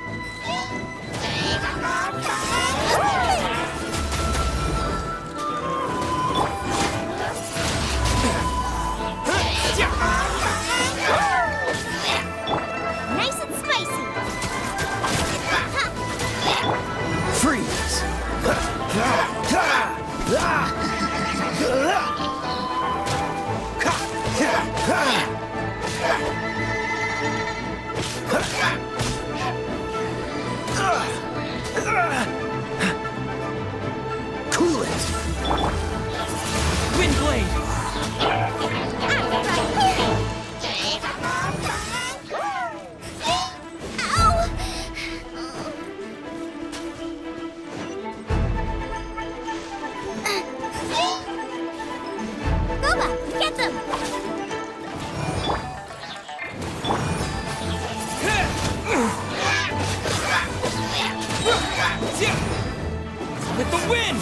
Nice and spicy! Freeze! win!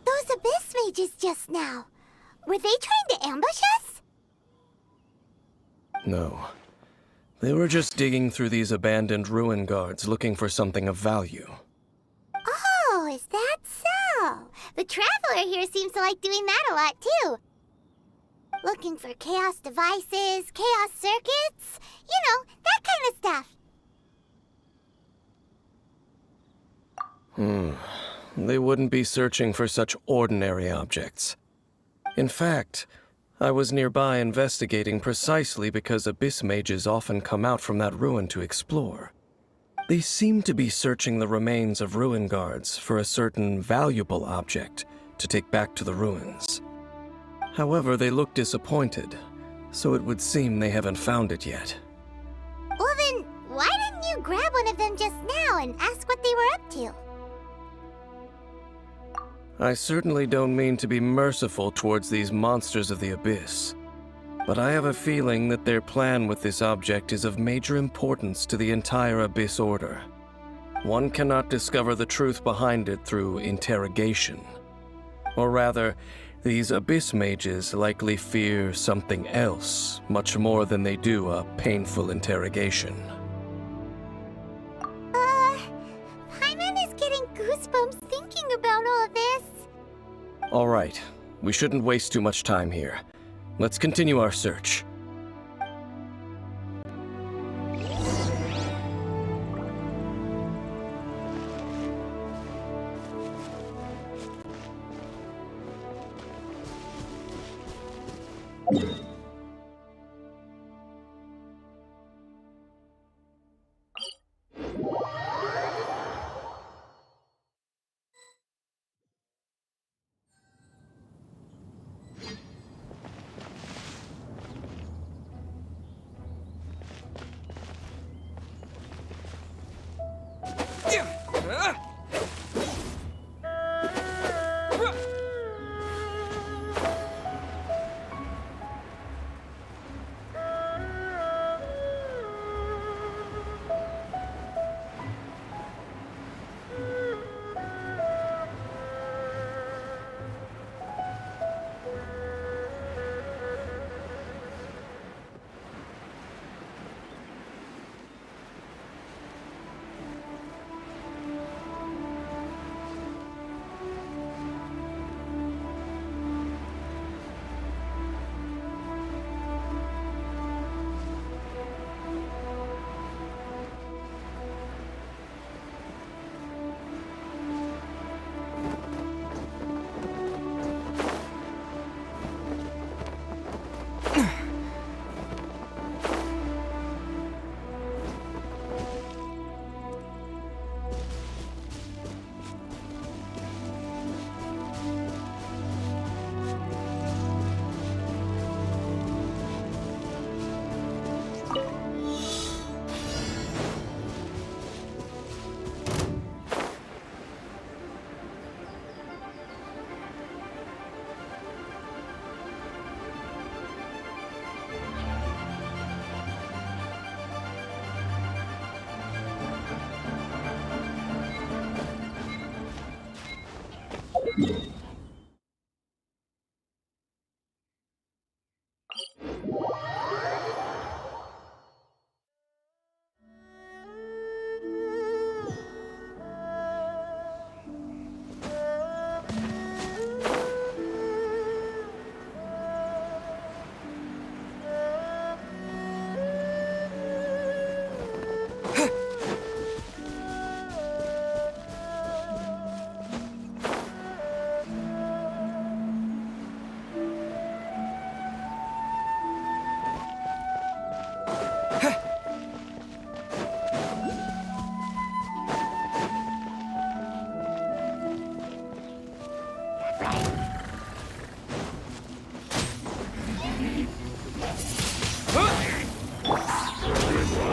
Those abyss mages just now. Were they trying to ambush us? No. They were just digging through these abandoned ruin guards looking for something of value. Oh, is that so? The Traveler here seems to like doing that a lot, too. Looking for chaos devices, chaos circuits, you know, that kind of stuff. They wouldn't be searching for such ordinary objects. In fact, I was nearby investigating precisely because abyss mages often come out from that ruin to explore. They seem to be searching the remains of ruin guards for a certain valuable object to take back to the ruins. However, they look disappointed, so it would seem they haven't found it yet. Well then, why didn't you grab one of them just now and ask what they were up to? I certainly don't mean to be merciful towards these monsters of the abyss, but I have a feeling that their plan with this object is of major importance to the entire Abyss Order. One cannot discover the truth behind it through interrogation. Or rather, these Abyss mages likely fear something else much more than they do a painful interrogation. Paimon is getting goosebumps thinking about all this. All right, we shouldn't waste too much time here. Let's continue our search.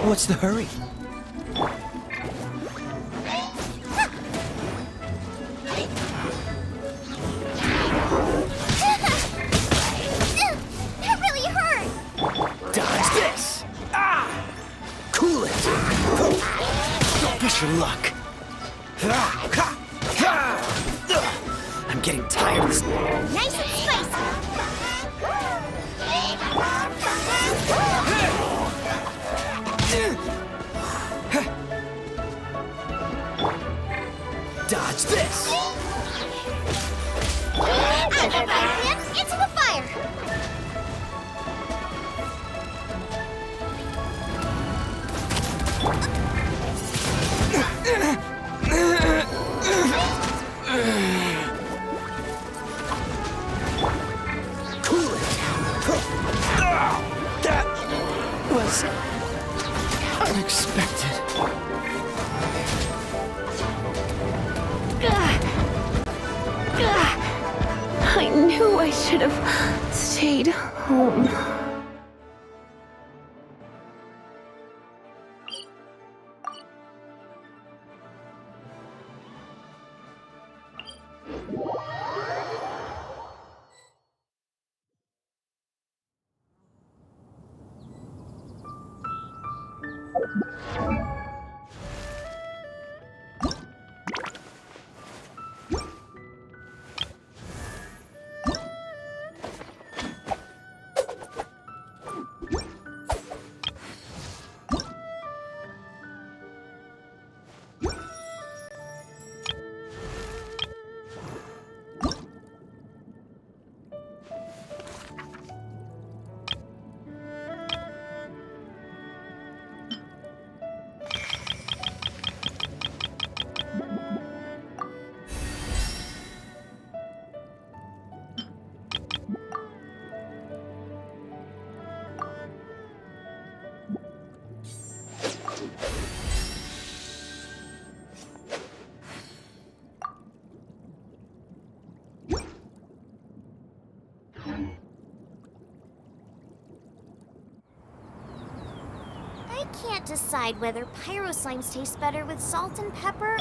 What's the hurry? That really hurt! Dodge this! Wish her luck. I'm getting tired of this. Nice and spicy. Dodge this! Out of the fire, man! Into the fire! Cool it! That was unexpected. I knew I should have stayed home. I can't decide whether pyro slimes taste better with salt and pepper.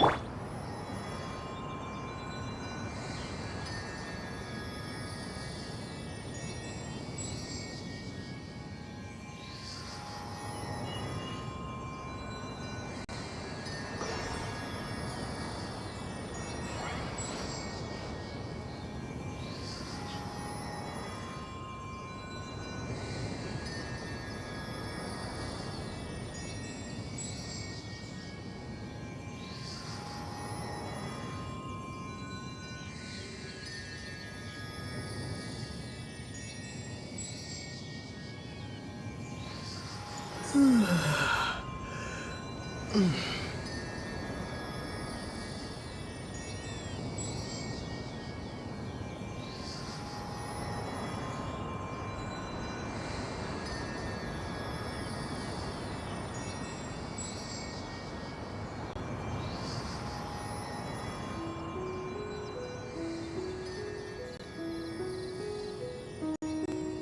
Mm.